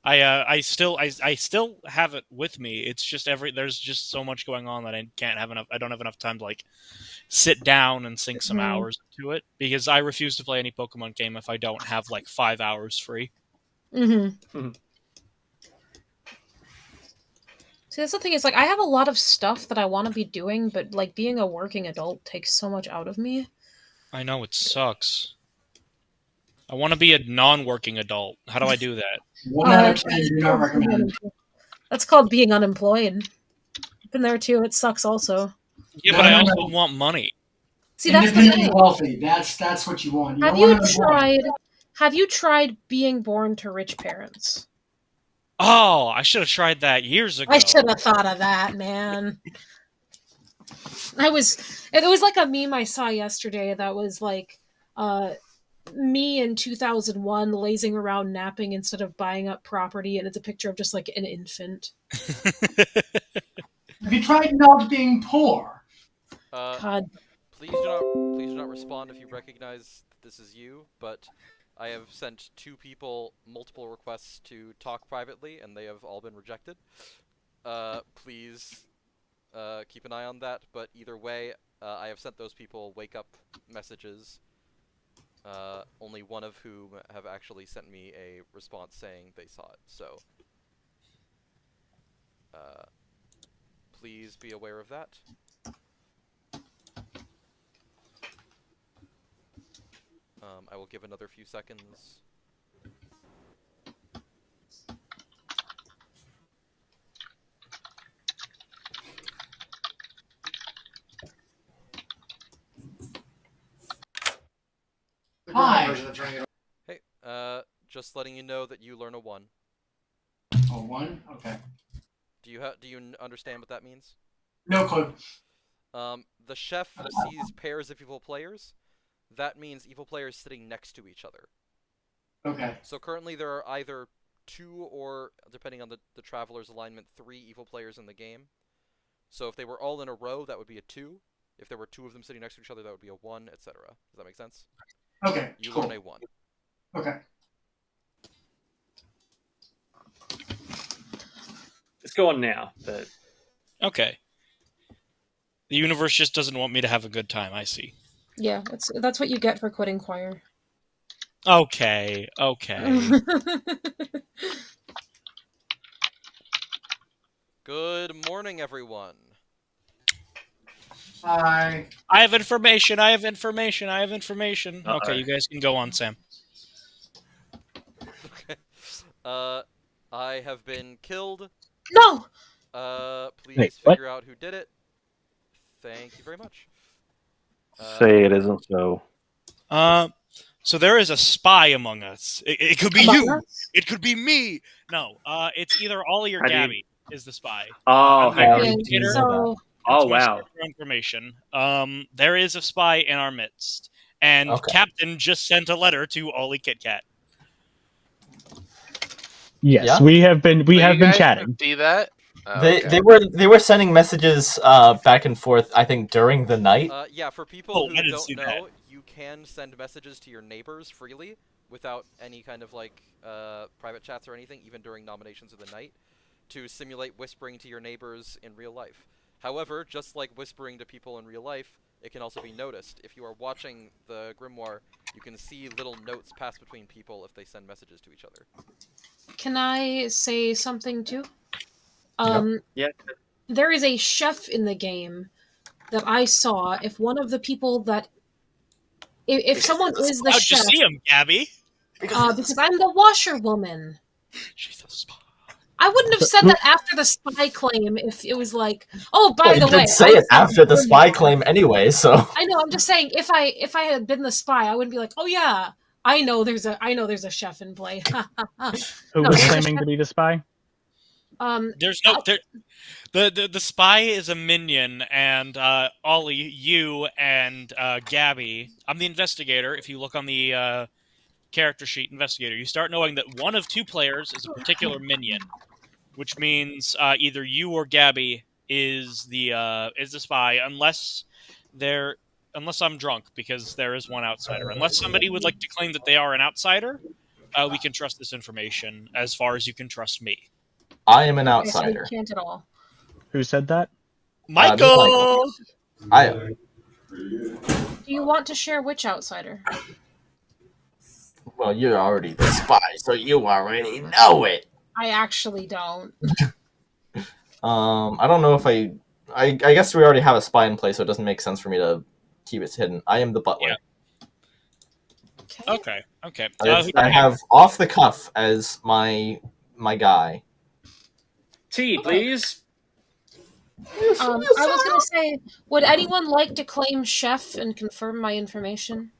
Speaker 2: I still have it with me. It's just there's just so much going on that I don't have enough time to like sit down and sink some hours into it, because I refuse to play any Pokemon game if I don't have like 5 hours free.
Speaker 1: Mm-hmm. See, that's the thing, is like I have a lot of stuff that I want to be doing, but like being a working adult takes so much out of me.
Speaker 2: I know, it sucks. I want to be a non-working adult. How do I do that?
Speaker 3: 1 out of 10 do not recommend.
Speaker 1: That's called being unemployed. Been there too. It sucks also.
Speaker 2: Yeah, but I also want money.
Speaker 1: See, that's the
Speaker 3: Independently
Speaker 1: thing.
Speaker 3: wealthy. That's what you want. You
Speaker 1: Have
Speaker 3: don't
Speaker 1: you
Speaker 3: want to
Speaker 1: tried? Have you tried being born to rich parents?
Speaker 2: Oh, I should have tried that years ago.
Speaker 1: I should have thought of that, man. It was like a meme I saw yesterday that was like me in 2001 lazing around napping instead of buying up property, and it's a picture of just like an infant.
Speaker 3: Have you tried not being poor?
Speaker 1: God.
Speaker 4: Please do not respond if you recognize that this is you, but I have sent 2 people multiple requests to talk privately, and they have all been rejected. Please keep an eye on that, but either way, I have sent those people wake-up messages, only one of whom have actually sent me a response saying they saw it, so please be aware of that. I will give another few seconds.
Speaker 3: Hi.
Speaker 4: Hey, just letting you know that you learn a 1.
Speaker 3: Oh, 1? Okay.
Speaker 4: Do you understand what that means?
Speaker 3: No clue.
Speaker 4: The chef sees pairs of evil players. That means evil players sitting next to each other.
Speaker 3: Okay.
Speaker 4: So currently there are either 2 or, depending on the Traveler's alignment, 3 evil players in the game. So if they were all in a row, that would be a 2. If there were 2 of them sitting next to each other, that would be a 1, etc. Does that make sense?
Speaker 3: Okay,
Speaker 4: You
Speaker 3: cool.
Speaker 4: learn a 1.
Speaker 3: Okay.
Speaker 8: Let's go on now, but...
Speaker 2: Okay. The universe just doesn't want me to have a good time, I see.
Speaker 1: Yeah, that's what you get for quitting choir.
Speaker 2: Okay.
Speaker 4: Good morning, everyone.
Speaker 3: Hi.
Speaker 2: I have information. Okay, you guys can go on, Sam.
Speaker 4: Okay. I have been killed.
Speaker 1: No!
Speaker 4: Please figure out who did it. Thank you very much.
Speaker 9: Say it isn't so.
Speaker 2: So there is a spy among us. It could be you. It could be me. No, it's either Ollie or Gabby is the spy.
Speaker 8: Oh,
Speaker 2: Oh,
Speaker 8: wow.
Speaker 2: Information. There is a spy in our midst, and Captain just sent a letter to Ollie KitKat.
Speaker 11: Yes, we have been chatting.
Speaker 10: See that? Oh,
Speaker 7: they were sending messages back and forth, I think, during the night.
Speaker 4: Yeah, for people who don't know, you can send messages to your neighbors freely without any kind of like private chats or anything, even during nominations of the night, to simulate whispering to your neighbors in real life. However, just like whispering to people in real life, it can also be noticed. If you are watching the Grimoire, you can see little notes pass between people if they send messages to each other.
Speaker 1: Can I say something too?
Speaker 8: Yeah.
Speaker 1: There is a chef in the game that I saw. If one of the people that... If someone is the chef...
Speaker 2: How'd you see him, Gabby?
Speaker 1: Because I'm the washerwoman.
Speaker 2: She's a spy.
Speaker 1: I wouldn't have said that after the spy claim if it was like, oh, by
Speaker 7: Well,
Speaker 1: the
Speaker 7: you
Speaker 1: way,
Speaker 7: did say it after the spy claim anyway, so.
Speaker 1: I know. I'm just saying, if I had been the spy, I wouldn't be like, oh yeah, I know there's a chef in play.
Speaker 11: Who
Speaker 1: No,
Speaker 11: was
Speaker 1: there's a
Speaker 11: claiming
Speaker 1: chef.
Speaker 11: to be the spy?
Speaker 2: There's no the spy is a minion, and Ollie, you and Gabby. I'm the investigator. If you look on the character sheet, investigator, you start knowing that one of two players is a particular minion, which means either you or Gabby is the spy, unless I'm drunk, because there is one outsider. Unless somebody would like to claim that they are an outsider, we can trust this information as far as you can trust me.
Speaker 7: I am an
Speaker 1: Okay, so
Speaker 7: outsider.
Speaker 1: you can't at all.
Speaker 11: Who said that?
Speaker 2: Michael!
Speaker 7: I am.
Speaker 1: Do you want to share which outsider?
Speaker 7: Well, you're already the spy, so you already know it.
Speaker 1: I actually don't.
Speaker 7: I don't know if I guess we already have a spy in place, so it doesn't make sense for me to keep it hidden. I am the butler.
Speaker 2: Okay.
Speaker 7: I have off the cuff as my guy.
Speaker 8: Tea, please.
Speaker 1: I was going to say, would anyone like to claim chef and confirm my information?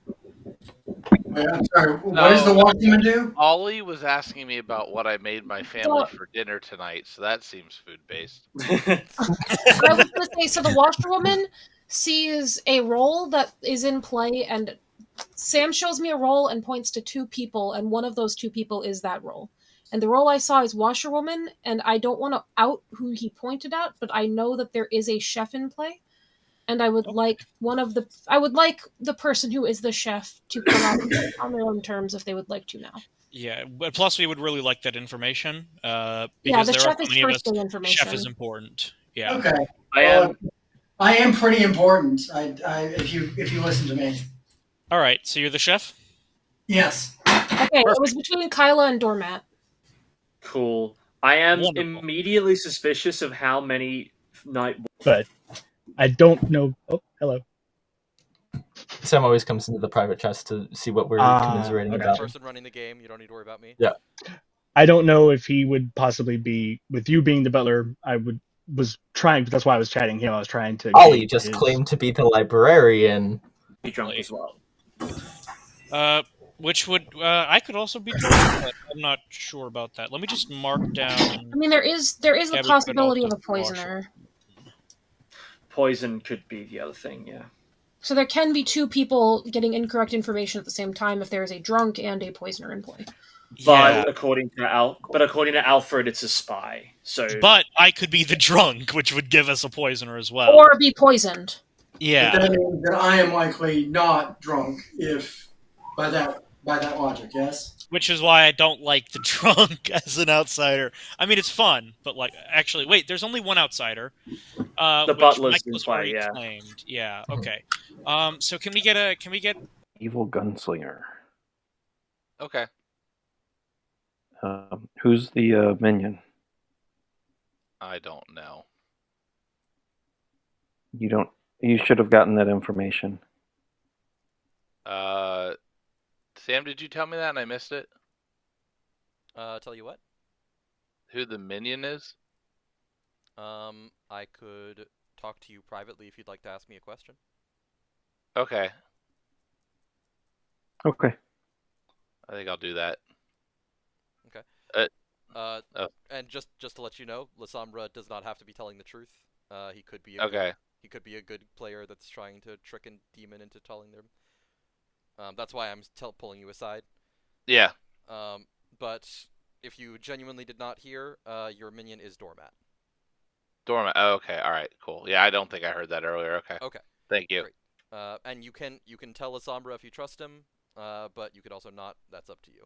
Speaker 3: Wait, I'm sorry. What does the washerman do?
Speaker 10: Ollie was asking me about what I made my family for dinner tonight, so that seems food-based.
Speaker 1: I was going to say, so the washerwoman sees a role that is in play, and Sam shows me a role and points to two people, and one of those two people is that role. And the role I saw is washerwoman, and I don't want to out who he pointed at, but I know that there is a chef in play, and I would like the person who is the chef to come out on their own terms if they would like to now.
Speaker 2: Yeah, but plus we would really like that information. Because
Speaker 1: the
Speaker 2: there
Speaker 1: chef
Speaker 2: are
Speaker 1: is
Speaker 2: many of us.
Speaker 1: first day information.
Speaker 2: Chef is important. Yeah.
Speaker 3: Okay.
Speaker 8: I
Speaker 3: am pretty important. If you listen to me.
Speaker 2: All right. So you're the chef.
Speaker 3: Yes.
Speaker 1: Okay, it was between Kyla and Doormat.
Speaker 8: Cool. I am
Speaker 2: Wonderful.
Speaker 8: immediately suspicious of how many night.
Speaker 11: But I don't know. Oh, hello.
Speaker 7: Sam always comes into the private chats to see what we're commiserating
Speaker 4: Okay.
Speaker 7: about.
Speaker 4: Person running the game, you don't need to worry about me.
Speaker 7: Yeah.
Speaker 11: I don't know if he would possibly be, with you being the butler. Was trying. That's why I was chatting him. I was trying to.
Speaker 7: Ollie just claimed to be the librarian.
Speaker 8: Be drunk as well.
Speaker 2: Which would I could also be drunk, but I'm not sure about that. Let me just mark down.
Speaker 1: I mean, there is the possibility of a poisoner.
Speaker 8: Poison could be the other thing, yeah.
Speaker 1: So there can be two people getting incorrect information at the same time if there is a drunk and a poisoner in play.
Speaker 8: But according to Alfred, it's a spy. So,
Speaker 2: but I could be the drunk, which would give us a poisoner as well,
Speaker 1: or be poisoned.
Speaker 2: Yeah.
Speaker 3: But that means that I am likely not drunk if by that logic, yes.
Speaker 2: Which is why I don't like the drunk as an outsider. I mean, it's fun, but actually, wait. There's only one outsider.
Speaker 8: The butler's in play, yeah.
Speaker 2: Claimed. Yeah. Okay. So can we get
Speaker 9: Evil gunslinger.
Speaker 10: Okay.
Speaker 9: Who's the minion?
Speaker 10: I don't know.
Speaker 9: You should have gotten that information.
Speaker 10: Sam, did you tell me that and I missed it?
Speaker 4: Tell you what?
Speaker 10: Who the minion is?
Speaker 4: I could talk to you privately if you'd like to ask me a question.
Speaker 10: Okay.
Speaker 9: Okay.
Speaker 10: I think I'll do that.
Speaker 4: Okay. And just to let you know, Lasombra does not have to be telling the truth. He could be he could be a good player that's trying to trick a demon into telling them. That's why I'm pulling you aside.
Speaker 10: Yeah.
Speaker 4: But if you genuinely did not hear, your minion is Doormat.
Speaker 10: Doormat. Oh, okay. All right. Cool. Yeah, I don't think I heard that earlier. Okay.
Speaker 4: Okay.
Speaker 10: Thank you.
Speaker 4: Great. And you can tell Lasombra if you trust him, but you could also not. That's up to you.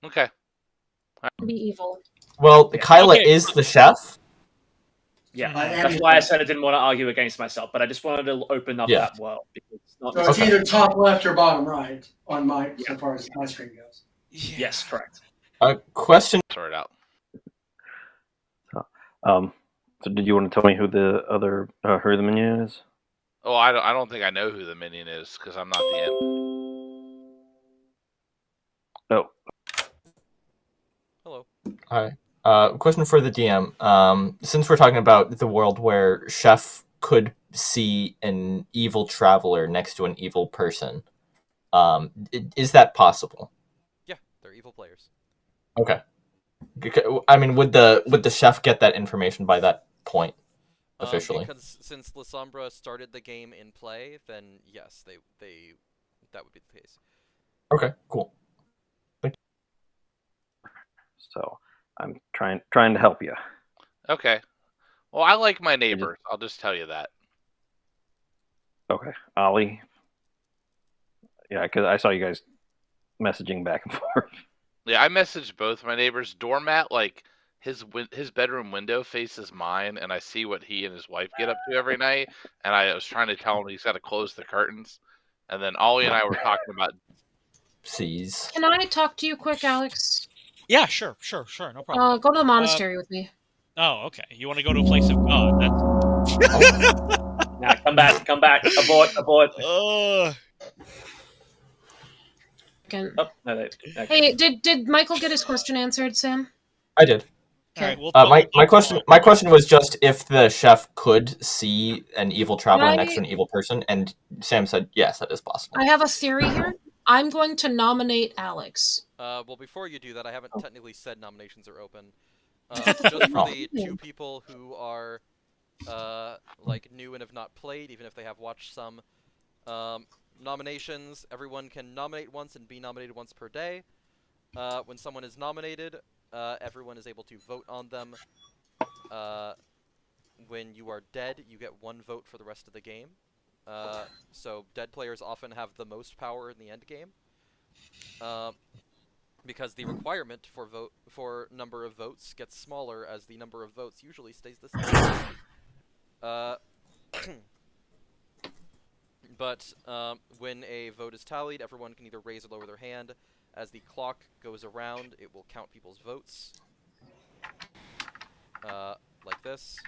Speaker 10: Okay.
Speaker 1: Be evil.
Speaker 7: Well, Kyla is the chef.
Speaker 8: Yeah, that's why I said I didn't want to argue against myself, but I just wanted to open up that world. Because
Speaker 3: it's either top left or bottom right on my so far as my screen goes.
Speaker 2: Yeah.
Speaker 8: Yes, correct.
Speaker 7: Question.
Speaker 10: Sort it out.
Speaker 9: So did you want to tell me who the other who the minion is?
Speaker 10: Oh, I don't think I know who the minion is because I'm not the imp.
Speaker 9: Oh.
Speaker 4: Hello.
Speaker 7: Hi. Question for the DM. Since we're talking about the world where Chef could see an evil traveler next to an evil person, is that possible?
Speaker 4: Yeah, they're evil players.
Speaker 7: Okay. I mean, would the chef get that information by that point officially?
Speaker 4: Because since Lasombra started the game in play, then yes, they that would be the case.
Speaker 7: Okay, cool.
Speaker 9: So I'm trying to help you.
Speaker 10: Okay. Well, I like my neighbors. I'll just tell you that.
Speaker 9: Okay, Ollie. Yeah, because I saw you guys messaging back and forth.
Speaker 10: Yeah, I messaged both my neighbors. Doormat, like his bedroom window faces mine, and I see what he and his wife get up to every night. And I was trying to tell him he's got to close the curtains. And then Ollie and I were talking about.
Speaker 7: Seas.
Speaker 1: Can I talk to you quick, Alex?
Speaker 2: Yeah, sure, no problem.
Speaker 1: Go to the monastery with me.
Speaker 2: Oh, okay. You want to go to a place of God?
Speaker 8: Nah, come back. Abort. Oh, no, okay.
Speaker 1: Hey, did Michael get his question answered, Sam?
Speaker 7: I did.
Speaker 1: Okay.
Speaker 7: My question was just if the chef could see an evil traveler next to an evil person, and Sam said yes, that is possible.
Speaker 1: I have a theory here. I'm going to nominate Alex.
Speaker 4: Well, before you do that, I haven't technically said nominations are open. Just for the 2 people who are like new and have not played, even if they have watched some nominations, everyone can nominate once and be nominated once per day. When someone is nominated, everyone is able to vote on them. When you are dead, you get 1 vote for the rest of the game. So dead players often have the most power in the end game. Because the requirement for number of votes gets smaller as the number of votes usually stays the same. But when a vote is tallied, everyone can either raise or lower their hand. As the clock goes around, it will count people's votes. Like this.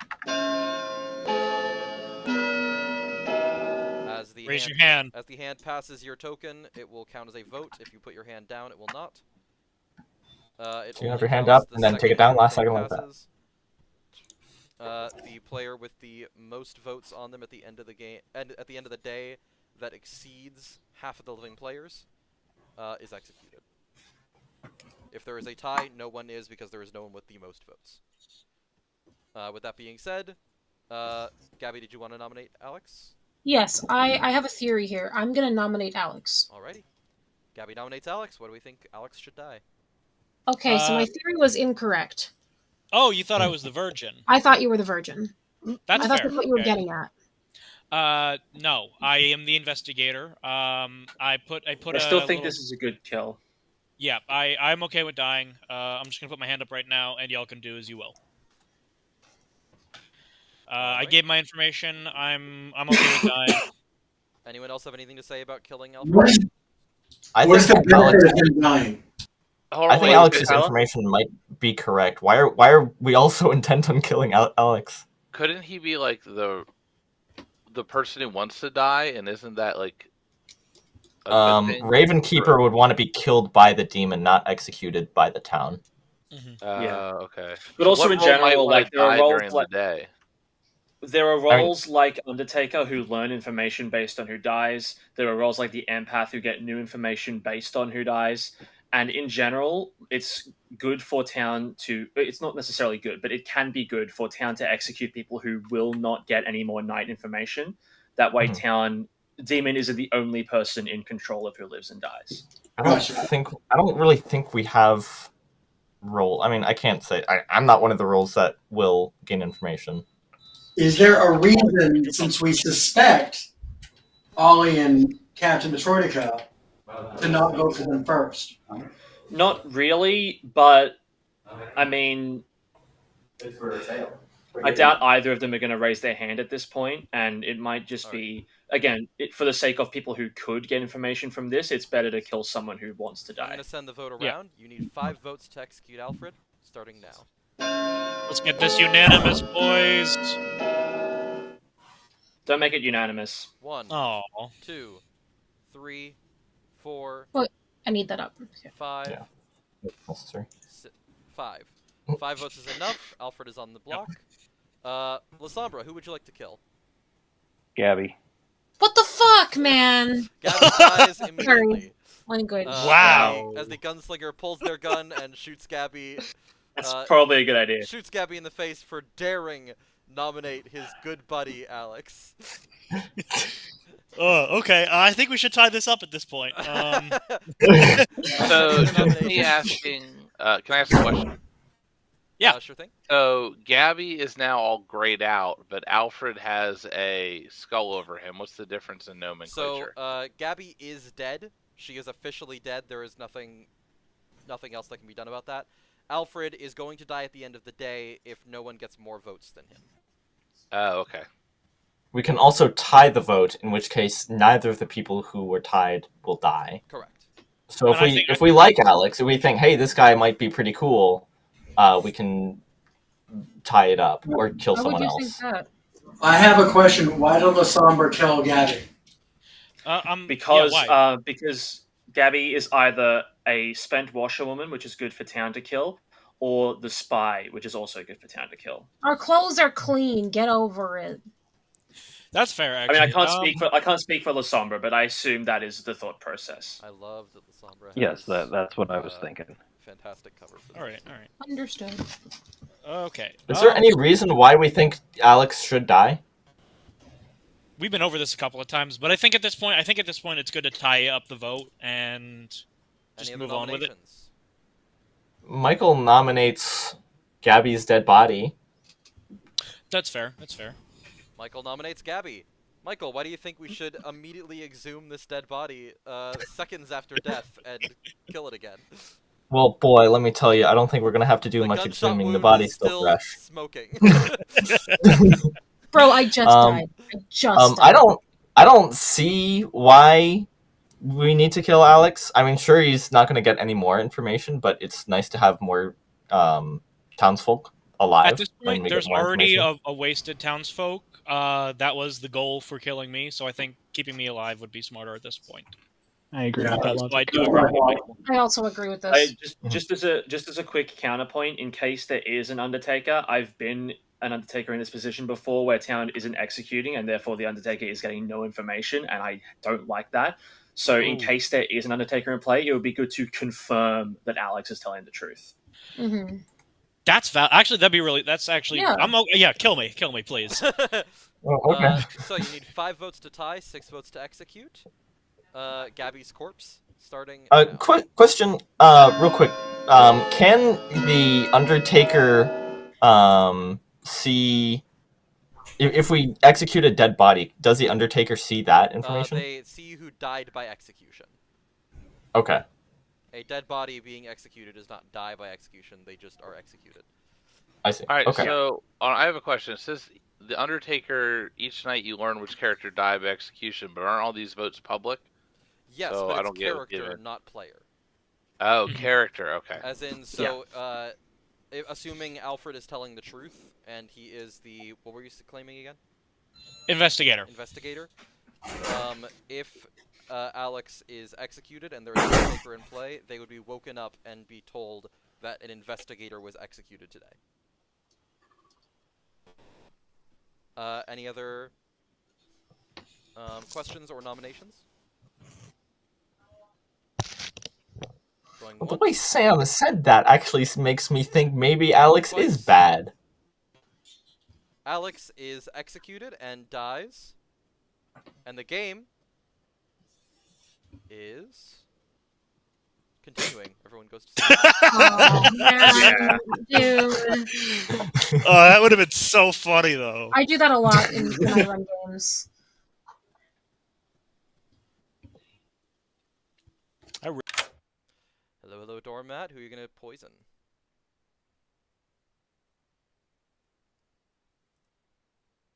Speaker 2: Raise your hand.
Speaker 4: As the hand passes your token, it will count as a vote. If you put your hand down, it will not.
Speaker 7: So you have your hand up and then take it down last second like that.
Speaker 4: The player with the most votes on them at the end of the game, and at the end of the day, that exceeds half of the living players, is executed. If there is a tie, no one is because there is no one with the most votes. With that being said, Gabby, did you want to nominate Alex?
Speaker 1: Yes, I have a theory here. I'm going to nominate Alex.
Speaker 4: Alrighty. Gabby nominates Alex. What do we think Alex should die?
Speaker 1: Okay, so my theory was incorrect.
Speaker 2: Oh, you thought I was the virgin.
Speaker 1: I thought you were the virgin.
Speaker 2: That's
Speaker 1: I thought
Speaker 2: fair.
Speaker 1: that's what you were getting at.
Speaker 2: No, I am the investigator. I
Speaker 8: still think this is a good kill.
Speaker 2: Yeah, I'm okay with dying. I'm just gonna put my hand up right now, and y'all can do as you will. I gave my information. I'm okay with dying.
Speaker 4: Anyone else have anything to say about killing Alfred?
Speaker 7: I think Alex's information might be correct. Why are we all so intent on killing Alex?
Speaker 10: Couldn't he be like the person who wants to die, and isn't that like a good thing?
Speaker 7: Ravenkeeper would want to be killed by the demon, not executed by the town.
Speaker 10: Okay.
Speaker 8: But also in general, like there are roles
Speaker 10: during the day.
Speaker 8: There are roles like Undertaker who learn information based on who dies. There are roles like the Empath who get new information based on who dies. And in general, it's good for town to... It's not necessarily good, but it can be good for town to execute people who will not get any more night information. That way, Demon isn't the only person in control of who lives and dies.
Speaker 7: I don't really think we have role. I mean, I can't say... I'm not one of the roles that will gain information.
Speaker 3: Is there a reason, since we suspect Ollie and Captain Detroitica, to not go for them first?
Speaker 8: Not really, but I mean, I doubt either of them are going to raise their hand at this point, and it might just be, again, for the sake of people who could get information from this, it's better to kill someone who wants to die.
Speaker 4: I'm going to send the vote around. You need 5 votes to execute Alfred, starting now.
Speaker 2: Let's get this unanimous, boys.
Speaker 8: Don't make it unanimous.
Speaker 4: 1, 2, 3, 4.
Speaker 1: Well, I need that up.
Speaker 4: 5.
Speaker 7: Yeah. Necessary.
Speaker 4: 5. 5 votes is enough. Alfred is on the block. Lasombra, who would you like to kill?
Speaker 9: Gabby.
Speaker 1: What the fuck, man?
Speaker 4: Gabby dies immediately.
Speaker 1: Language.
Speaker 2: Wow.
Speaker 4: As the gunslinger pulls their gun and shoots Gabby.
Speaker 8: That's probably a good idea.
Speaker 4: Shoots Gabby in the face for daring nominate his good buddy Alex.
Speaker 2: Okay. I think we should tie this up at this point.
Speaker 10: So, me asking, can I ask a question?
Speaker 2: Yeah.
Speaker 4: Sure thing.
Speaker 10: So, Gabby is now all grayed out, but Alfred has a skull over him. What's the difference in nomenclature?
Speaker 4: So, Gabby is dead. She is officially dead. There is nothing else that can be done about that. Alfred is going to die at the end of the day if no one gets more votes than him.
Speaker 10: Oh, okay.
Speaker 7: We can also tie the vote, in which case neither of the people who were tied will die.
Speaker 4: Correct.
Speaker 7: So if we like Alex, if we think, hey, this guy might be pretty cool, we can tie it up or kill someone else.
Speaker 3: I have a question. Why did Lasombra kill Gabby?
Speaker 8: Because Gabby is either a spent washerwoman, which is good for town to kill, or the spy, which is also good for town to kill.
Speaker 1: Our clothes are clean. Get over it.
Speaker 2: That's fair, actually.
Speaker 8: I mean, I can't speak for Lasombra, but I assume that is the thought process.
Speaker 4: I love that Lasombra.
Speaker 9: Yes, that's what I was thinking.
Speaker 4: Fantastic cover for this.
Speaker 2: All right.
Speaker 1: Understood.
Speaker 2: Okay.
Speaker 7: Is there any reason why we think Alex should die?
Speaker 2: We've been over this a couple of times, but I think at this point it's good to tie up the vote and just move on with it.
Speaker 7: Michael nominates Gabby's dead body.
Speaker 2: That's fair.
Speaker 4: Michael nominates Gabby. Michael, why do you think we should immediately exhume this dead body seconds after death and kill it again?
Speaker 7: Well, boy, let me tell you, I don't think we're going to have to do much exhuming. The body's still fresh.
Speaker 4: Smoking.
Speaker 1: Bro, I just died.
Speaker 7: I don't see why we need to kill Alex. I mean, sure, he's not going to get any more information, but it's nice to have more townsfolk alive.
Speaker 2: At this point, there's already a wasted townsfolk. That was the goal for killing me, so I think keeping me alive would be smarter at this point.
Speaker 11: I agree with that
Speaker 2: So
Speaker 11: logic.
Speaker 1: I also agree with this.
Speaker 8: Just as a quick counterpoint, in case there is an Undertaker, I've been an Undertaker in this position before where town isn't executing and therefore the Undertaker is getting no information, and I don't like that. So in case there is an Undertaker in play, it would be good to confirm that Alex is telling the truth.
Speaker 1: Mm-hmm.
Speaker 2: That's actually that'd be really. That's actually.
Speaker 1: Yeah.
Speaker 2: Kill me, please.
Speaker 7: Okay.
Speaker 4: So you need 5 votes to tie, 6 votes to execute. Gabby's corpse starting.
Speaker 7: Quick question, real quick. Can the Undertaker see if we execute a dead body? Does the Undertaker see that information?
Speaker 4: They see who died by execution.
Speaker 7: Okay.
Speaker 4: A dead body being executed does not die by execution; they just are executed.
Speaker 7: I see.
Speaker 10: All right,
Speaker 7: okay.
Speaker 10: so I have a question. It says the Undertaker, each night you learn which character died by execution, but aren't all these votes public?
Speaker 4: Yes,
Speaker 10: so
Speaker 4: but
Speaker 10: I
Speaker 4: it's
Speaker 10: don't get
Speaker 4: character, not player.
Speaker 10: Oh, character. Okay.
Speaker 4: As in, assuming Alfred is telling the truth, and he is the what were you claiming again?
Speaker 2: Investigator.
Speaker 4: If Alex is executed and there is an Undertaker in play, they would be woken up and be told that an investigator was executed today. Any other questions or nominations?
Speaker 7: Well, the way Sam said that actually makes me think maybe Alex is bad.
Speaker 4: Alex is executed and dies, and the game is continuing. Everyone goes to sleep.
Speaker 1: Oh, man, dude.
Speaker 2: Oh, that would have been so funny, though.
Speaker 1: I do that a lot when I run games.
Speaker 4: Hello, doormat. Who are you gonna poison?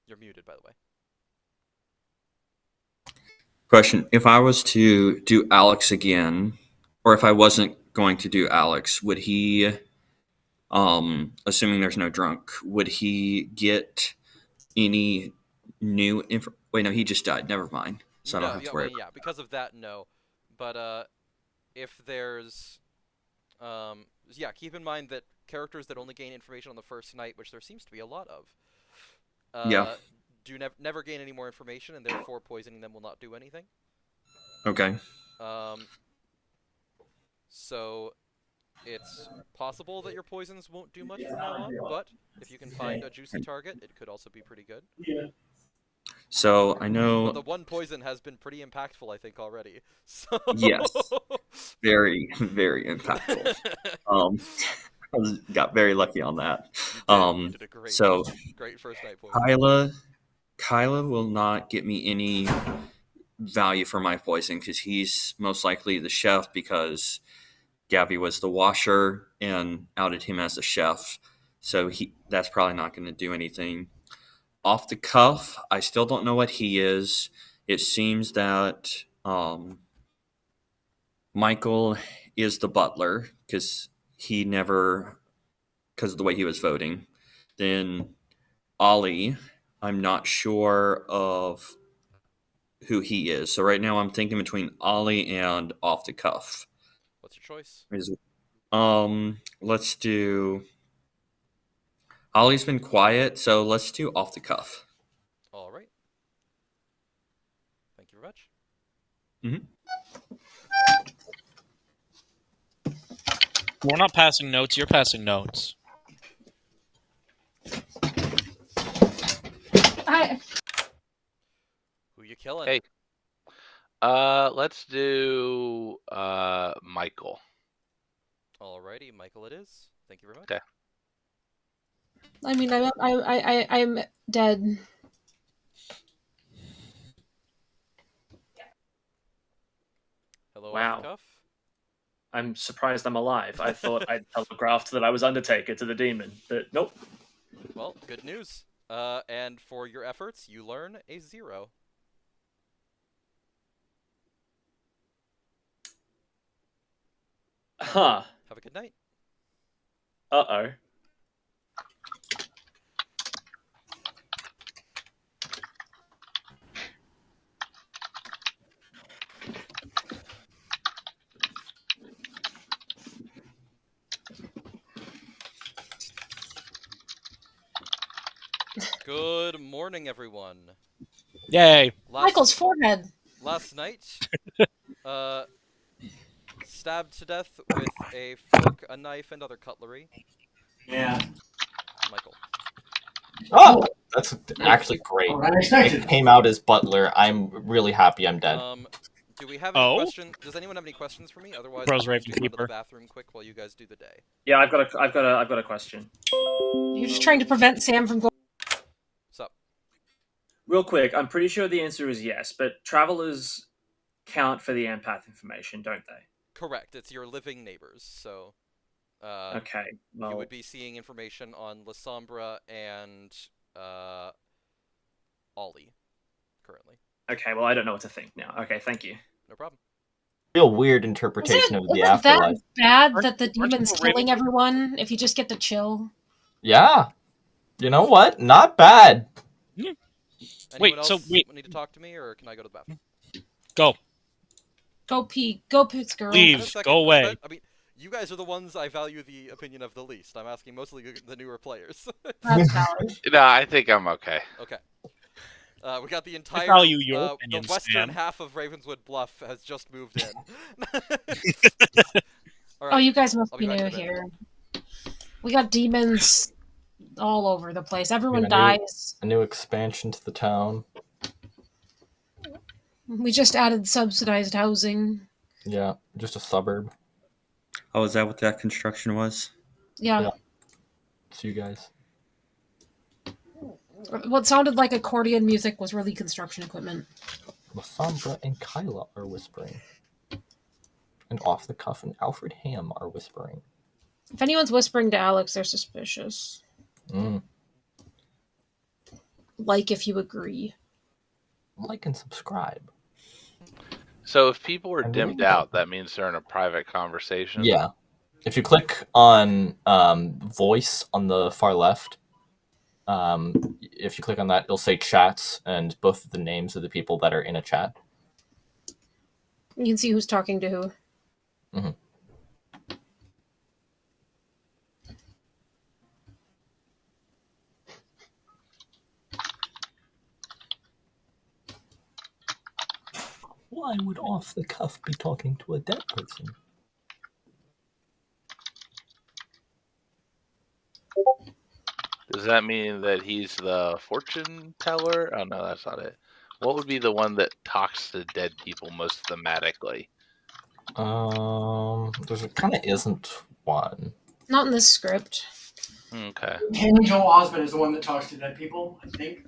Speaker 4: You're muted, by the way.
Speaker 6: Question: if I was to do Alex again, or if I wasn't going to do Alex, would he, assuming there's no drunk, would he get any new info? Wait, no, he just died. Never mind. So I don't have to worry.
Speaker 4: Yeah, because of that, no. But if there's, keep in mind that characters that only gain information on the first night, which there seems to be a lot of,
Speaker 6: Yeah.
Speaker 4: do never gain any more information, and therefore poisoning them will not do anything.
Speaker 6: Okay.
Speaker 4: So it's possible that your poisons won't do much from now on, but if you can find a juicy target, it could also be pretty good.
Speaker 6: So I
Speaker 4: But
Speaker 6: know.
Speaker 4: the one poison has been pretty impactful, I think, already. So...
Speaker 6: Yes. Very, very impactful. I got very lucky on that.
Speaker 4: You did a great first night poison.
Speaker 6: Kyla will not get me any value for my poison because he's most likely the chef because Gabby was the washer and outed him as the chef. So that's probably not going to do anything. Off the cuff, I still don't know what he is. It seems that Michael is the butler because of the way he was voting. Then Ollie, I'm not sure of who he is. So right now I'm thinking between Ollie and off the cuff.
Speaker 4: What's your choice?
Speaker 6: Let's do. Ollie's been quiet, so let's do off the cuff.
Speaker 4: All right. Thank you very much.
Speaker 2: We're not passing notes. You're passing notes.
Speaker 4: Who you killing?
Speaker 10: Hey. Let's do Michael.
Speaker 4: Alrighty, Michael it is. Thank you very much.
Speaker 10: Okay.
Speaker 1: I mean, I'm dead.
Speaker 4: Hello,
Speaker 8: Wow.
Speaker 4: Off the Cuff.
Speaker 8: I'm surprised I'm alive. I thought I'd telegraphed that I was Undertaker to the demon, but nope.
Speaker 4: Well, good news. And for your efforts, you learn a 0.
Speaker 8: Huh.
Speaker 4: Have a good night.
Speaker 8: Uh-oh.
Speaker 4: Good morning, everyone.
Speaker 2: Yay.
Speaker 1: Michael's forehead.
Speaker 4: Last night, stabbed to death with a fork, a knife, and other cutlery.
Speaker 3: Yeah.
Speaker 4: Michael.
Speaker 7: Oh, that's actually great.
Speaker 3: Unexpected.
Speaker 7: It came out as butler. I'm really happy I'm dead.
Speaker 4: Do we have any
Speaker 2: Oh?
Speaker 4: questions? Does anyone have any questions for me? Otherwise,
Speaker 2: Bros
Speaker 4: I'll
Speaker 2: Raven
Speaker 4: just run to the
Speaker 2: Keeper.
Speaker 4: bathroom quick while you guys do the day.
Speaker 8: Yeah, I've got a question.
Speaker 1: You're just trying to prevent Sam from going.
Speaker 4: So,
Speaker 8: Real quick, I'm pretty sure the answer is yes, but travelers count for the empath information, don't they?
Speaker 4: correct. It's your living neighbors. So,
Speaker 8: Okay. Well,
Speaker 4: you would be seeing information on Lasombra and Ollie currently.
Speaker 8: okay, well, I don't know what to think now. Okay, thank you.
Speaker 4: No problem.
Speaker 7: Real weird interpretation of the
Speaker 1: Isn't that
Speaker 7: afterlife.
Speaker 1: bad
Speaker 2: Aren't-
Speaker 1: that the
Speaker 2: aren't you
Speaker 1: demon's
Speaker 2: afraid of
Speaker 1: killing
Speaker 2: it?
Speaker 1: everyone if you just get to chill?
Speaker 7: Yeah. You know what? Not bad.
Speaker 4: Anyone
Speaker 2: so
Speaker 4: else
Speaker 2: wait.
Speaker 4: need to talk to me, or can I go to the bathroom?
Speaker 2: Go.
Speaker 1: Go pee. Go Pits girl.
Speaker 2: Leave.
Speaker 4: Just a second,
Speaker 2: Go away.
Speaker 4: I mean, you guys are the ones I value the opinion of the least. I'm asking mostly the newer players.
Speaker 1: That's valid.
Speaker 10: No, I think I'm okay.
Speaker 4: Okay. We got the entire
Speaker 2: value your
Speaker 4: the
Speaker 2: opinion,
Speaker 4: western
Speaker 2: Stan.
Speaker 4: half of Ravenswood Bluff has just moved in. All
Speaker 1: Oh,
Speaker 4: right.
Speaker 1: you guys must
Speaker 4: I'll
Speaker 1: be
Speaker 4: be back
Speaker 1: new
Speaker 4: in a bit.
Speaker 1: here. We got demons all over the place. Everyone
Speaker 7: I mean,
Speaker 1: dies.
Speaker 7: A new expansion to the town.
Speaker 1: We just added subsidized housing.
Speaker 7: Yeah, just a suburb.
Speaker 6: Oh, is that what that construction was?
Speaker 1: Yeah.
Speaker 7: Yeah. It's you guys.
Speaker 1: What sounded like accordion music was really construction equipment.
Speaker 7: Lasombra and Kyla are whispering. And Off the Cuff and Alfred Ham are whispering.
Speaker 1: If anyone's whispering to Alex, they're suspicious. Like if you agree.
Speaker 7: Like and subscribe.
Speaker 10: So if people are
Speaker 7: I'm
Speaker 10: dimmed
Speaker 7: really
Speaker 10: out, that means they're in a private conversation?
Speaker 7: Yeah. If you click on voice on the far left, if you click on that, it'll say chats and both of the names of the people that are in a chat.
Speaker 1: You can see who's talking to who.
Speaker 7: Why would off the cuff be talking to a dead person?
Speaker 10: Does that mean that he's the fortune teller? Oh no, that's not it. What would be the one that talks to dead people most thematically?
Speaker 7: There kind of isn't one.
Speaker 1: Not in this script.
Speaker 10: Okay.
Speaker 3: King Joel Osment is the one that talks to dead people, I think.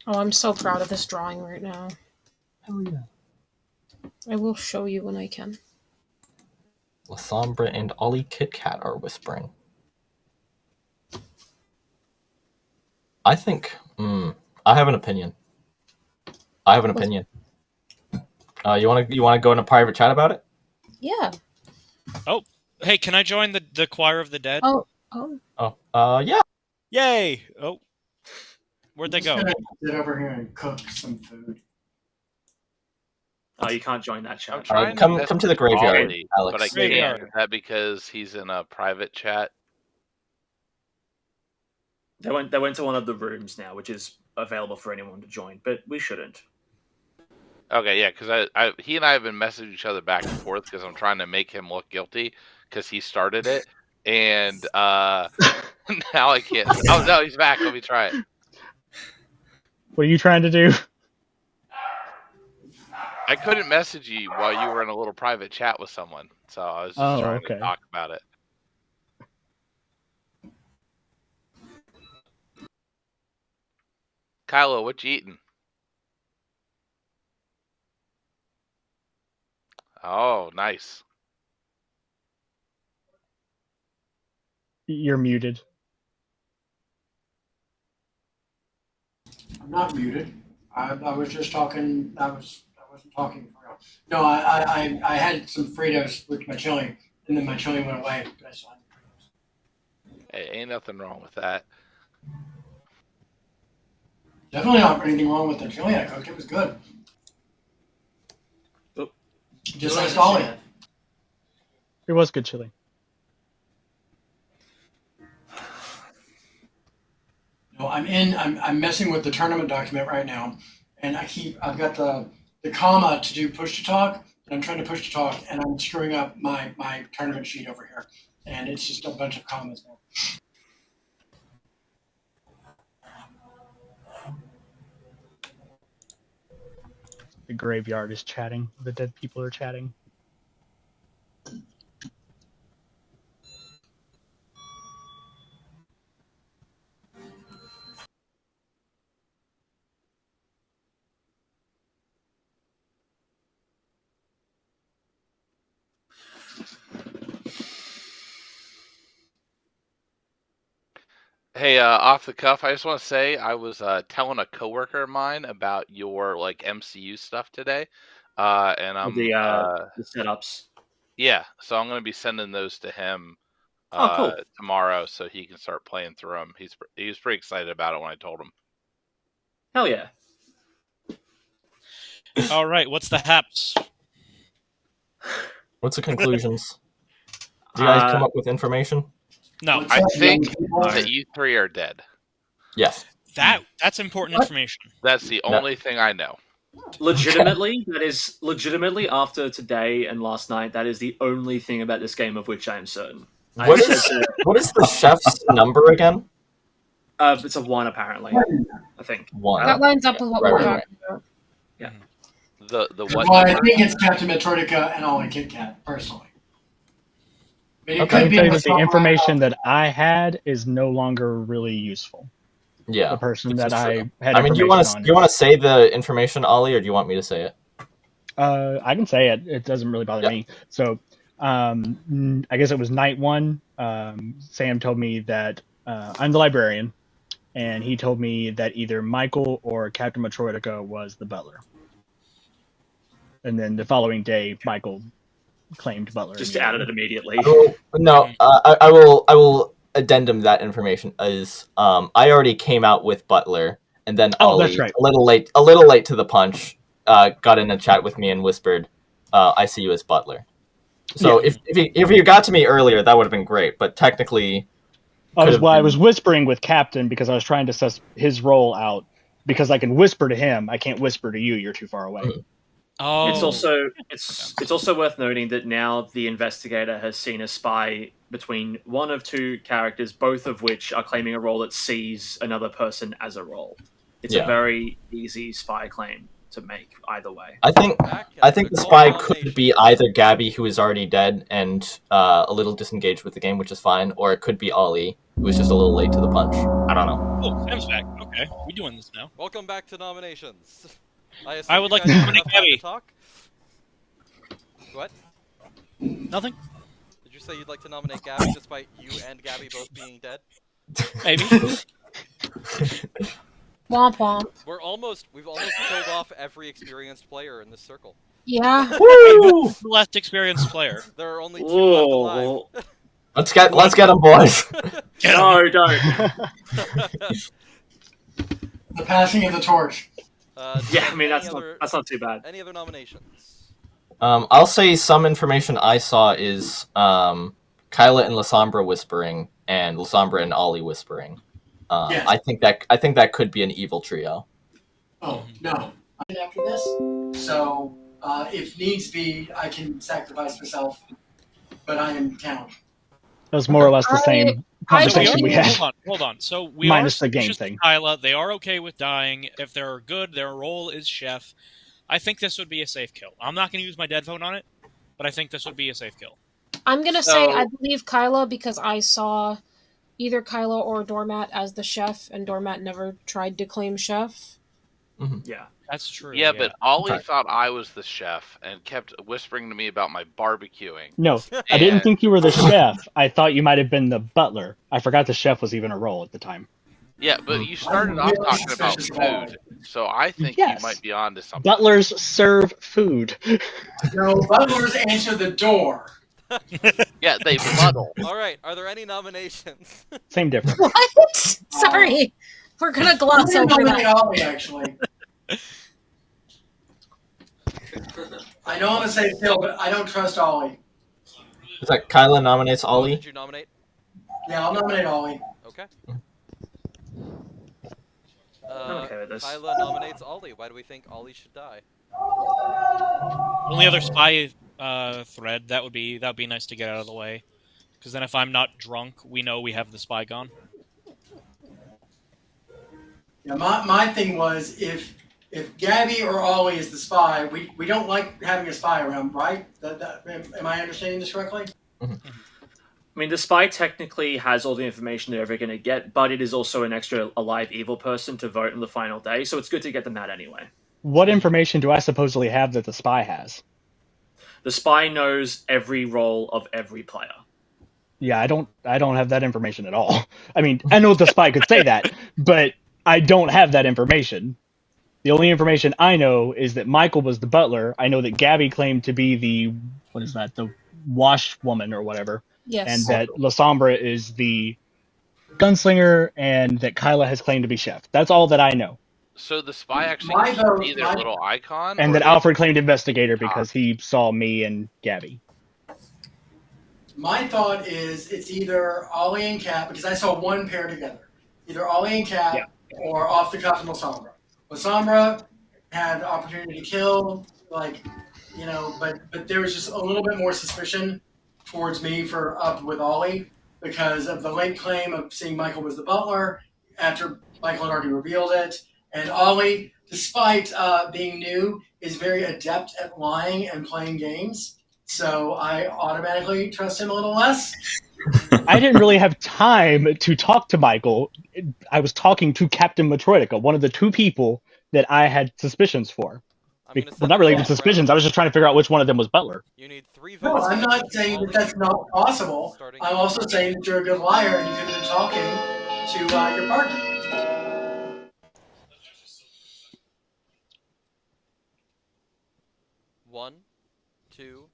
Speaker 1: Oh, I'm so proud of this drawing right now.
Speaker 7: Hell yeah.
Speaker 1: I will show you when I can.
Speaker 7: Lasombra and Ollie Kit Kat are whispering. I think. I have an opinion. You wanna go in a private chat about it?
Speaker 1: Yeah.
Speaker 2: Oh, hey, can I join the choir of the dead?
Speaker 1: Oh.
Speaker 7: Yeah.
Speaker 2: Yay! Oh, where'd they go?
Speaker 3: I'm just gonna sit over here and cook some food.
Speaker 8: Oh, you can't join that chat.
Speaker 10: I'm trying
Speaker 7: come
Speaker 10: to
Speaker 7: to the graveyard,
Speaker 10: Ollie,
Speaker 7: Alex.
Speaker 10: but I can't. Is that because he's in a private chat?
Speaker 8: They went to one of the rooms now, which is available for anyone to join, but we shouldn't.
Speaker 10: Okay, yeah, because he and I have been messaging each other back and forth because I'm trying to make him look guilty because he started it, and now I can't. Oh no, he's back. Let me try it.
Speaker 11: What are you trying to do?
Speaker 10: I couldn't message you while you were in a little private chat with someone, so I was just trying to talk about it. Kylo, what you eating? Oh, nice.
Speaker 11: You're muted.
Speaker 3: I'm not muted. I was just talking. I wasn't talking for real. No, I had some Fritos with my chili, and then my chili went away. But I still had the Fritos.
Speaker 10: Hey, ain't nothing wrong with that.
Speaker 3: Definitely not anything wrong with the chili I cooked. It was good. Just like Ollie.
Speaker 11: It was good chili.
Speaker 3: No, I'm messing with the tournament document right now, and I've got the comma to do push to talk, and I'm trying to push to talk, and I'm screwing up my tournament sheet over here, and it's just a bunch of commas now.
Speaker 11: The graveyard is chatting. The dead people are chatting.
Speaker 10: Hey, off the cuff, I just want to say I was telling a coworker of mine about your MCU stuff today, and I'm
Speaker 8: the setups.
Speaker 10: Yeah, so I'm going to be sending those to him
Speaker 8: cool.
Speaker 10: tomorrow, so he can start playing through them. He was pretty excited about it when I told him.
Speaker 8: Hell yeah!
Speaker 2: All right, what's the haps?
Speaker 7: What's the conclusions? Do you guys come up with information?
Speaker 2: No.
Speaker 10: I think that you three are dead.
Speaker 7: Yes.
Speaker 2: That's important information.
Speaker 10: That's the only thing I know.
Speaker 8: Legitimately, that is legitimately after today and last night. That is the only thing about this game of which I am certain.
Speaker 7: What is the chef's number again?
Speaker 8: It's a 1 apparently. I think
Speaker 7: 1.
Speaker 1: That lines up with what we're talking about.
Speaker 8: Yeah.
Speaker 10: The what?
Speaker 3: Well, I think it's Captain Metroidica and Ollie Kit Kat, personally. I mean,
Speaker 11: I can tell you that the information that I had is no longer really useful.
Speaker 7: Yeah,
Speaker 11: the person that I had.
Speaker 7: I mean, do you want to say the information, Ollie, or do you want me to say it?
Speaker 11: I can say it. It doesn't really bother me. So, I guess it was night 1. Sam told me that I'm the librarian, and he told me that either Michael or Captain Metroidica was the butler. And then the following day, Michael claimed butler.
Speaker 8: Just added it immediately.
Speaker 7: I will addendum that information as I already came out with butler, and then Ollie,
Speaker 11: that's right.
Speaker 7: a little late to the punch, got in a chat with me and whispered, "I see you as butler." So if you got to me earlier, that would have been great. But technically,
Speaker 11: I was whispering with Captain because I was trying to suss his role out. Because I can whisper to him, I can't whisper to you. You're too far away.
Speaker 2: Oh,
Speaker 8: It's also worth noting that now the investigator has seen a spy between one of two characters, both of which are claiming a role that sees another person as a role. It's a very easy spy claim to make either way.
Speaker 7: I think the spy could be either Gabby, who is already dead and a little disengaged with the game, which is fine, or it could be Ollie, who was just a little late to the punch. I don't know.
Speaker 2: Oh, Sam's back. Okay, we're doing this now.
Speaker 4: Welcome back to nominations.
Speaker 2: I would like to nominate Gabby.
Speaker 4: Talk? What?
Speaker 2: Nothing.
Speaker 4: Did you say you'd like to nominate Gabby despite you and Gabby both being dead?
Speaker 2: Maybe.
Speaker 1: Womp womp.
Speaker 4: We've almost killed off every experienced player in this circle.
Speaker 1: Yeah.
Speaker 2: Woo! Last experienced player.
Speaker 4: There are only 2 left alive.
Speaker 7: Let's get them, boys.
Speaker 8: No, don't.
Speaker 3: The passing of the torch.
Speaker 8: Yeah, I mean that's not too bad.
Speaker 4: Any other nominations?
Speaker 7: I'll say some information I saw is Kyla and Lasombra whispering and Lasombra and Ollie whispering.
Speaker 3: Yes.
Speaker 7: I think that could be an evil trio.
Speaker 3: Oh no! After this, so if needs be, I can sacrifice myself, but I am town.
Speaker 11: That was more or less the same conversation we had.
Speaker 2: Hold on. So we
Speaker 11: minus
Speaker 2: are
Speaker 11: the game
Speaker 2: just
Speaker 11: thing.
Speaker 2: Kyla, they are okay with dying. If they're good, their role is chef. I think this would be a safe kill. I'm not going to use my dead vote on it, but I think this would be a safe kill.
Speaker 1: I'm going to say I believe Kyla because I saw either Kyla or Doormat as the chef, and Doormat never tried to claim chef.
Speaker 7: Mm-hmm.
Speaker 8: Yeah.
Speaker 2: That's true.
Speaker 10: Yeah, but Ollie thought I was the chef and kept whispering to me about my barbecuing.
Speaker 11: No, I didn't think you were the chef. I thought you might have been the butler. I forgot the chef was even a role at the time.
Speaker 10: Yeah, but you started off talking about food, so I think you might be on to something.
Speaker 11: Butlers serve food.
Speaker 3: No, butlers answer the door.
Speaker 10: Yeah, they muddle.
Speaker 4: All right, are there any nominations?
Speaker 11: Same difference.
Speaker 1: What? Sorry. We're going to gloss over that.
Speaker 3: Ollie, actually. I know I'm a safe kill, but I don't trust Ollie.
Speaker 7: Is that Kyla nominates Ollie?
Speaker 4: Did you nominate?
Speaker 3: Yeah, I'll nominate Ollie.
Speaker 4: Okay.
Speaker 8: I'm okay with this.
Speaker 4: Kyla nominates Ollie. Why do we think Ollie should die?
Speaker 2: Only other spy thread that would be nice to get out of the way, because then if I'm not drunk, we know we have the spy gone.
Speaker 3: Yeah, my thing was if Gabby or Ollie is the spy, we don't like having a spy around, right? Am I understanding this correctly?
Speaker 8: I mean, the spy technically has all the information they're ever going to get, but it is also an extra alive evil person to vote on the final day, so it's good to get them that anyway.
Speaker 11: What information do I supposedly have that the spy has?
Speaker 8: The spy knows every role of every player.
Speaker 11: Yeah, I don't have that information at all. I mean, I know the spy could say that, but I don't have that information. The only information I know is that Michael was the butler. I know that Gabby claimed to be the wash woman or whatever.
Speaker 1: Yes.
Speaker 11: And that Lasombra is the gunslinger, and that Kyla has claimed to be chef. That's all that I know.
Speaker 10: So the spy actually can see their little icon?
Speaker 11: And that Alfred claimed investigator because he saw me and Gabby.
Speaker 3: My thought is it's either Ollie and Cap, because I saw one pair together. Either Ollie and Cap or off the cuff and Lasombra. Lasombra had opportunity to kill, but there was just a little bit more suspicion towards me for up with Ollie because of the late claim of seeing Michael was the butler after Michael had already revealed it. And Ollie, despite being new, is very adept at lying and playing games. So I automatically trust him a little less.
Speaker 11: I didn't really have time to talk to Michael. I was talking to Captain Matroidica, one of the two people that I had suspicions for. Well, not really even suspicions. I was just trying to figure out which one of them was Butler.
Speaker 4: You need 3
Speaker 3: No,
Speaker 4: votes.
Speaker 3: I'm not saying that that's not possible. I'm also saying that you're a good liar and you could have been talking to your partner.
Speaker 4: One, 2,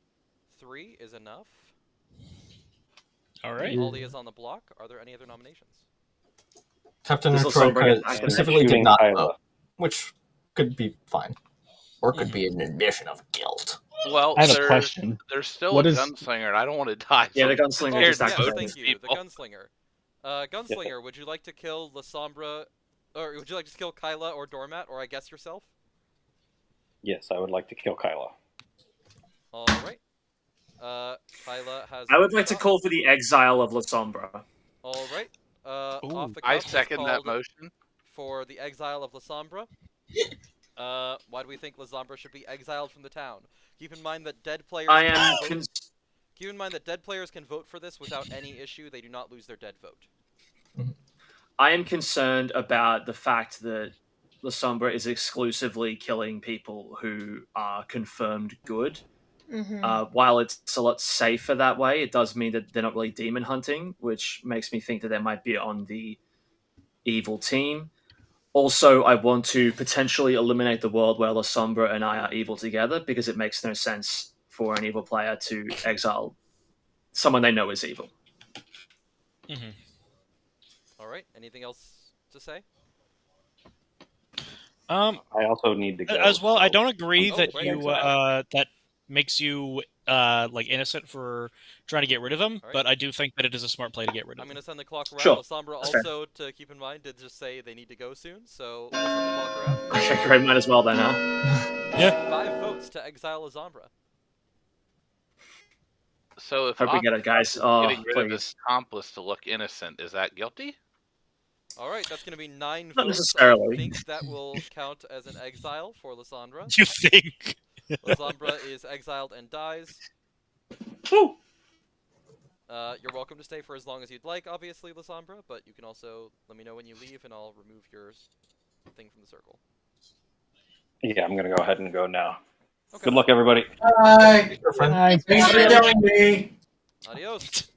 Speaker 4: 3 is enough.
Speaker 2: All right.
Speaker 4: Ollie is on the block. Are there any other nominations?
Speaker 7: Captain
Speaker 8: This will still bring
Speaker 7: Troy
Speaker 8: it back to
Speaker 7: specifically did
Speaker 9: shooting
Speaker 7: not
Speaker 9: Kyla.
Speaker 7: vote, which could be fine. Or could be an admission of guilt.
Speaker 10: Well,
Speaker 11: I have a question.
Speaker 10: there's still
Speaker 11: What
Speaker 10: a
Speaker 11: is-
Speaker 10: gunslinger, and I don't want to die.
Speaker 8: Yeah,
Speaker 10: so
Speaker 8: the
Speaker 10: I'm
Speaker 8: gunslinger
Speaker 10: scared
Speaker 8: just
Speaker 10: to
Speaker 4: Yes,
Speaker 10: go
Speaker 8: activated.
Speaker 10: to
Speaker 4: thank you. The
Speaker 10: people.
Speaker 4: gunslinger. Gunslinger, would you like to kill Lasombra, or would you like to kill Kyla or Doormat, or I guess yourself?
Speaker 9: Yes, I would like to kill Kyla.
Speaker 4: All right. Kyla has.
Speaker 8: I would like to
Speaker 4: shot.
Speaker 8: call for the exile of La Sombra.
Speaker 4: All right.
Speaker 2: Ooh,
Speaker 4: Off the
Speaker 10: I
Speaker 4: cuff is
Speaker 10: second that
Speaker 4: called
Speaker 10: motion.
Speaker 4: for the exile of Lasombra. Why do we think Lasombra should be exiled from the town? Keep in mind that dead players.
Speaker 8: I
Speaker 4: can
Speaker 8: am.
Speaker 4: vote. Keep in mind that dead players can vote for this without any issue. They do not lose their dead vote.
Speaker 8: I am concerned about the fact that La Sombra is exclusively killing people who are confirmed good. While it's a lot safer that way, it does mean that they're not really demon hunting, which makes me think that they might be on the evil team. Also, I want to potentially eliminate the world where La Sombra and I are evil together, because it makes no sense for an evil player to exile someone they know is evil.
Speaker 2: Mm-hmm.
Speaker 4: All right. Anything else to say?
Speaker 9: I also need to go.
Speaker 2: As well,
Speaker 9: so-
Speaker 2: I don't agree
Speaker 4: Oh,
Speaker 2: that
Speaker 4: right,
Speaker 2: you that makes you like innocent for trying to get rid of him,
Speaker 4: Alright.
Speaker 2: but I do think that it is a smart play to get rid of
Speaker 4: I'm
Speaker 2: him.
Speaker 4: going to send the clock around.
Speaker 8: Sure.
Speaker 4: Lasombra
Speaker 8: That's fair.
Speaker 4: also, to keep in mind, did just say they need to go soon, so we'll send the clock around.
Speaker 8: Okay, great, might as well then, huh?
Speaker 2: Yeah.
Speaker 4: 5 votes to exile Lasombra.
Speaker 10: So if
Speaker 8: Hope we
Speaker 10: I'm
Speaker 8: get it, guys. Oh,
Speaker 10: getting rid of
Speaker 8: please.
Speaker 10: this accomplice to look innocent, is that guilty?
Speaker 4: All right, that's going to be 9
Speaker 8: Not
Speaker 4: votes.
Speaker 8: necessarily.
Speaker 4: I think that will count as an exile for Lasombra.
Speaker 2: You think?
Speaker 4: Lasombra is exiled and dies.
Speaker 8: Woo!
Speaker 4: You're welcome to stay for as long as you'd like, obviously, Lasombra, but you can also let me know when you leave, and I'll remove your thing from the circle.
Speaker 9: Yeah, I'm gonna go ahead and go now.
Speaker 4: Okay.
Speaker 9: Good luck, everybody.
Speaker 3: Bye.
Speaker 11: Hi.
Speaker 3: Thanks for killing me.
Speaker 4: Adios.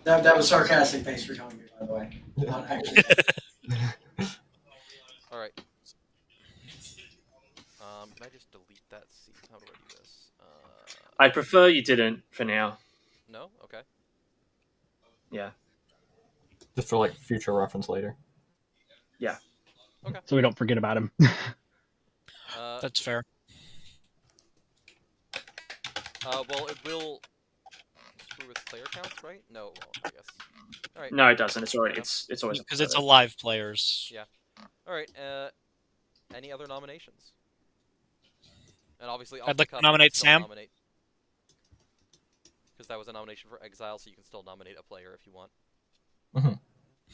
Speaker 3: That was sarcastic. Thanks for killing me, by the way. Not actually.
Speaker 4: All right. Can I just delete that seat? How do I do this?
Speaker 8: I prefer you didn't for now.
Speaker 4: No? Okay.
Speaker 8: Yeah.
Speaker 7: Just for like future reference later.
Speaker 8: Yeah.
Speaker 4: Okay.
Speaker 11: So we don't forget about him.
Speaker 2: That's fair.
Speaker 4: Well, it will screw with player counts, right? No, it won't, I guess. All right.
Speaker 8: No, it doesn't. It's already. It's always
Speaker 2: Because it's alive players.
Speaker 4: Yeah. All right. Any other nominations? And obviously,
Speaker 2: I'd like to nominate Sam.
Speaker 4: Because that was a nomination for exile, so you can still nominate a player if you want.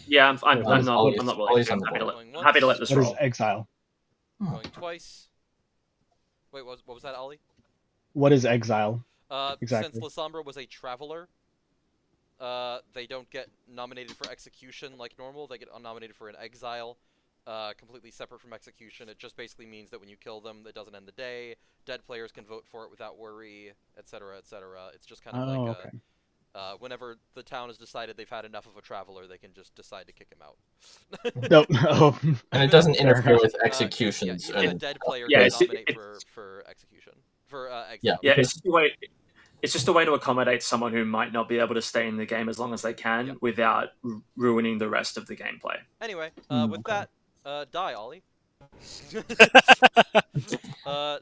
Speaker 8: Yeah, I'm not
Speaker 7: Always
Speaker 8: willing.
Speaker 7: on the
Speaker 8: I'm happy to let this
Speaker 11: What is
Speaker 8: roll.
Speaker 11: exile?
Speaker 4: Going twice. Wait, what was that, Ollie?
Speaker 11: What is exile?
Speaker 4: Since
Speaker 11: Exactly.
Speaker 4: Lasombra was a traveler, they don't get nominated for execution like normal. They get nominated for an exile, completely separate from execution. It just basically means that when you kill them, it doesn't end the day. Dead players can vote for it without worry, etc., etc. It's just kind of like
Speaker 11: okay.
Speaker 4: whenever the town has decided they've had enough of a traveler, they can just decide to kick him out.
Speaker 11: No. Oh.
Speaker 7: And it doesn't interfere with
Speaker 4: Yeah,
Speaker 7: executions.
Speaker 4: even a
Speaker 7: and
Speaker 4: dead player
Speaker 8: Yeah,
Speaker 4: can
Speaker 8: it's-
Speaker 4: nominate for execution. For exile.
Speaker 8: Yeah, it's just a way. It's just a way to accommodate someone who might not be able to stay in the game as long as they can without ruining the rest of the gameplay.
Speaker 4: Anyway, with
Speaker 11: okay.
Speaker 4: that, die, Ollie.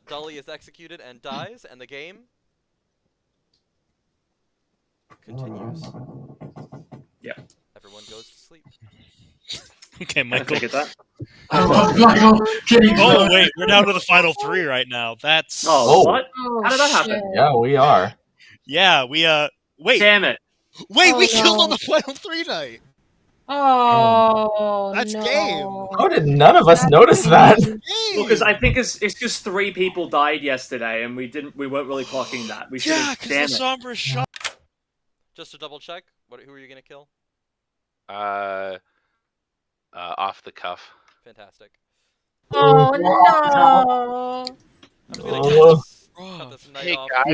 Speaker 4: Dolly is executed and dies, and the game continues.
Speaker 8: Yeah.
Speaker 4: Everyone goes to sleep.
Speaker 2: Okay,
Speaker 8: I
Speaker 2: Michael.
Speaker 8: figured that.
Speaker 3: I love Michael getting
Speaker 2: Oh wait, we're down to the final 3 right now. That's
Speaker 8: Oh,
Speaker 7: Oh.
Speaker 8: what?
Speaker 1: Oh,
Speaker 8: How did that happen?
Speaker 1: shit.
Speaker 7: Yeah, we are.
Speaker 2: yeah. We wait,
Speaker 8: Damn it!
Speaker 2: wait.
Speaker 1: Oh,
Speaker 2: We killed on
Speaker 1: no.
Speaker 2: the final 3 night.
Speaker 1: Oh,
Speaker 2: That's
Speaker 1: no.
Speaker 2: game.
Speaker 7: How did none of us notice that?
Speaker 8: Well, because I think it's just 3 people died yesterday, and we weren't really clocking that. We should
Speaker 2: Yeah,
Speaker 8: have.
Speaker 2: because
Speaker 8: Damn
Speaker 2: the
Speaker 8: it!
Speaker 2: Sombra shot.
Speaker 4: Just to double check, who are you gonna kill?
Speaker 10: Off the cuff.
Speaker 4: Fantastic.
Speaker 1: Oh, no.
Speaker 4: I'm just gonna cut this night
Speaker 10: Hey
Speaker 4: off.
Speaker 10: guys,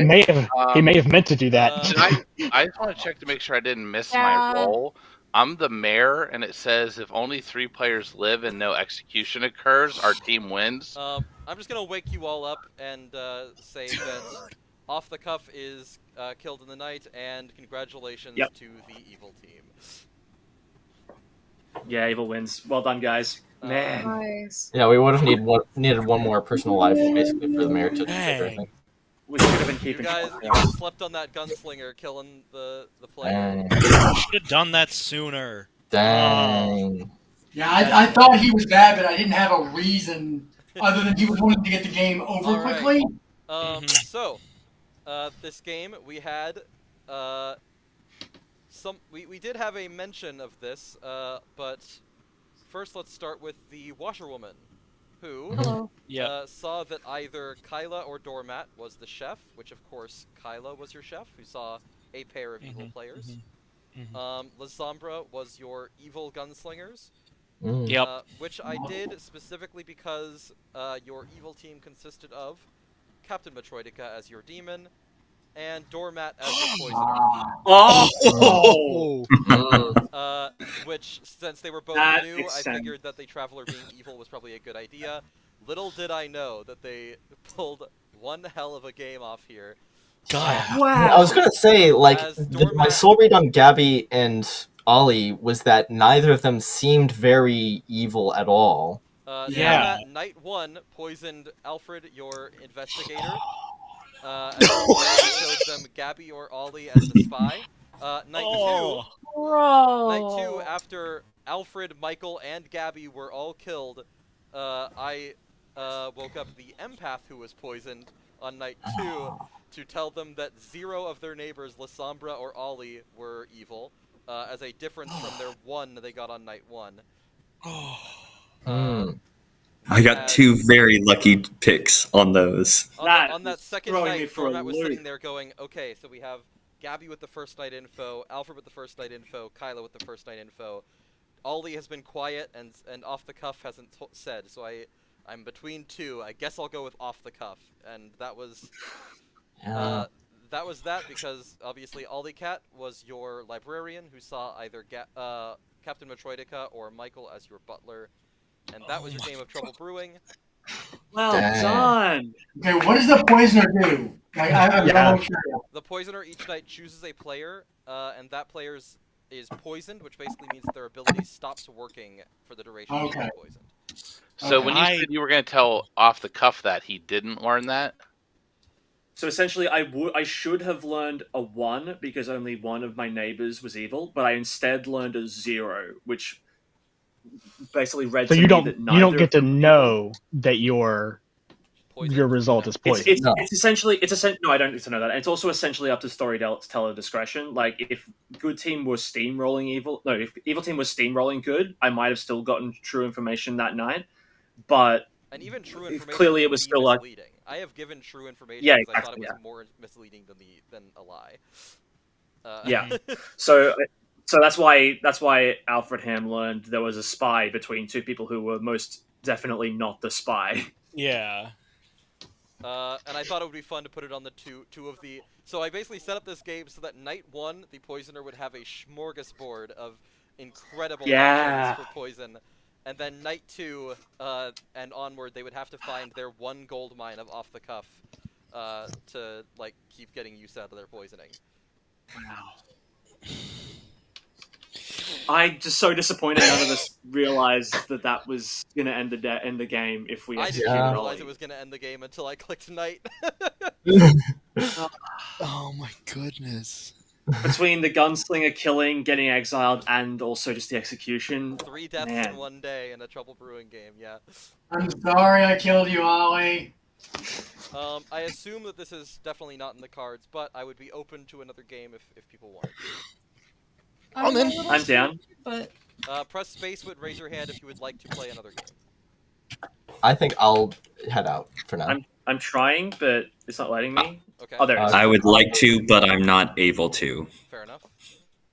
Speaker 11: He may have meant to do that.
Speaker 10: I just want to check to make sure I didn't miss
Speaker 1: Yeah.
Speaker 10: my role. I'm the mayor, and it says if only 3 players live and no execution occurs, our team wins.
Speaker 4: I'm just gonna wake you all up and say that Off the Cuff is killed in the night, and congratulations
Speaker 8: Yep.
Speaker 4: to the evil team.
Speaker 8: Yeah, evil wins. Well done, guys. Man.
Speaker 1: Nice.
Speaker 7: Yeah, we would have needed one more personal life basically for the mayor to trigger, I think.
Speaker 8: We should have been
Speaker 4: You
Speaker 8: keeping
Speaker 4: guys,
Speaker 8: track.
Speaker 4: you guys slept on that gunslinger killing the player.
Speaker 7: Dang.
Speaker 2: Should have done that sooner.
Speaker 7: Dang.
Speaker 3: Yeah, I thought he was bad, but I didn't have a reason other than he was wanting to get the game over
Speaker 4: All right.
Speaker 3: quickly.
Speaker 4: So, this game we had, we did have a mention of this, but first let's start with the washerwoman, who
Speaker 1: Hello.
Speaker 4: saw that either Kyla or Doormat was the chef, which of course Kyla was your chef, who saw a pair of evil players. Lasombra was your evil gunslingers.
Speaker 2: Yep.
Speaker 4: Which I did specifically because your evil team consisted of Captain Metroidica as your demon, and Doormat as your poisoner. Which, since they were both new, I figured that the Traveler being evil was probably a good idea. Little did I know that they pulled one hell of a game off here.
Speaker 2: God.
Speaker 1: Wow.
Speaker 7: I was gonna say, like,
Speaker 4: As
Speaker 7: my
Speaker 4: Doormat-
Speaker 7: soul read on Gabby and Ollie was that neither of them seemed very evil at all.
Speaker 2: Yeah.
Speaker 4: Doormat, night 1, poisoned Alfred, your investigator. And showed them Gabby or Ollie as the spy. Night 2,
Speaker 1: Bro.
Speaker 4: 2, after Alfred, Michael, and Gabby were all killed, I woke up the empath who was poisoned on night 2 to tell them that 0 of their neighbors, Lasombra or Ollie, were evil, as a difference from their 1 they got on night 1.
Speaker 6: I got 2 very lucky picks on those.
Speaker 4: On that second
Speaker 8: throwing me
Speaker 4: night,
Speaker 8: for a
Speaker 4: Doormat was
Speaker 8: loop.
Speaker 4: sitting there going, okay, so we have Gabby with the first night info, Alfred with the first night info, Kyla with the first night info. Ollie has been quiet and off the cuff hasn't said, so I'm between 2. I guess I'll go with off the cuff, and that was that because obviously Ollie Cat was your librarian who saw either Captain Metroidica or Michael as your butler, and that was your game of Trouble Brewing.
Speaker 8: Well
Speaker 7: Dang.
Speaker 8: done.
Speaker 3: Okay, what does the poisoner do? Like, I'm curious.
Speaker 4: The poisoner each night chooses a player, and that player is poisoned, which basically means that their ability stops working for the duration of being poisoned.
Speaker 10: So when you said you were going to tell off the cuff that he didn't learn that,
Speaker 8: So essentially, I should have learned a 1 because only one of my neighbors was evil, but I instead learned a 0, which basically read
Speaker 11: So
Speaker 8: to
Speaker 11: you
Speaker 8: me
Speaker 11: don't
Speaker 8: that
Speaker 11: you don't
Speaker 8: neither
Speaker 11: get to
Speaker 8: of them
Speaker 11: know that your
Speaker 4: Poisoned?
Speaker 11: result is poison.
Speaker 8: It's essentially no, I don't need to know that. And it's also essentially up to storyteller discretion. Like if good team was steamrolling evil, no, if evil team was steamrolling good, I might have still gotten true information that night. But
Speaker 4: and even true information
Speaker 8: clearly it
Speaker 4: would
Speaker 8: was
Speaker 4: be
Speaker 8: still like
Speaker 4: misleading. I have given true information
Speaker 8: Yeah,
Speaker 4: because I thought it
Speaker 8: exactly,
Speaker 4: was more misleading than a lie.
Speaker 8: yeah. So that's why Alfred Ham learned there was a spy between 2 people who were most definitely not the spy.
Speaker 2: Yeah.
Speaker 4: And I thought it would be fun to put it on the two of the. So I basically set up this game so that night 1, the poisoner would have a smorgasbord of incredible options for poison, and then night 2 and onward, they would have to find their 1 gold mine of off the cuff to like keep getting use out of their poisoning.
Speaker 8: Wow. I'm just so disappointed none of us realized that was gonna end the game if we
Speaker 4: I
Speaker 8: executed
Speaker 4: didn't
Speaker 8: rolling.
Speaker 4: realize it was gonna end the game until I clicked night.
Speaker 2: Oh my goodness.
Speaker 8: Between the gunslinger killing, getting exiled, and also just the execution.
Speaker 4: 3 deaths
Speaker 8: Man.
Speaker 4: in 1 day in a Trouble Brewing game, yeah.
Speaker 3: I'm sorry I killed you, Ollie.
Speaker 4: I assume that this is definitely not in the cards, but I would be open to another game if people want.
Speaker 2: I'm in.
Speaker 8: I'm down.
Speaker 1: But
Speaker 4: Press space would raise your hand if you would like to play another game.
Speaker 7: I think I'll head out for now.
Speaker 8: I'm trying, but it's not letting me.
Speaker 4: Okay.
Speaker 8: Oh, there it is.
Speaker 6: I would like to, but I'm not able to.
Speaker 4: Fair enough.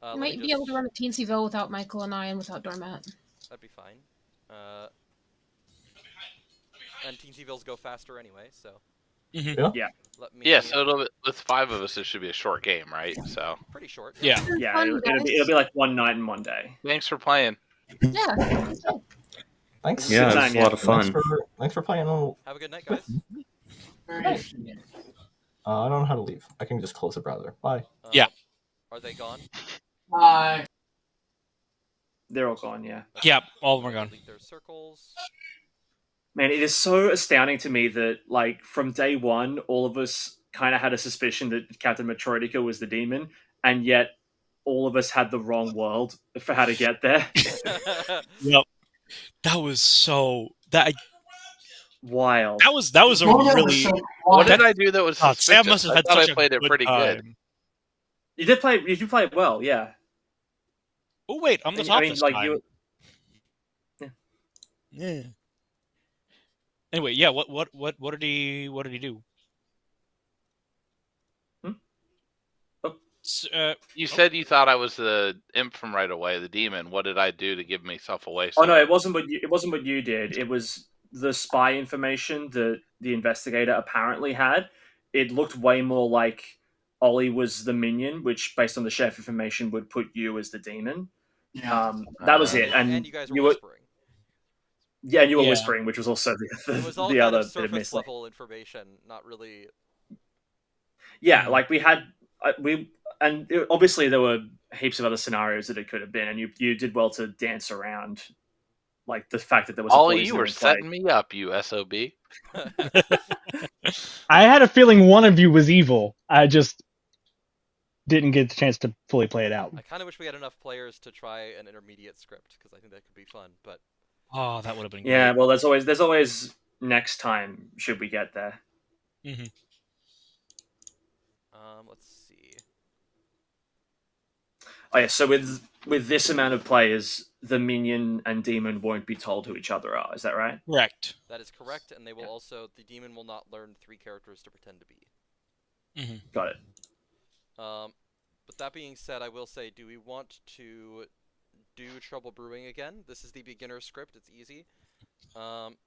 Speaker 1: you might be able to run a Teensyville without Michael and I and without Doormat.
Speaker 4: That'd be fine. And Teensyvilles go faster anyway, so.
Speaker 8: Yeah.
Speaker 4: Let me.
Speaker 10: yeah. So with 5 of us, it should be a short game, right? So
Speaker 4: Pretty short.
Speaker 2: Yeah.
Speaker 8: Yeah,
Speaker 1: Fun,
Speaker 8: it'll be like 1 night and 1 day.
Speaker 10: thanks for playing.
Speaker 1: Yeah.
Speaker 7: Thanks.
Speaker 6: Yeah,
Speaker 8: Good
Speaker 6: it was
Speaker 8: time,
Speaker 6: a lot of fun.
Speaker 7: Thanks for playing.
Speaker 4: Have a good night, guys.
Speaker 7: I don't know how to leave. I can just close the browser. Bye.
Speaker 2: Yeah.
Speaker 4: Are they gone?
Speaker 3: Bye.
Speaker 8: They're all gone, yeah.
Speaker 4: Okay.
Speaker 2: Yeah, all of them are gone.
Speaker 4: Delete their circles.
Speaker 8: Man, it is so astounding to me that, like, from day one, all of us kind of had a suspicion that Captain Metroidica was the demon, and yet all of us had the wrong world for how to get there.
Speaker 2: Yep. That was so
Speaker 8: Wild.
Speaker 2: that was a
Speaker 3: Well, that was
Speaker 2: really
Speaker 3: so
Speaker 10: What did
Speaker 3: quiet.
Speaker 10: I do that was
Speaker 2: God,
Speaker 10: suspicious?
Speaker 2: Sam must have
Speaker 10: I
Speaker 2: had
Speaker 10: thought
Speaker 2: such
Speaker 10: I
Speaker 2: a
Speaker 10: played it
Speaker 2: good
Speaker 10: pretty good.
Speaker 2: time.
Speaker 8: You did play it well, yeah.
Speaker 2: Oh wait, I'm the
Speaker 8: I
Speaker 2: top
Speaker 8: mean,
Speaker 2: this
Speaker 8: like
Speaker 2: time.
Speaker 8: you.
Speaker 2: Yeah. Anyway, yeah. What did he do?
Speaker 8: Hmm?
Speaker 10: You said you thought I was the imp from right away, the demon. What did I do to give myself away?
Speaker 8: Oh no, it wasn't what you did. It was the spy information that the investigator apparently had. It looked way more like Ollie was the minion, which, based on the chef information, would put you as the demon.
Speaker 3: Yeah.
Speaker 8: That was it,
Speaker 4: And you guys were whispering.
Speaker 8: Yeah, and you were
Speaker 2: Yeah.
Speaker 8: whispering, which was also
Speaker 4: It was all
Speaker 8: the
Speaker 4: kind
Speaker 8: other
Speaker 4: of
Speaker 8: bit of
Speaker 4: surface
Speaker 8: misleading.
Speaker 4: level information, not really.
Speaker 8: Yeah, like we had obviously there were heaps of other scenarios that it could have been, and you did well to dance around, like the fact that there was a
Speaker 10: Ollie, you
Speaker 8: poisoner
Speaker 10: were
Speaker 8: in play.
Speaker 10: setting me up, you SOB.
Speaker 11: I had a feeling one of you was evil. I just didn't get the chance to fully play it out.
Speaker 4: I kind of wish we had enough players to try an intermediate script, because I think that could be fun, but...
Speaker 2: Oh, that would have been
Speaker 8: Yeah,
Speaker 2: great.
Speaker 8: well, there's always next time should we get there.
Speaker 2: Mm-hmm.
Speaker 4: Let's see.
Speaker 8: Oh yeah, so with this amount of players, the minion and demon won't be told who each other are. Is that right?
Speaker 2: Correct.
Speaker 4: That is correct, and they will also... The demon will not learn 3 characters to pretend to be.
Speaker 2: Mm-hmm.
Speaker 8: Got it.
Speaker 4: But that being said, I will say, do we want to do Trouble Brewing again? This is the beginner script. It's easy.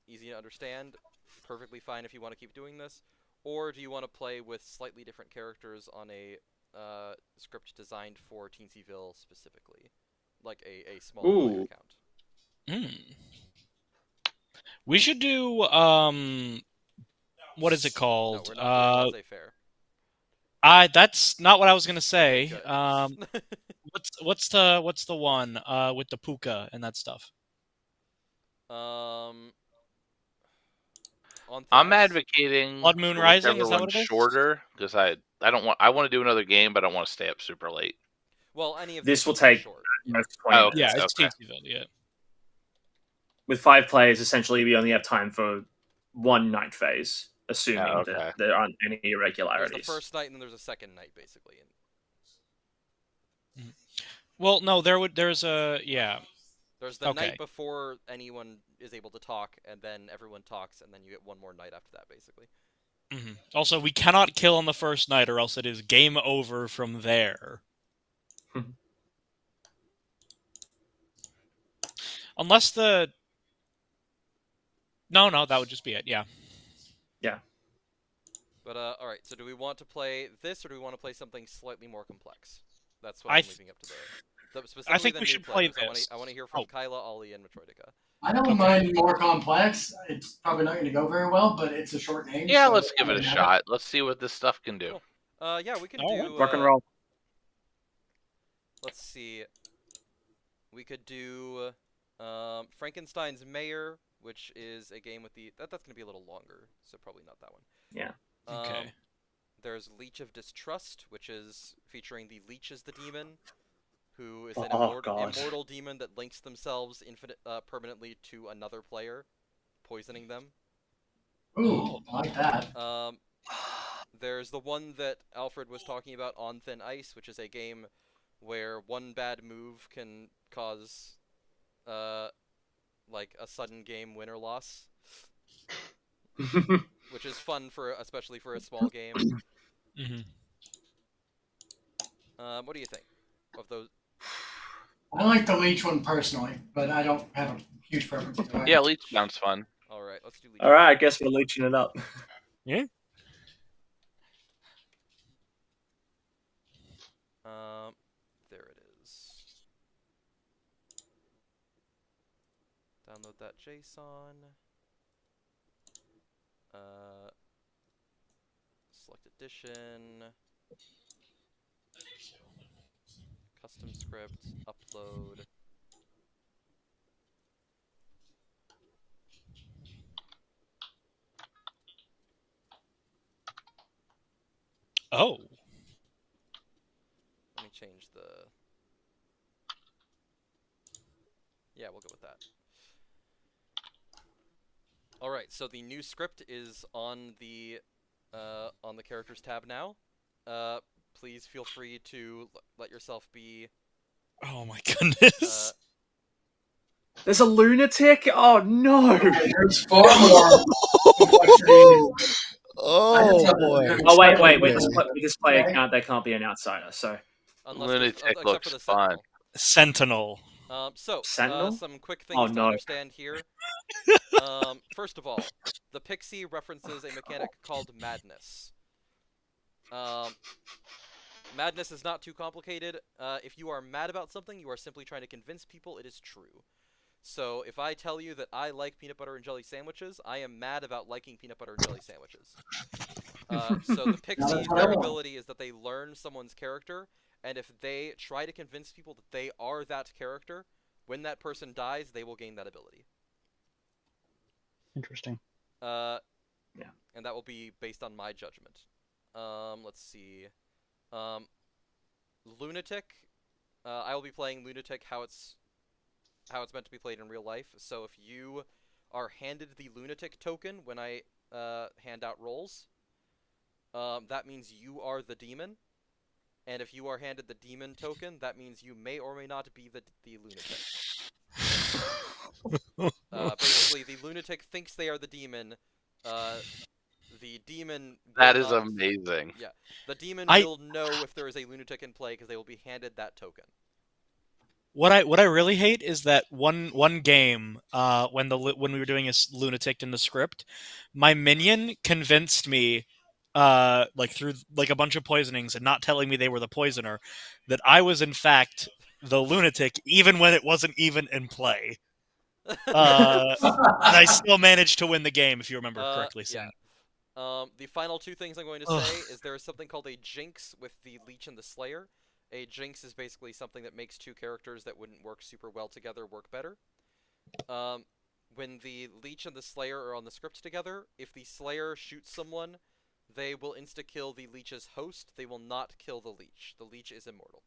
Speaker 4: Easy to understand. Perfectly fine if you want to keep doing this. Or do you want to play with slightly different characters on a script designed for Teensyville specifically? Like a smaller player count.
Speaker 2: We should do what is it called?
Speaker 4: No, we're not doing laissez-faire.
Speaker 2: That's not what I was gonna say.
Speaker 4: Good.
Speaker 2: What's the one with the puka and that stuff?
Speaker 10: I'm advocating
Speaker 2: Blood Moon Rising. Is that
Speaker 10: one's
Speaker 2: what it is?
Speaker 10: shorter because I want to do another game, but I don't want to stay up super late.
Speaker 4: Well, any of
Speaker 8: this will
Speaker 4: is
Speaker 8: take
Speaker 4: short.
Speaker 8: 20
Speaker 10: okay,
Speaker 8: minutes.
Speaker 2: Yeah, it's
Speaker 10: okay.
Speaker 2: Teensyville, yeah.
Speaker 8: With 5 players, essentially, we only have time for one night phase, assuming that there aren't any irregularities.
Speaker 4: There's the first night, and then there's a second night, basically.
Speaker 2: Well, no, there's a
Speaker 4: There's the night before anyone is able to talk, and then everyone talks, and then you get one more night after that, basically.
Speaker 2: Mm-hmm. Also, we cannot kill on the first night, or else it is game over from there. Unless the... No, that would just be it, yeah.
Speaker 8: Yeah.
Speaker 4: But, alright, so do we want to play this, or do we want to play something slightly more complex? That's what I'm leaving up to
Speaker 2: I think we should play this.
Speaker 4: I want to hear from Kyla, Ollie, and Metroidica.
Speaker 3: I don't mind more complex. It's probably not going to go very well, but it's a short name.
Speaker 10: Yeah,
Speaker 3: so
Speaker 10: let's give it a shot. Let's see what this stuff can do.
Speaker 4: Cool. Yeah, we can do...
Speaker 8: rock and roll.
Speaker 4: Let's see. We could do Frankenstein's Mayor, which is a game with the... That's going to be a little longer, so probably not that one.
Speaker 8: Yeah.
Speaker 2: Okay.
Speaker 4: There's Leech of Distrust, which is featuring the Leech as the demon, who is an immortal demon that links themselves permanently to another player, poisoning them.
Speaker 3: Ooh, I like that.
Speaker 4: There's the one that Alfred was talking about, On Thin Ice, which is a game where one bad move can cause, like, a sudden game win or loss. Which is fun, especially for a small game.
Speaker 2: Mm-hmm.
Speaker 4: What do you think of those?
Speaker 3: I like the Leech one personally, but I don't have a huge preference.
Speaker 10: Yeah, Leech sounds fun.
Speaker 4: Alright, let's do Leech.
Speaker 8: Alright, I guess we're leeching it up.
Speaker 2: Yeah.
Speaker 4: There it is. Download that JSON. Select edition. Custom script. Upload.
Speaker 2: Oh.
Speaker 4: Let me change the... Yeah, we'll go with that. Alright, so the new script is on the characters tab now. Please feel free to let yourself be...
Speaker 2: Oh my goodness.
Speaker 8: There's a lunatic? Oh no!
Speaker 3: There's far more complexity.
Speaker 2: Oh boy.
Speaker 8: Oh wait. With this player count, there can't be an outsider. So
Speaker 10: Lunatic
Speaker 4: except for
Speaker 10: looks
Speaker 4: the
Speaker 10: fun.
Speaker 4: Sentinel.
Speaker 2: Sentinel.
Speaker 8: Sentinel?
Speaker 4: Some quick things
Speaker 8: Oh,
Speaker 4: to
Speaker 8: no.
Speaker 4: understand here. First of all, the Pixie references a mechanic called Madness. Madness is not too complicated. If you are mad about something, you are simply trying to convince people it is true. So if I tell you that I like peanut butter and jelly sandwiches, I am mad about liking peanut butter and jelly sandwiches. So the Pixies, their ability is that they learn someone's character, and if they try to convince people that they are that character, when that person dies, they will gain that ability.
Speaker 11: Interesting.
Speaker 4: Yeah. And that will be based on my judgment. Let's see. Lunatic. I will be playing Lunatic how it's meant to be played in real life. So if you are handed the Lunatic token when I hand out rolls, that means you are the demon. And if you are handed the demon token, that means you may or may not be the lunatic. Basically, the lunatic thinks they are the demon. The demon.
Speaker 10: That is amazing.
Speaker 4: Yeah, the demon will know if there is a lunatic in play because they will be handed that token.
Speaker 2: What I really hate is that one game when we were doing a lunatic in the script, my minion convinced me through a bunch of poisonings and not telling me they were the poisoner that I was in fact the lunatic even when it wasn't even in play. And I still managed to win the game if you remember correctly.
Speaker 4: Yeah. The final two things I'm going to say is there is something called a jinx with the Leech and the Slayer. A jinx is basically something that makes two characters that wouldn't work super well together work better. When the Leech and the Slayer are on the script together, if the Slayer shoots someone, they will insta-kill the Leech's host. They will not kill the Leech. The Leech is immortal.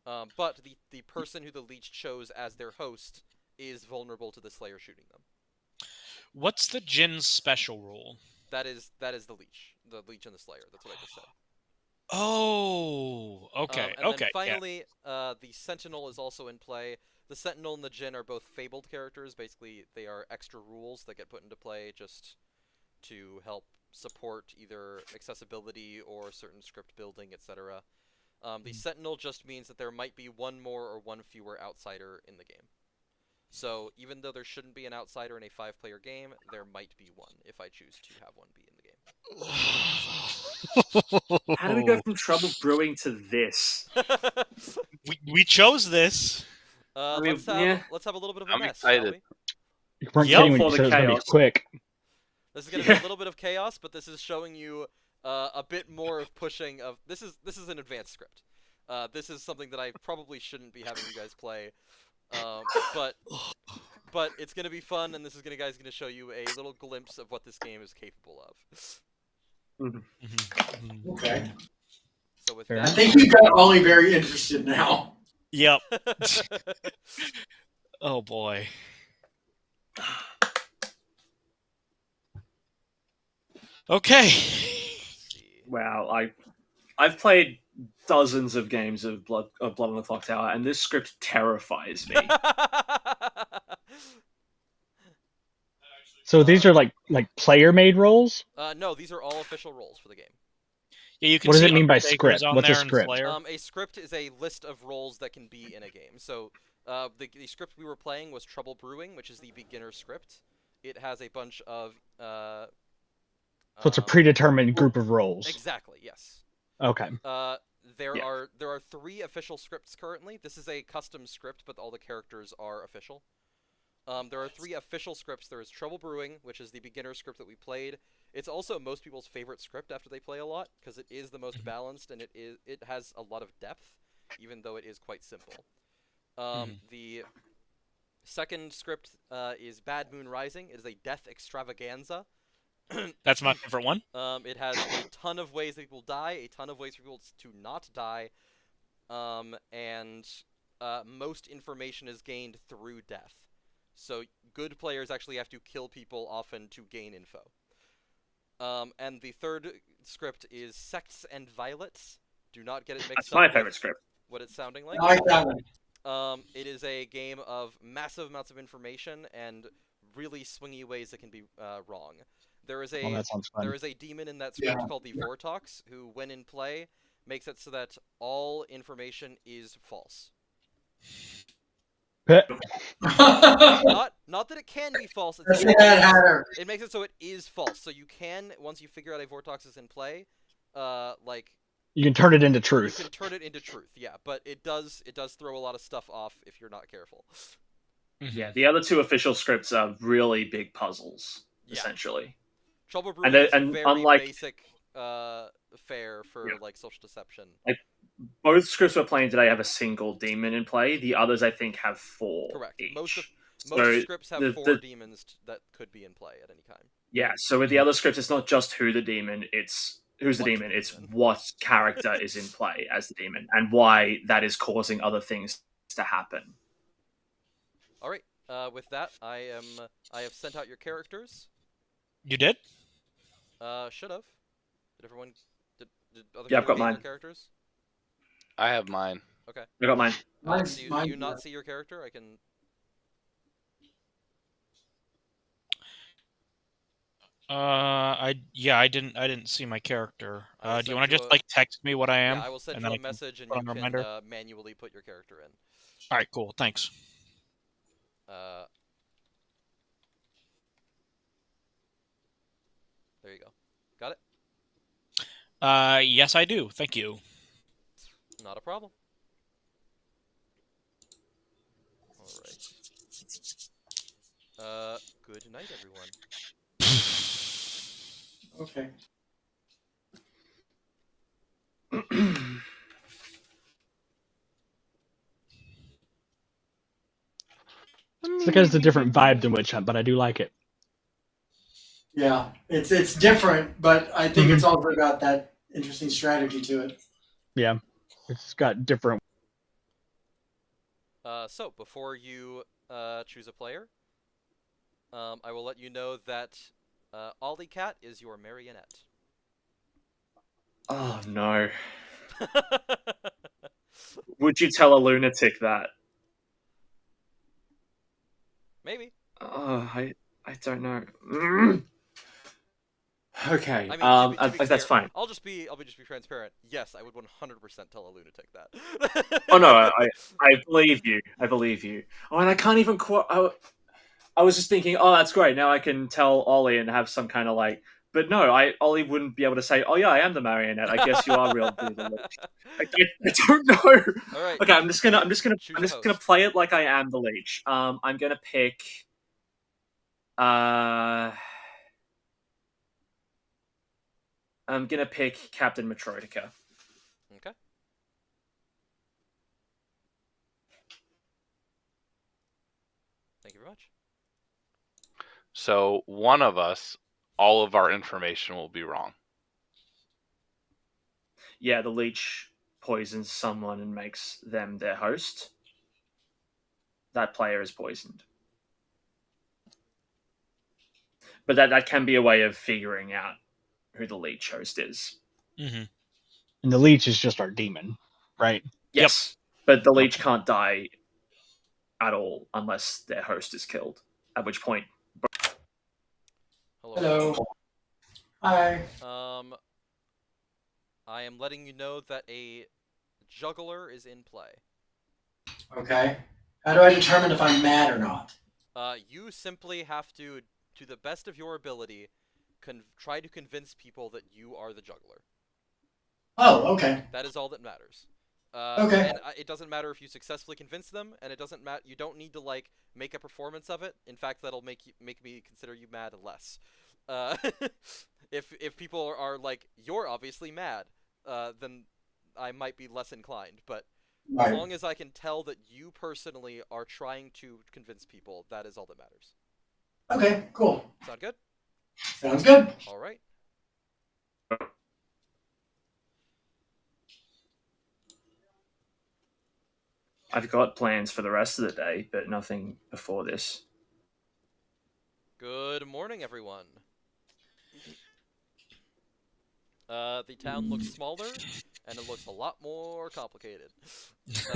Speaker 4: But the person who the Leech chose as their host is vulnerable to the Slayer shooting them.
Speaker 2: What's the Jin's special rule?
Speaker 4: That is the Leech. The Leech and the Slayer. That's what I just said.
Speaker 2: Oh, okay.
Speaker 4: And then finally, the Sentinel is also in play. The Sentinel and the Jinn are both fabled characters. Basically, they are extra rules that get put into play just to help support either accessibility or certain script building, etc. The Sentinel just means that there might be one more or one fewer outsider in the game. So even though there shouldn't be an outsider in a 5-player game, there might be one if I choose to have one be in the game.
Speaker 8: How do we go from trouble brewing to this?
Speaker 2: we chose this.
Speaker 4: Let's have a little bit of a mess,
Speaker 10: excited.
Speaker 4: shall we?
Speaker 11: You weren't kidding when you said it was going to be quick.
Speaker 4: This is going to be a little bit of chaos, but this is showing you a bit more of pushing of... This is an advanced script. This is something that I probably shouldn't be having you guys play. But it's going to be fun, and this is going to show you a little glimpse of what this game is capable of.
Speaker 3: Okay.
Speaker 4: So with
Speaker 3: I
Speaker 4: that,
Speaker 3: think you got Ollie very interested now.
Speaker 2: Yep. Oh boy. Okay.
Speaker 8: Wow, I've played dozens of games of Blood on the Clocktower, and this script terrifies me.
Speaker 11: So these are like player-made roles?
Speaker 4: No, these are all official roles for the game.
Speaker 2: Yeah, you can.
Speaker 11: What does
Speaker 2: see
Speaker 11: it mean by
Speaker 2: Undertaker's
Speaker 11: script?
Speaker 2: on
Speaker 11: What's a
Speaker 2: there and
Speaker 11: script?
Speaker 2: Slayer.
Speaker 4: A script is a list of roles that can be in a game. So the script we were playing was Trouble Brewing, which is the beginner script. It has a bunch of...
Speaker 11: So it's a predetermined group of roles.
Speaker 4: Exactly, yes.
Speaker 11: Okay.
Speaker 4: There are 3 official scripts currently. This is a custom script, but all the characters are official. There are 3 official scripts. There is Trouble Brewing, which is the beginner script that we played. It's also most people's favorite script after they play a lot, because it is the most balanced, and it has a lot of depth, even though it is quite simple. The second script is Bad Moon Rising. It is a death extravaganza.
Speaker 2: That's my favorite one.
Speaker 4: It has a ton of ways that people die, a ton of ways for people to not die, and most information is gained through death. So good players actually have to kill people often to gain info. And the third script is Sects and Violets. Do not get it mixed
Speaker 8: That's
Speaker 4: up
Speaker 8: my
Speaker 4: with
Speaker 8: favorite script.
Speaker 4: what it's sounding like.
Speaker 3: I like that one.
Speaker 4: It is a game of massive amounts of information and really swingy ways that can be wrong. There is
Speaker 11: Well, that sounds fun.
Speaker 4: there is a demon in that script
Speaker 3: Yeah.
Speaker 4: called the Vortox, who, when in play, makes it so that all information is false. Not that it can be false. It's
Speaker 3: That's
Speaker 4: that
Speaker 3: the Mad Hatter.
Speaker 4: it makes it so it is false. So you can, once you figure out a Vortox is in play, like
Speaker 11: You can turn it into
Speaker 4: you
Speaker 11: truth.
Speaker 4: can turn it into truth. Yeah, but it does throw a lot of stuff off if you're not careful.
Speaker 8: Yeah, the other two official scripts are really big puzzles,
Speaker 4: Yeah.
Speaker 8: essentially.
Speaker 4: Trouble
Speaker 8: And
Speaker 4: Brewing is
Speaker 8: and
Speaker 4: very
Speaker 8: unlike-
Speaker 4: basic fare for
Speaker 8: Yeah.
Speaker 4: like social deception.
Speaker 8: Both scripts we're playing today have a single demon in play. The others, I think, have 4
Speaker 4: Correct.
Speaker 8: each.
Speaker 4: Most
Speaker 8: So
Speaker 4: scripts have
Speaker 8: the-
Speaker 4: 4
Speaker 8: the-
Speaker 4: demons that could be in play at any time.
Speaker 8: Yeah, so with the other scripts, it's not just who the demon, it's who's the
Speaker 4: What
Speaker 8: demon, it's
Speaker 4: demon.
Speaker 8: what character is in play as the demon, and why that is causing other things to happen.
Speaker 4: All right. With that, I have sent out your characters.
Speaker 2: You did?
Speaker 4: Should have. Did everyone? Did other
Speaker 8: Yeah, I've
Speaker 4: people
Speaker 8: got
Speaker 4: gain their
Speaker 8: mine.
Speaker 4: characters?
Speaker 10: I have mine.
Speaker 4: Okay.
Speaker 8: I got mine.
Speaker 4: Alex, do
Speaker 3: Mine's
Speaker 4: you not
Speaker 3: not.
Speaker 4: see your character? I can.
Speaker 2: I didn't see my character.
Speaker 4: I will
Speaker 2: Do you want
Speaker 4: send
Speaker 2: to just
Speaker 4: you a-
Speaker 2: like text me what I am?
Speaker 4: Yeah, I will send
Speaker 2: and
Speaker 4: you
Speaker 2: then
Speaker 4: a
Speaker 2: I can
Speaker 4: message and
Speaker 2: put
Speaker 4: you
Speaker 2: on a
Speaker 4: can
Speaker 2: reminder?
Speaker 4: manually put your character in.
Speaker 2: All right, cool. Thanks.
Speaker 4: There you go. Got it?
Speaker 2: Yes, I do. Thank you.
Speaker 4: Not a problem. All right. Good night, everyone.
Speaker 3: Okay.
Speaker 11: It's because it's a different vibe than Witch Hunt, but I do like it.
Speaker 3: Yeah, it's different, but I think it's also got that interesting strategy to it.
Speaker 11: Yeah, it's got different.
Speaker 4: So before you choose a player, I will let you know that Ollie Cat is your marionette.
Speaker 8: Oh no. Would you tell a lunatic that?
Speaker 4: Maybe.
Speaker 8: Oh, I don't know. Okay.
Speaker 4: I mean, to be
Speaker 8: that's
Speaker 4: clear,
Speaker 8: fine.
Speaker 4: I'll just be transparent. Yes, I would 100% tell a lunatic that.
Speaker 8: Oh no, I believe you. I believe you. Oh, and I can't even quote. I was just thinking, oh, that's great. Now I can tell Ollie and have some kind of like. But no, Ollie wouldn't be able to say, oh yeah, I am the marionette. I guess you are real. I don't know.
Speaker 4: All right.
Speaker 8: Okay, I'm just gonna
Speaker 4: Choose a host.
Speaker 8: play it like I am the leech. I'm gonna pick. I'm gonna pick Captain Metroidica.
Speaker 4: Okay. Thank you very much.
Speaker 10: So one of us, all of our information will be wrong.
Speaker 8: Yeah, the leech poisons someone and makes them their host. That player is poisoned. But that can be a way of figuring out who the leech host is.
Speaker 2: Mm-hmm.
Speaker 11: And the leech is just our demon, right?
Speaker 8: Yes, but the leech can't die at all unless their host is killed. At which point,
Speaker 3: Hello. Hi.
Speaker 4: I am letting you know that a juggler is in play.
Speaker 3: Okay. How do I determine if I'm mad or not?
Speaker 4: You simply have to the best of your ability, try to convince people that you are the juggler.
Speaker 3: Oh, okay.
Speaker 4: That is all that matters.
Speaker 3: Okay.
Speaker 4: And it doesn't matter if you successfully convince them, and it doesn't matter. You don't need to like make a performance of it. In fact, that'll make me consider you mad less. If people are like, you're obviously mad, then I might be less inclined. But
Speaker 3: Right.
Speaker 4: as long as I can tell that you personally are trying to convince people, that is all that matters.
Speaker 3: Okay, cool.
Speaker 4: Sound good?
Speaker 3: Sounds good.
Speaker 4: All right.
Speaker 8: I've got plans for the rest of the day, but nothing before this.
Speaker 4: Good morning, everyone. The town looks smaller, and it looks a lot more complicated.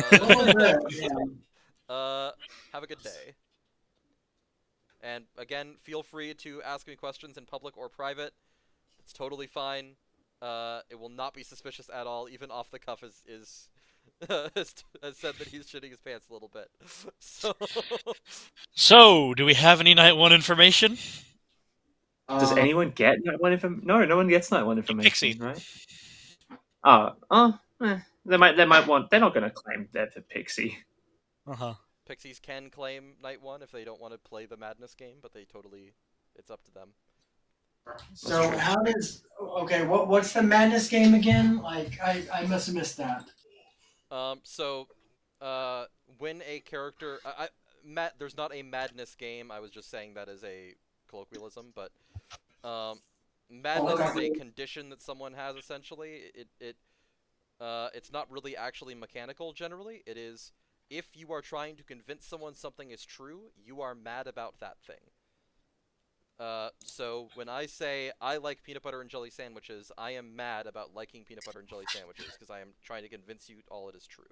Speaker 4: Have a good day. And again, feel free to ask me questions in public or private. It's totally fine. It will not be suspicious at all. Even off the cuff has said that he's shitting his pants a little bit.
Speaker 2: So, do we have any Night 1 information?
Speaker 8: Does anyone get Night 1 information? No one gets Night 1 information,
Speaker 2: Pixie.
Speaker 8: right? They might want. They're not going to claim that for Pixie.
Speaker 4: Pixies can claim Night 1 if they don't want to play the Madness game, but it's up to them.
Speaker 3: So how does what's the Madness game again? Like I must have missed that.
Speaker 4: When a character there's not a Madness game. I was just saying that as a colloquialism, but Madness is a condition that someone has essentially. It's not really actually mechanical generally. It is if you are trying to convince someone something is true, you are mad about that thing. So when I say I like peanut butter and jelly sandwiches, I am mad about liking peanut butter and jelly sandwiches because I am trying to convince you all it is true.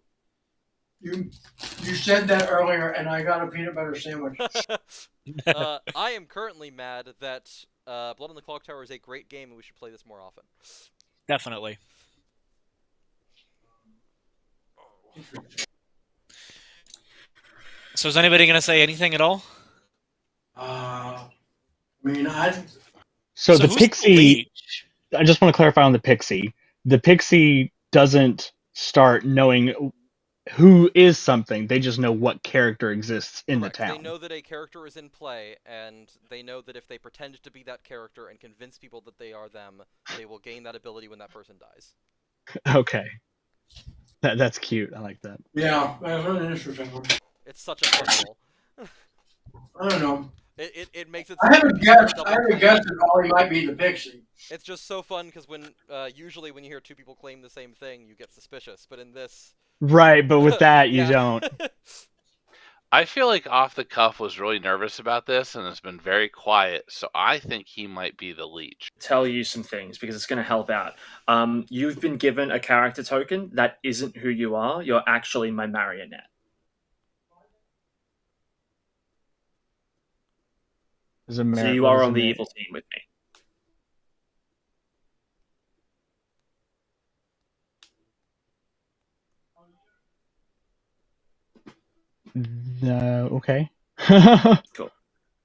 Speaker 3: You said that earlier, and I got a peanut butter sandwich.
Speaker 4: I am currently mad that Blood on the Clocktower is a great game, and we should play this more often.
Speaker 2: Definitely. So is anybody going to say anything at all?
Speaker 11: So the Pixie. I just want to clarify on the Pixie. The Pixie doesn't start knowing who is something. They just know what character exists in the town.
Speaker 4: They know that a character is in play, and they know that if they pretend to be that character and convince people that they are them, they will gain that ability when that person dies.
Speaker 11: Okay. That's cute. I like that.
Speaker 3: Yeah, that's really interesting.
Speaker 4: It's such a fun role.
Speaker 3: I don't know.
Speaker 4: It makes it.
Speaker 3: I have a guess that Ollie might be the Pixie.
Speaker 4: It's just so fun because usually when you hear two people claim the same thing, you get suspicious. But in this,
Speaker 11: right? But with that, you don't.
Speaker 10: I feel like Off the Cuff was really nervous about this and has been very quiet. So I think he might be the leech.
Speaker 8: Tell you some things because it's going to help out. You've been given a character token that isn't who you are. You're actually my marionette. So you are on the evil team with
Speaker 11: me. Okay.
Speaker 8: Cool.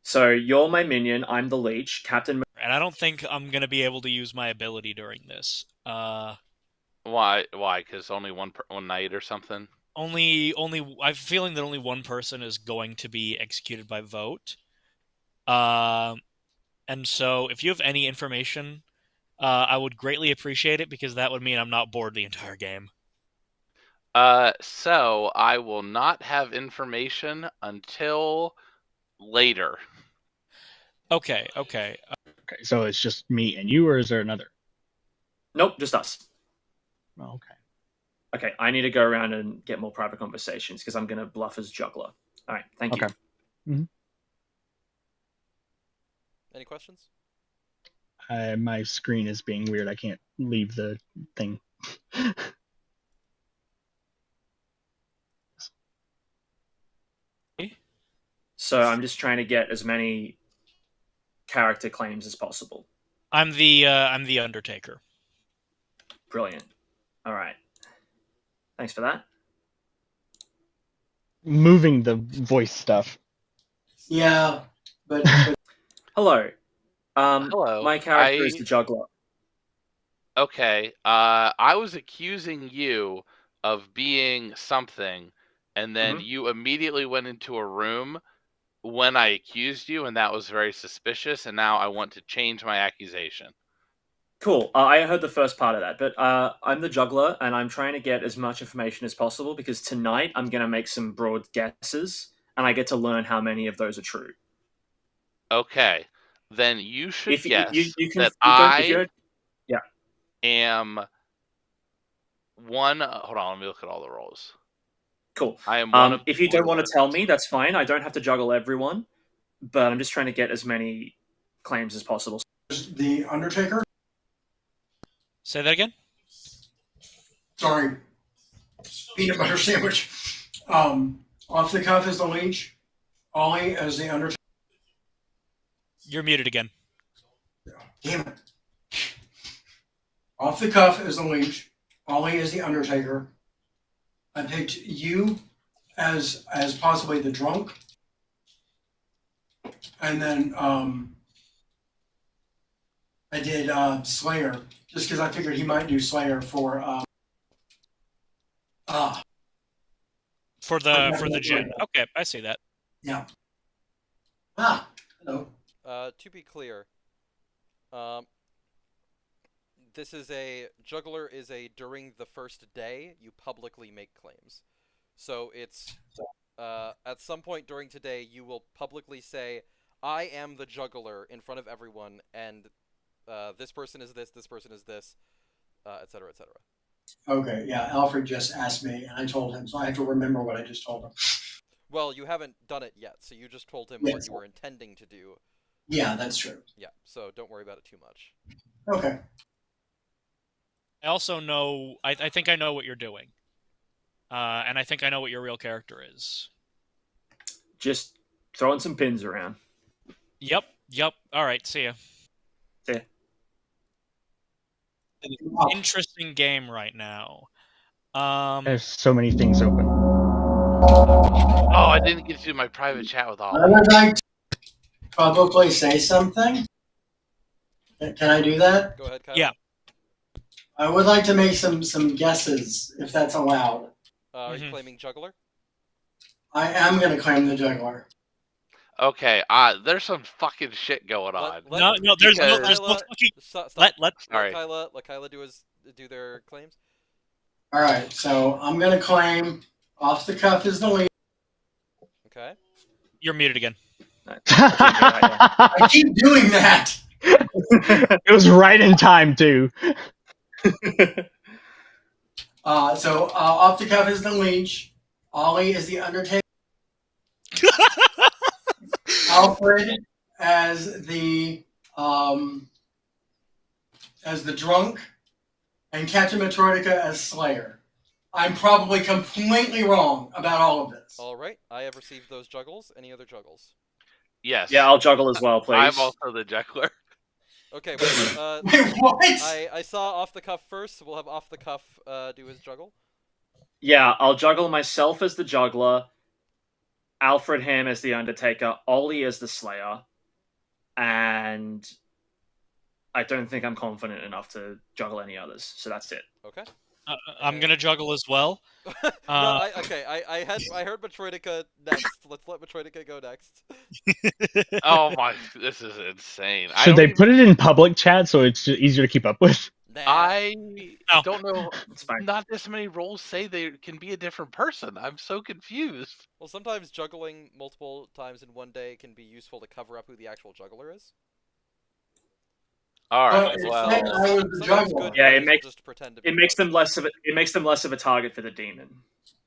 Speaker 8: So you're my minion. I'm the leech, Captain.
Speaker 2: And I don't think I'm gonna be able to use my ability during this.
Speaker 10: Why? Because only one night or something.
Speaker 2: Only. I'm feeling that only one person is going to be executed by vote. And so, if you have any information, I would greatly appreciate it because that would mean I'm not bored the entire game.
Speaker 10: So I will not have information until later.
Speaker 2: Okay.
Speaker 11: Okay, so it's just me and you, or is there another?
Speaker 8: Nope, just us.
Speaker 11: Oh, okay.
Speaker 8: Okay, I need to go around and get more private conversations because I'm going to bluff as juggler. All right, thank you.
Speaker 11: Mm-hmm.
Speaker 4: Any questions?
Speaker 11: My screen is being weird. I can't leave the thing.
Speaker 8: So I'm just trying to get as many character claims as possible.
Speaker 2: I'm the Undertaker.
Speaker 8: Brilliant. All right. Thanks for that.
Speaker 11: Moving the voice stuff.
Speaker 3: Yeah, but...
Speaker 8: Hello.
Speaker 10: Hello.
Speaker 8: My character is the juggler.
Speaker 10: Okay. I was accusing you of being something, and then you immediately went into a room when I accused you, and that was very suspicious, and now I want to change my accusation.
Speaker 8: Cool. I heard the first part of that, but I'm the juggler, and I'm trying to get as much information as possible because tonight I'm going to make some broad guesses, and I get to learn how many of those are true.
Speaker 10: Okay. then you should
Speaker 8: If
Speaker 10: guess
Speaker 8: you can,
Speaker 10: that
Speaker 8: if you
Speaker 10: I
Speaker 8: don't, yeah.
Speaker 10: am one. Hold on, let me look at all the rolls.
Speaker 8: Cool.
Speaker 10: I am one of.
Speaker 8: If you don't want to
Speaker 10: the-
Speaker 8: tell me, that's fine. I don't have to juggle everyone, but I'm just trying to get as many claims as possible.
Speaker 3: The Undertaker.
Speaker 2: Say that again.
Speaker 3: Sorry, peanut butter sandwich. Off the cuff is the leech. Ollie as the Undertaker.
Speaker 2: You're muted again.
Speaker 3: Damn it. Off the cuff is the leech. Ollie is the Undertaker. I picked you as possibly the drunk. And then I did Slayer, just because I figured he might do Slayer for
Speaker 2: For the gin. Okay, I see that.
Speaker 3: yeah. Hello.
Speaker 4: To be clear, this is a juggler is a during the first day you publicly make claims. So it's at some point during today you will publicly say, I am the juggler in front of everyone, and this person is this person is this, etc., etc.
Speaker 3: Okay, yeah, Alfred just asked me, and I told him, so I have to remember what I just told him.
Speaker 4: Well, you haven't done it yet, so you just told him
Speaker 3: Yes.
Speaker 4: what you were intending to do.
Speaker 3: Yeah, that's true.
Speaker 4: Yeah, so don't worry about it too much.
Speaker 3: Okay.
Speaker 2: I also know. I think I know what you're doing, and I think I know what your real character is.
Speaker 8: Just throwing some pins around.
Speaker 2: Yep. All right. See ya.
Speaker 8: See ya.
Speaker 2: Interesting game right now.
Speaker 11: There's so many things open.
Speaker 10: Oh, I didn't get to do my private chat with all.
Speaker 3: I would like to publicly say something. Can I do that?
Speaker 4: Go ahead, Kyle.
Speaker 2: Yeah.
Speaker 3: I would like to make some guesses, if that's allowed.
Speaker 4: Are you claiming juggler?
Speaker 3: I am going to claim the juggler.
Speaker 10: Okay, there's some fucking shit going on.
Speaker 2: No, there's no
Speaker 10: because-
Speaker 2: fucking.
Speaker 4: Stop.
Speaker 2: Let
Speaker 10: Sorry.
Speaker 4: Let Kyla do their claims.
Speaker 3: All right, so I'm going to claim off the cuff is the lead.
Speaker 4: Okay.
Speaker 2: You're muted again.
Speaker 3: I keep doing that.
Speaker 11: It was right in time too.
Speaker 3: So off the cuff is the leech. Ollie is the Undertaker. Alfred as the drunk, and Captain Metroidica as Slayer. I'm probably completely wrong about all of this.
Speaker 4: All right. I have received those juggles. Any other juggles?
Speaker 10: Yes.
Speaker 8: Yeah, I'll juggle as well, please.
Speaker 10: I'm also the juggler.
Speaker 4: Okay.
Speaker 3: Wait, what?
Speaker 4: I saw off the cuff first. So we'll have off the cuff do his juggle.
Speaker 8: Yeah, I'll juggle myself as the juggler, Alfred Ham as the Undertaker, Ollie as the Slayer, and I don't think I'm confident enough to juggle any others. So that's it.
Speaker 4: Okay.
Speaker 2: I'm gonna juggle as well.
Speaker 4: I heard Metroidica next. Let's let Metroidica go next.
Speaker 10: Oh my, this is insane.
Speaker 11: Should they put it in public chat so it's just easier to keep up with?
Speaker 4: Nah.
Speaker 10: I
Speaker 2: No.
Speaker 10: don't know.
Speaker 8: It's fine.
Speaker 10: Not this many roles say they can be a different person. I'm so confused.
Speaker 4: Well, sometimes juggling multiple times in one day can be useful to cover up who the actual juggler is.
Speaker 10: All right.
Speaker 3: But
Speaker 10: Well,
Speaker 3: it's not- I was the
Speaker 4: Sometimes
Speaker 3: juggler.
Speaker 4: good
Speaker 8: Yeah, it
Speaker 4: players will
Speaker 8: makes-
Speaker 4: just pretend to be
Speaker 8: It makes
Speaker 4: the
Speaker 8: them less of a target for the demon.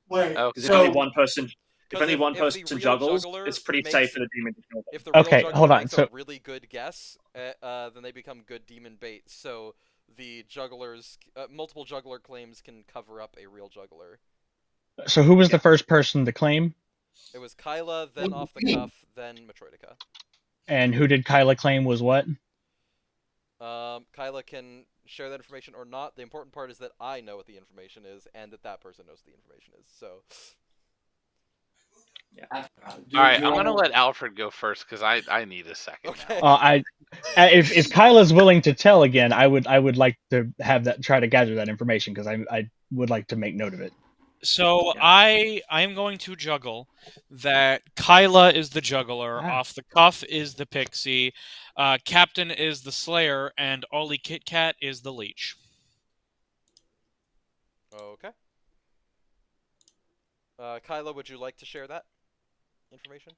Speaker 3: Wait,
Speaker 10: Oh,
Speaker 8: Because
Speaker 3: so
Speaker 8: if only one person
Speaker 4: the
Speaker 8: person juggles,
Speaker 4: juggler
Speaker 8: it's pretty
Speaker 4: makes-
Speaker 8: safe for the demon to kill them.
Speaker 4: If the real
Speaker 11: Okay,
Speaker 4: juggler
Speaker 11: hold on,
Speaker 4: makes
Speaker 11: so-
Speaker 4: a really good guess, then they become good demon bait. So the jugglers, multiple juggler claims can cover up a real juggler.
Speaker 11: So who was the first person to claim?
Speaker 4: It was Kyla, then
Speaker 3: What
Speaker 4: off
Speaker 3: do
Speaker 4: the
Speaker 3: you
Speaker 4: cuff, then Metroidica.
Speaker 11: And who did Kyla claim was what?
Speaker 4: Kyla can share that information or not. The important part is that I know what the information is, and that person knows what the information is. So.
Speaker 10: all right. I'm gonna let Alfred go first because I need a second.
Speaker 4: Okay.
Speaker 11: If Kyla's willing to tell again, I would like to have that, try to gather that information because I would like to make note of it.
Speaker 2: So I am going to juggle that Kyla is the juggler, off the cuff is the pixie, Captain is the slayer, and Ollie Kit Kat is the leech.
Speaker 4: Okay. Kyla, would you like to share that information?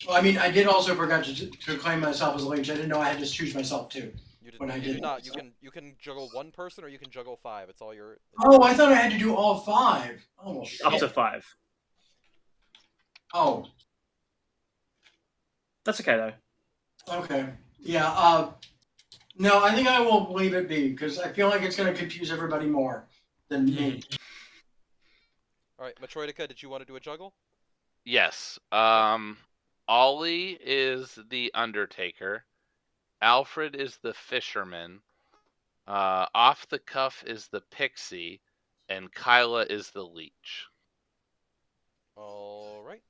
Speaker 3: Well, I mean, I did also forget to claim myself as a leech. I didn't know I had to choose myself too. When I did
Speaker 4: not. You can juggle one person or you can juggle 5. It's all your.
Speaker 3: Oh, I thought I had to do all 5. Oh, shit.
Speaker 8: Up to 5.
Speaker 3: Oh.
Speaker 8: That's okay though.
Speaker 3: Okay. Yeah. No, I think I will leave it be because I feel like it's going to confuse everybody more than me.
Speaker 4: All right, Metroidica, did you want to do a juggle?
Speaker 10: Yes. Ollie is the Undertaker. Alfred is the Fisherman. Off the Cuff is the Pixie, and Kyla is the Leech.
Speaker 4: All right.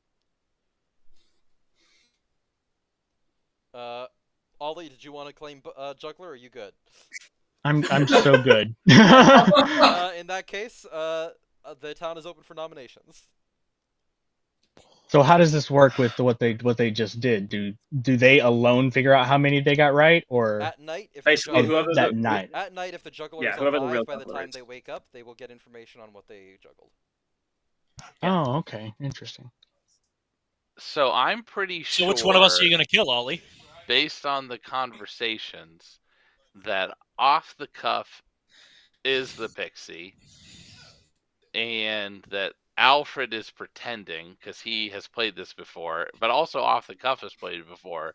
Speaker 4: Ollie, did you want to claim juggler? Or are you good?
Speaker 11: I'm so good.
Speaker 4: In that case, the town is open for nominations.
Speaker 11: So how does this work with what they just did? Do they alone figure out how many they got right, or
Speaker 4: at night if
Speaker 8: basically whoever
Speaker 11: that night?
Speaker 4: At night, if the juggler is
Speaker 8: whoever
Speaker 4: alive
Speaker 8: the real
Speaker 4: by the
Speaker 8: juggler
Speaker 4: time
Speaker 8: is.
Speaker 4: they wake up, they will get information on what they juggled.
Speaker 11: Oh, okay, interesting.
Speaker 10: So I'm pretty sure.
Speaker 2: So which one of us are you going to kill, Ollie?
Speaker 10: Based on the conversations, that Off the Cuff is the Pixie, and that Alfred is pretending because he has played this before, but also Off the Cuff has played it before.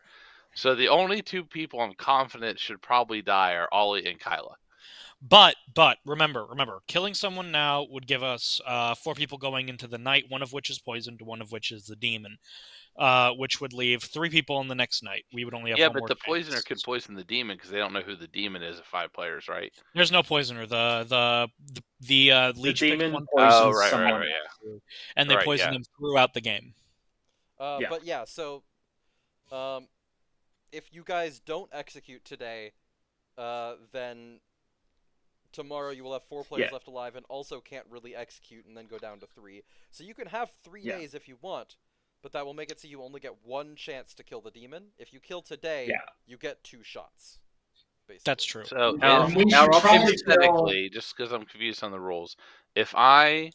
Speaker 10: So the only 2 people I'm confident should probably die are Ollie and Kyla.
Speaker 2: But remember, killing someone now would give us 4 people going into the night, one of which is poisoned, one of which is the demon, which would leave 3 people on the next night. We would only have one
Speaker 10: but
Speaker 2: more
Speaker 10: the
Speaker 2: chance.
Speaker 10: poisoner could poison the demon because they don't know who the demon is of 5 players, right?
Speaker 2: There's no poisoner. The leech
Speaker 8: demon
Speaker 2: picked one
Speaker 8: poisons
Speaker 10: right,
Speaker 8: someone,
Speaker 10: yeah.
Speaker 2: and they poison them throughout the game.
Speaker 4: But yeah, so if you guys don't execute today, then tomorrow you will have 4 players left alive and also can't really execute and then go down to 3. So you can have 3 days if you want, but that will make it so you only get 1 chance to kill the demon. If you kill today, you get 2 shots. Basically.
Speaker 2: That's true.
Speaker 10: So
Speaker 3: hypothetically,
Speaker 10: just because I'm confused on the rules, if I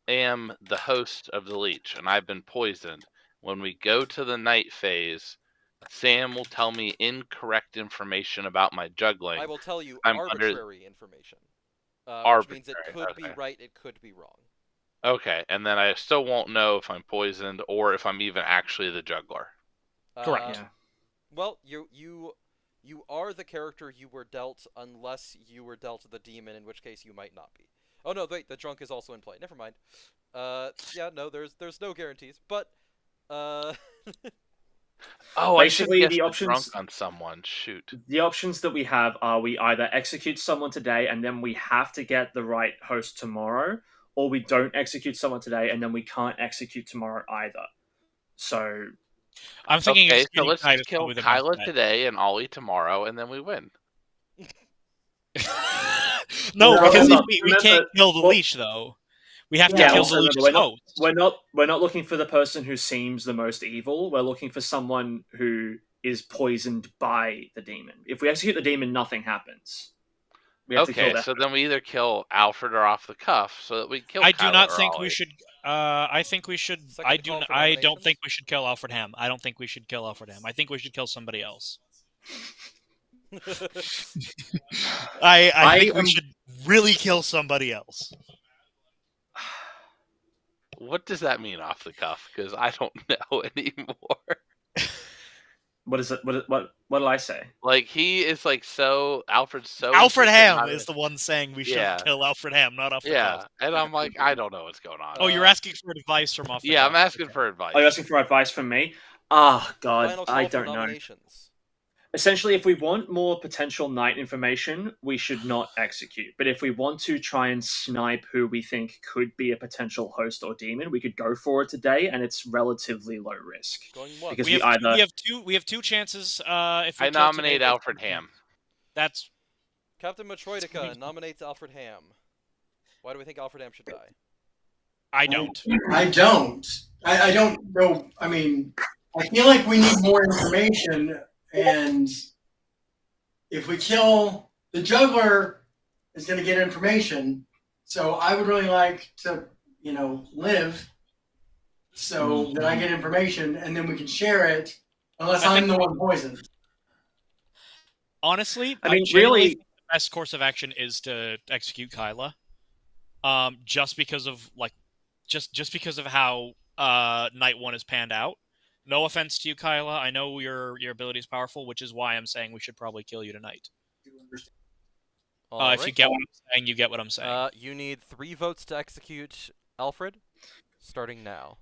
Speaker 10: am the host of the leech and I've been poisoned, when we go to the night phase, Sam will tell me incorrect information about my juggling.
Speaker 4: I will tell you
Speaker 10: arbitrary
Speaker 4: information. Which means it could be right, it could be wrong.
Speaker 10: Okay, and then I still won't know if I'm poisoned or if I'm even actually the juggler.
Speaker 2: Correct.
Speaker 4: Well, you are the character you were dealt unless you were dealt the demon, in which case you might not be. Oh no, wait, the drunk is also in play. Never mind. Yeah, no, there's no guarantees, but
Speaker 8: basically
Speaker 10: I should
Speaker 8: the options
Speaker 10: drunk on someone. Shoot.
Speaker 8: The options that we have are we either execute someone today and then we have to get the right host tomorrow, or we don't execute someone today and then we can't execute tomorrow either. So
Speaker 2: I'm thinking
Speaker 10: so let's kill Kyla today and Ollie tomorrow, and then we win.
Speaker 2: No, because we can't kill the leech though. We have to kill the leech's host.
Speaker 8: We're not looking for the person who seems the most evil. We're looking for someone who is poisoned by the demon. If we execute the demon, nothing happens. We have to kill that.
Speaker 10: So then we either kill Alfred or Off the Cuff, so that we kill.
Speaker 2: I
Speaker 10: Kyla
Speaker 2: do not
Speaker 10: or
Speaker 2: think
Speaker 10: Ollie.
Speaker 2: we should. I think we should. I don't think we should kill Alfred Ham. I don't think we should kill Alfred Ham. I think we should kill somebody else. I think we should really kill somebody else.
Speaker 10: What does that mean, Off the Cuff? Because I don't know anymore.
Speaker 8: What is it? What did I say?
Speaker 10: Like he is like so Alfred's so.
Speaker 2: Alfred Ham is the one saying we should kill Alfred Ham, not Off the Cuff.
Speaker 10: Yeah, and I'm like, I don't know what's going on.
Speaker 2: Oh, you're asking for advice from Off the Cuff.
Speaker 10: Yeah, I'm asking for advice.
Speaker 8: Are you asking for advice from me? Ah, God,
Speaker 4: Final call
Speaker 8: I
Speaker 4: for
Speaker 8: don't know.
Speaker 4: nominations.
Speaker 8: Essentially, if we want more potential night information, we should not execute. But if we want to try and snipe who we think could be a potential host or demon, we could go for it today, and it's relatively low risk. Because
Speaker 2: we have 2 chances. If we
Speaker 10: I nominate Alfred Ham.
Speaker 2: That's
Speaker 4: Captain Metroidica nominates Alfred Ham. Why do we think Alfred Ham should die?
Speaker 2: I don't.
Speaker 3: I don't know. I mean, I feel like we need more information. And if we kill the juggler, is going to get information. So I would really like to, live so that I get information, and then we can share it, unless
Speaker 2: I
Speaker 3: I'm
Speaker 2: think-
Speaker 3: the one poisoned.
Speaker 2: Honestly,
Speaker 8: I mean,
Speaker 2: generally
Speaker 8: really-
Speaker 2: think the best course of action is to execute Kyla. Just because of just because of how Night 1 is panned out. No offense to you, Kyla. I know your ability is powerful, which is why I'm saying we should probably kill you tonight. If you get what I'm saying, you get what I'm saying.
Speaker 4: You need 3 votes to execute Alfred, starting now.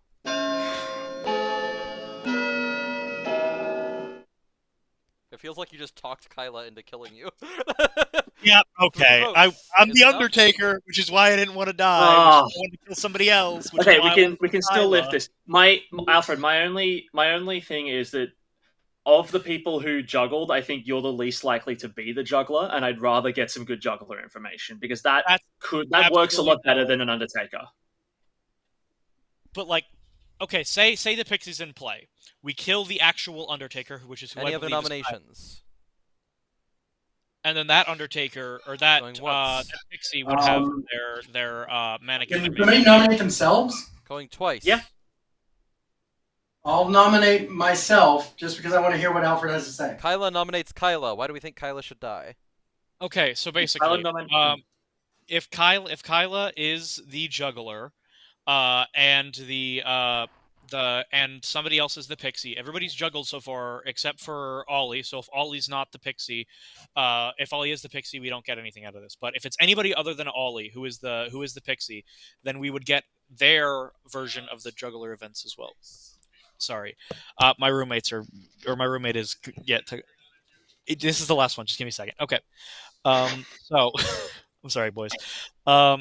Speaker 4: It feels like you just talked Kyla into killing you.
Speaker 2: Yeah, okay.
Speaker 4: 3 votes
Speaker 2: I'm
Speaker 4: is
Speaker 2: the
Speaker 4: enough.
Speaker 2: Undertaker, which is why I didn't want to die. Which
Speaker 8: Ah.
Speaker 2: is why I wanted to kill somebody else. Which
Speaker 8: Okay,
Speaker 2: is why I wanted
Speaker 8: we can
Speaker 2: to
Speaker 8: still
Speaker 2: Kyla.
Speaker 8: lift this. Alfred, my only thing is that of the people who juggled, I think you're the least likely to be the juggler, and I'd rather get some good juggler information because that works a lot better than an Undertaker.
Speaker 2: But okay, say the Pixie's in play. We kill the actual Undertaker, which is who
Speaker 4: Any
Speaker 2: I
Speaker 4: other
Speaker 2: believe is
Speaker 4: nominations?
Speaker 2: and then that Undertaker or that that Pixie would have their mannequin.
Speaker 3: Can somebody nominate themselves?
Speaker 4: Going twice.
Speaker 8: Yeah.
Speaker 3: I'll nominate myself just because I want to hear what Alfred has to say.
Speaker 4: Kyla nominates Kyla. Why do we think Kyla should die?
Speaker 2: Okay, so basically, if Kyla is the juggler, and and somebody else is the Pixie, everybody's juggled so far except for Ollie. So if Ollie's not the Pixie, if Ollie is the Pixie, we don't get anything out of this. But if it's anybody other than Ollie who is the Pixie, then we would get their version of the juggler events as well. Sorry, my roommate is yet to. This is the last one. Just give me a second. Okay. So I'm sorry, boys. Oh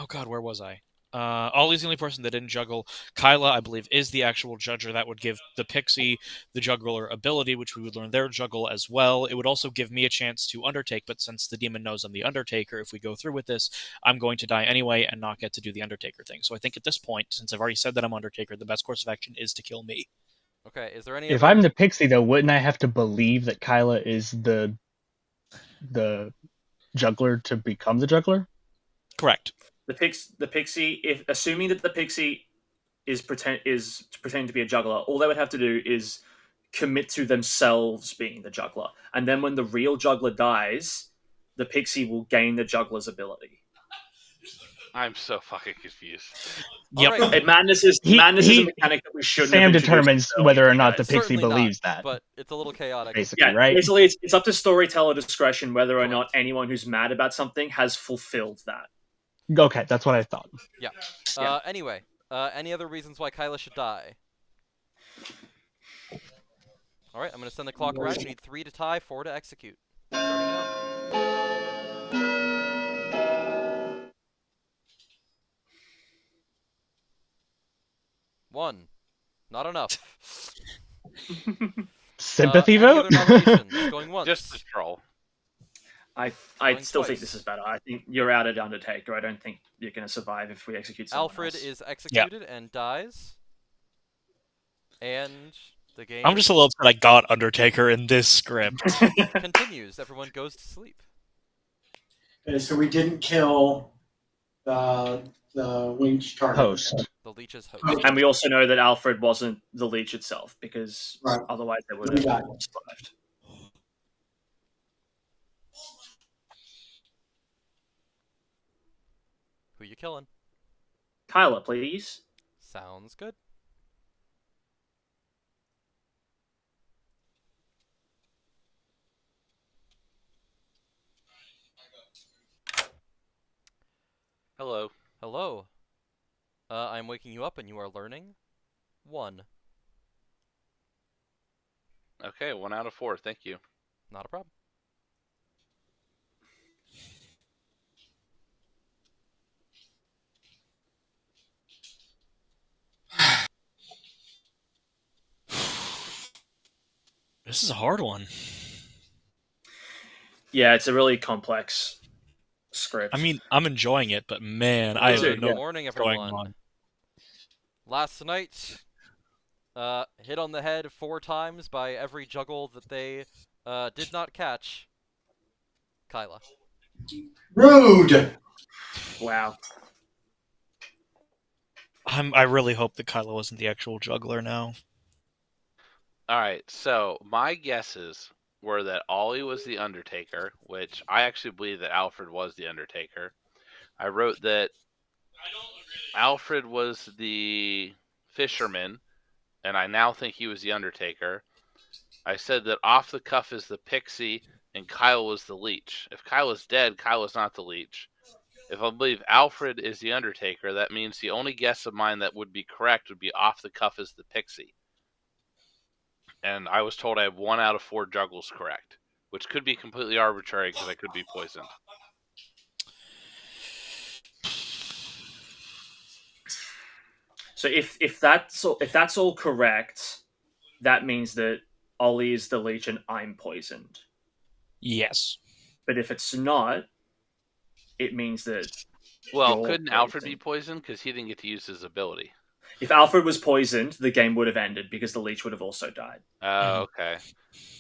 Speaker 2: God, where was I? Ollie's the only person that didn't juggle. Kyla, I believe, is the actual judger. That would give the Pixie the juggler ability, which we would learn their juggle as well. It would also give me a chance to undertake, but since the demon knows I'm the Undertaker, if we go through with this, I'm going to die anyway and not get to do the Undertaker thing. So I think at this point, since I've already said that I'm Undertaker, the best course of action is to kill me.
Speaker 4: Okay, is there any
Speaker 11: If I'm the Pixie, though, wouldn't I have to believe that Kyla is the juggler to become the juggler?
Speaker 2: Correct.
Speaker 8: The Pixie, if assuming that the Pixie is pretending to be a juggler, all they would have to do is commit to themselves being the juggler, and then when the real juggler dies, the Pixie will gain the juggler's ability.
Speaker 10: I'm so fucking confused.
Speaker 2: Yep.
Speaker 4: Right.
Speaker 8: Madness is a mechanic that we shouldn't.
Speaker 11: Sam
Speaker 8: have
Speaker 11: determines
Speaker 8: introduced
Speaker 11: whether or not the
Speaker 8: earlier.
Speaker 11: Pixie
Speaker 4: Certainly
Speaker 11: believes
Speaker 4: not,
Speaker 11: that.
Speaker 4: but it's a little chaotic.
Speaker 11: Basically,
Speaker 8: Yeah,
Speaker 11: right?
Speaker 8: basically, it's up to storyteller discretion whether or not anyone who's mad about something has fulfilled that.
Speaker 11: Okay, that's what I thought.
Speaker 4: Yeah.
Speaker 8: Yeah.
Speaker 4: Anyway, any other reasons why Kyla should die? All right, I'm going to send the clock around. You need 3 to tie, 4 to execute. Starting now. 1. Not enough.
Speaker 11: Sympathy
Speaker 4: any
Speaker 11: vote?
Speaker 4: other nominations? Going once.
Speaker 10: Just a troll.
Speaker 8: I
Speaker 4: Going
Speaker 8: still
Speaker 4: twice.
Speaker 8: think this is better. I think you're out at Undertaker. I don't think you're going to survive if we execute someone
Speaker 4: Alfred
Speaker 8: else.
Speaker 4: is executed and dies. And the game
Speaker 2: I'm just a little upset I got Undertaker in this script.
Speaker 4: continues. Everyone goes to sleep.
Speaker 3: Okay, so we didn't kill the leech target.
Speaker 11: Host.
Speaker 4: The leech's host.
Speaker 8: And we also know that Alfred wasn't the leech itself, because
Speaker 3: Right.
Speaker 8: otherwise they would
Speaker 3: We
Speaker 8: have
Speaker 3: got it.
Speaker 8: survived.
Speaker 4: Who you killing?
Speaker 8: Kyla, please.
Speaker 4: Sounds good.
Speaker 10: Hello.
Speaker 4: Hello. I'm waking you up and you are learning 1.
Speaker 10: Okay, 1 out of 4. Thank you.
Speaker 4: Not a problem.
Speaker 2: This is a hard one.
Speaker 8: Yeah, it's a really complex script.
Speaker 2: I mean, I'm enjoying it, but man, I
Speaker 8: too,
Speaker 2: don't know
Speaker 4: Good morning,
Speaker 2: what's going
Speaker 4: everyone.
Speaker 2: on.
Speaker 4: Last night, hit on the head 4 times by every juggle that they did not catch. Kyla.
Speaker 3: Rude.
Speaker 8: Wow.
Speaker 2: I really hope that Kylo isn't the actual juggler now.
Speaker 10: All right, so my guesses were that Ollie was the Undertaker, which I actually believe that Alfred was the Undertaker. I wrote that Alfred was the fisherman, and I now think he was the Undertaker. I said that Off the Cuff is the pixie, and Kyle was the leech. If Kyle is dead, Kyle is not the leech. If I believe Alfred is the Undertaker, that means the only guess of mine that would be correct would be Off the Cuff is the pixie. And I was told I have 1 out of 4 juggles correct, which could be completely arbitrary because I could be poisoned.
Speaker 8: So if that's all correct, that means that Ollie is the leech and I'm poisoned.
Speaker 2: Yes.
Speaker 8: But if it's not, it means that.
Speaker 10: Well, couldn't Alfred be poisoned because he didn't get to use his ability?
Speaker 8: If Alfred was poisoned, the game would have ended because the leech would have also died.
Speaker 10: Oh, okay.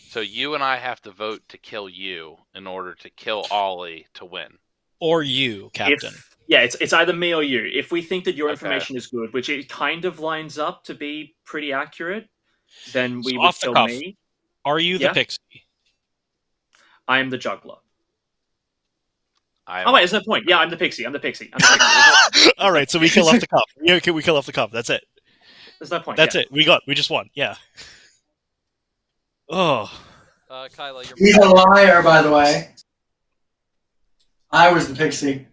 Speaker 10: So you and I have to vote to kill you in order to kill Ollie to win.
Speaker 2: Or you, Captain.
Speaker 8: It's either me or you. If we think that your information is good, which it kind of lines up to be pretty accurate, then we would kill me.
Speaker 2: Are you the pixie?
Speaker 8: I am the juggler. Wait, there's no point. Yeah, I'm the pixie.
Speaker 2: All right, so we kill off the cup. Yeah, we kill off the cup. That's it.
Speaker 8: There's no point.
Speaker 2: That's it. We just won. Yeah. Oh.
Speaker 4: Kyla, you're.
Speaker 3: He's a liar, by the way. I was the pixie.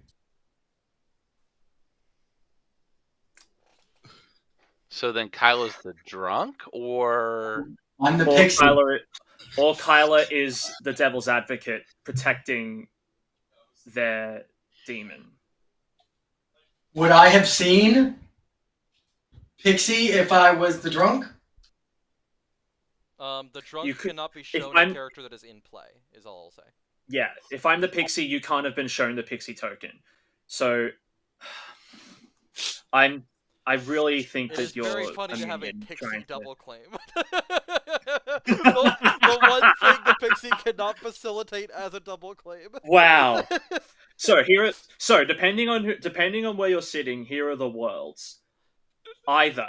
Speaker 10: So then Kyla's the drunk, or
Speaker 3: I'm the pixie.
Speaker 8: Or Kyla is the devil's advocate protecting their demon.
Speaker 3: Would I have seen Pixie if I was the drunk?
Speaker 4: The drunk cannot be shown a character that is in play, is all I'll say.
Speaker 8: Yeah, if I'm the pixie, you can't have been shown the pixie token. So, I really think that you're...
Speaker 4: It's very funny to have a pixie double claim. the one thing the pixie cannot facilitate as a double claim.
Speaker 8: Wow. So depending on where you're sitting, here are the worlds. Either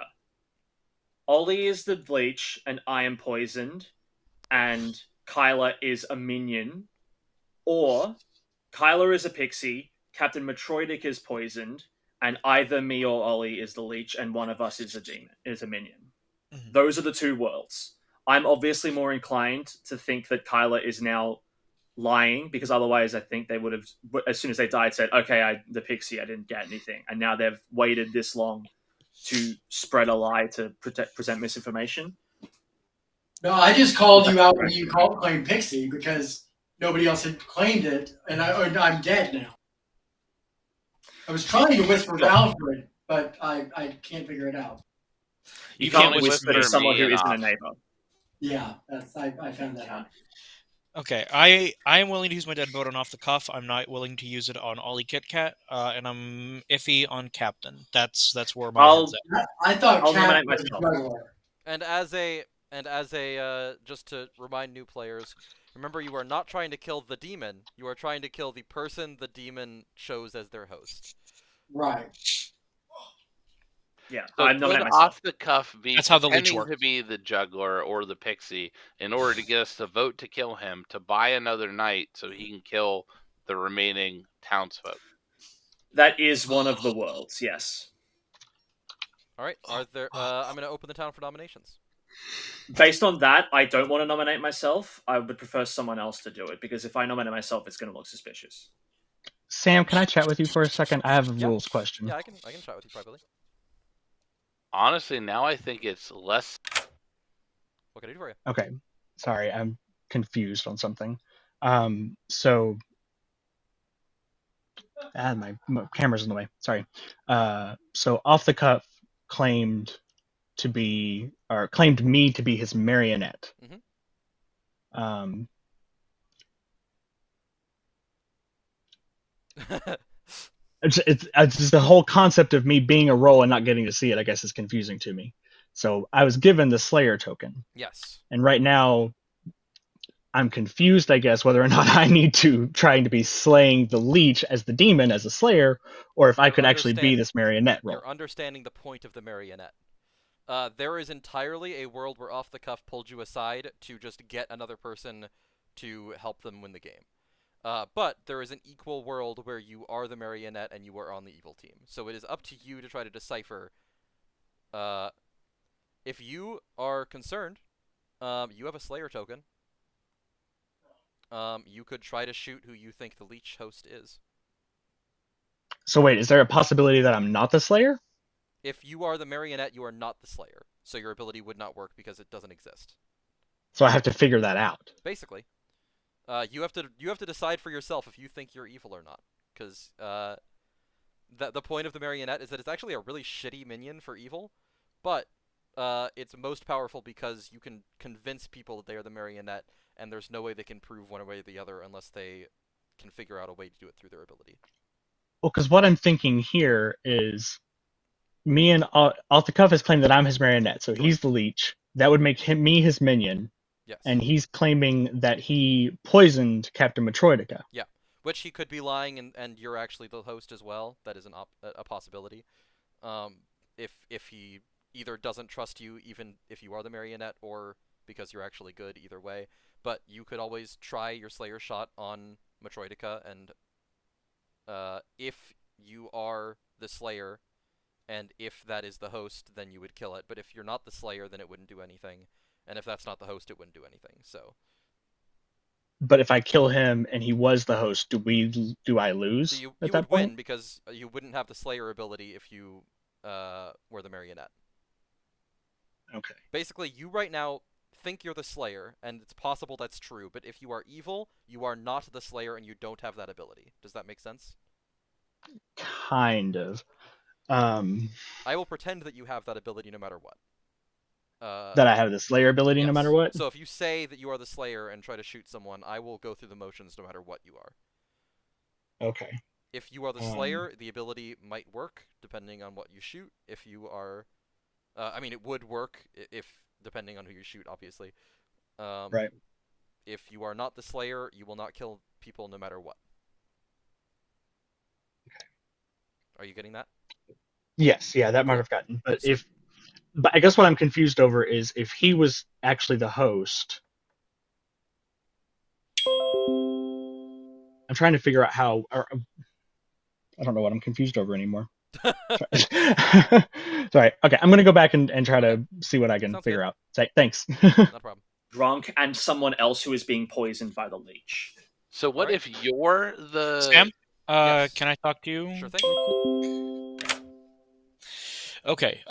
Speaker 8: Ollie is the leech and I am poisoned, and Kyla is a minion, or Kyla is a pixie, Captain Metroidic is poisoned, and either me or Ollie is the leech, and one of us is a minion. Mm-hmm. Those are the two worlds. I'm obviously more inclined to think that Kyla is now lying, because otherwise I think they would have, as soon as they died, said, okay, the pixie, I didn't get anything. And now they've waited this long to spread a lie to present misinformation.
Speaker 3: No, I just called you out when you claimed pixie because nobody else had claimed it, and I'm dead now. I was trying to whisper to Alfred, but I can't figure it out.
Speaker 8: You can't whisper to someone who isn't a neighbor.
Speaker 3: Yeah, I found that out.
Speaker 2: Okay, I am willing to use my dead vote on Off the Cuff. I'm not willing to use it on Ollie Kit Kat, and I'm iffy on Captain. That's where my head's at.
Speaker 3: I thought Captain was juggler.
Speaker 4: And as a just to remind new players, remember you are not trying to kill the demon. You are trying to kill the person the demon chose as their host.
Speaker 3: Right.
Speaker 8: Yeah,
Speaker 10: so
Speaker 8: I'm not
Speaker 10: Off the Cuff be
Speaker 2: that's how the leech works.
Speaker 10: To be the juggler or the pixie in order to get us to vote to kill him to buy another night so he can kill the remaining townsfolk.
Speaker 8: That is one of the worlds, yes.
Speaker 4: All right, are there? I'm going to open the town for nominations.
Speaker 8: Based on that, I don't want to nominate myself. I would prefer someone else to do it, because if I nominate myself, it's going to look suspicious.
Speaker 11: Sam, can I chat with you for a second? I have a rules question.
Speaker 4: Yeah, I can chat with you privately.
Speaker 10: Honestly, now I think it's less.
Speaker 4: What can I do for you?
Speaker 11: Okay, sorry, I'm confused on something. So, my camera's in the way. Sorry. So Off the Cuff claimed me to be his marionette.
Speaker 4: Mm-hmm.
Speaker 11: It's just the whole concept of me being a role and not getting to see it, I guess, is confusing to me. So I was given the Slayer token.
Speaker 4: Yes.
Speaker 11: And right now, I'm confused, I guess, whether or not I need to trying to be slaying the leech as the demon as a slayer, or if I could actually be this marionette role.
Speaker 4: You're understanding the point of the marionette. There is entirely a world where Off the Cuff pulled you aside to just get another person to help them win the game. But there is an equal world where you are the marionette and you are on the evil team. So it is up to you to try to decipher. If you are concerned, you have a Slayer token. You could try to shoot who you think the leech host is.
Speaker 11: So wait, is there a possibility that I'm not the Slayer?
Speaker 4: If you are the marionette, you are not the Slayer. So your ability would not work because it doesn't exist.
Speaker 11: So I have to figure that out.
Speaker 4: Basically. You have to decide for yourself if you think you're evil or not. Because the point of the marionette is that it's actually a really shitty minion for evil, but it's most powerful because you can convince people that they are the marionette, and there's no way they can prove one way or the other unless they can figure out a way to do it through their ability.
Speaker 11: Well, because what I'm thinking here is me and Off the Cuff has claimed that I'm his marionette, so he's the leech. That would make me his minion.
Speaker 4: Yes.
Speaker 11: And he's claiming that he poisoned Captain Metroidica.
Speaker 4: Yeah, which he could be lying, and you're actually the host as well. That is a possibility. If he either doesn't trust you, even if you are the marionette, or because you're actually good, either way. But you could always try your Slayer shot on Metroidica, and if you are the Slayer, and if that is the host, then you would kill it. But if you're not the Slayer, then it wouldn't do anything. And if that's not the host, it wouldn't do anything. So.
Speaker 11: But if I kill him and he was the host, do I lose?
Speaker 4: So you
Speaker 11: at
Speaker 4: would
Speaker 11: that point?
Speaker 4: win because you wouldn't have the Slayer ability if you were the marionette.
Speaker 11: Okay.
Speaker 4: Basically, you right now think you're the Slayer, and it's possible that's true. But if you are evil, you are not the Slayer, and you don't have that ability. Does that make sense?
Speaker 11: Kind of.
Speaker 4: I will pretend that you have that ability no matter what.
Speaker 11: That I have the Slayer ability no matter what?
Speaker 4: So if you say that you are the Slayer and try to shoot someone, I will go through the motions no matter what you are.
Speaker 11: Okay.
Speaker 4: If you are the Slayer, the ability might work, depending on what you shoot. If you are... I mean, it would work, depending on who you shoot, obviously.
Speaker 11: Right.
Speaker 4: If you are not the Slayer, you will not kill people no matter what.
Speaker 11: Okay.
Speaker 4: Are you getting that?
Speaker 11: Yes, yeah, that might have gotten. But I guess what I'm confused over is if he was actually the host. I'm trying to figure out how. I don't know what I'm confused over anymore. Sorry. Okay, I'm gonna go back and try to see what I can figure out. Thanks.
Speaker 4: No problem.
Speaker 8: Drunk and someone else who is being poisoned by the leech.
Speaker 10: So what if you're the...
Speaker 2: Sam,
Speaker 4: Yes.
Speaker 2: can I talk to you?
Speaker 4: Sure thing.
Speaker 2: Okay.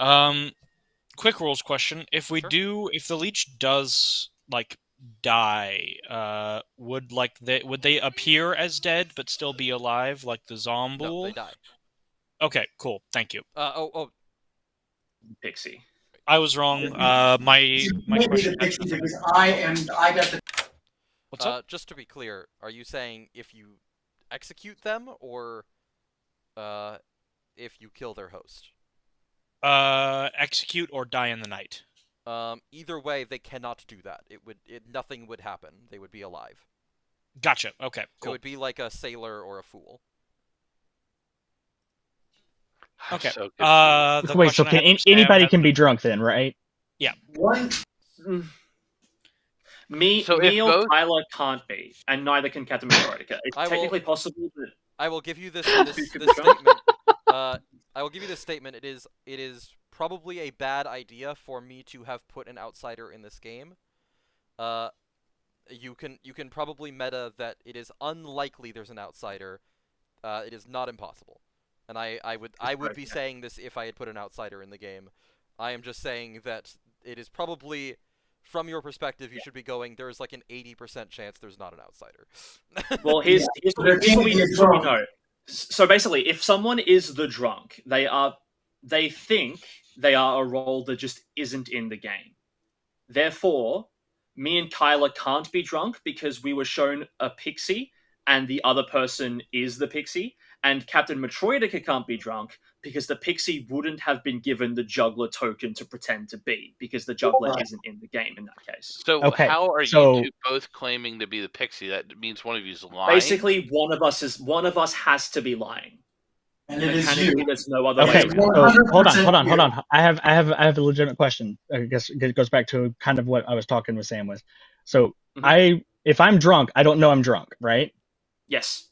Speaker 2: Quick rules question: if the leech does die, would they appear as dead but still be alive like the zombie?
Speaker 4: No, they die.
Speaker 2: Okay, cool. Thank you.
Speaker 8: Pixie.
Speaker 2: I was wrong. My question.
Speaker 3: I got the.
Speaker 2: What's up?
Speaker 4: Just to be clear, are you saying if you execute them or if you kill their host?
Speaker 2: Execute or die in the night.
Speaker 4: Either way, they cannot do that. Nothing would happen. They would be alive.
Speaker 2: Gotcha. Okay, cool.
Speaker 4: It would be like a sailor or a fool.
Speaker 2: Okay.
Speaker 10: So
Speaker 11: Wait, so anybody can be drunk then, right?
Speaker 2: Yeah.
Speaker 8: Me or Tyler can't be, and neither can Captain Metroidica. It's technically possible that...
Speaker 4: I will give you this statement. I will give you this statement. It is probably a bad idea for me to have put an outsider in this game. You can probably meta that it is unlikely there's an outsider. It is not impossible. And I would be saying this if I had put an outsider in the game. I am just saying that it is probably, from your perspective, you should be going, there's like an 80% chance there's not an outsider.
Speaker 8: Well, here's what we know. So basically, if someone is the drunk, they think they are a role that just isn't in the game. Therefore, me and Kyla can't be drunk because we were shown a pixie and the other person is the pixie. And Captain Metroidica can't be drunk because the pixie wouldn't have been given the juggler token to pretend to be, because the juggler isn't in the game in that case.
Speaker 10: So
Speaker 11: Okay,
Speaker 10: how are
Speaker 11: so-
Speaker 10: you two both claiming to be the pixie? That means one of you's lying.
Speaker 8: Basically, one of us has to be lying.
Speaker 3: And it is you.
Speaker 8: There's no other
Speaker 11: Okay,
Speaker 8: way
Speaker 11: so
Speaker 8: around.
Speaker 11: hold
Speaker 3: 100%
Speaker 11: on. I have a legitimate question. I guess it goes back to kind of what I was talking with Sam with. So if I'm drunk, I don't know I'm drunk, right?
Speaker 8: Yes.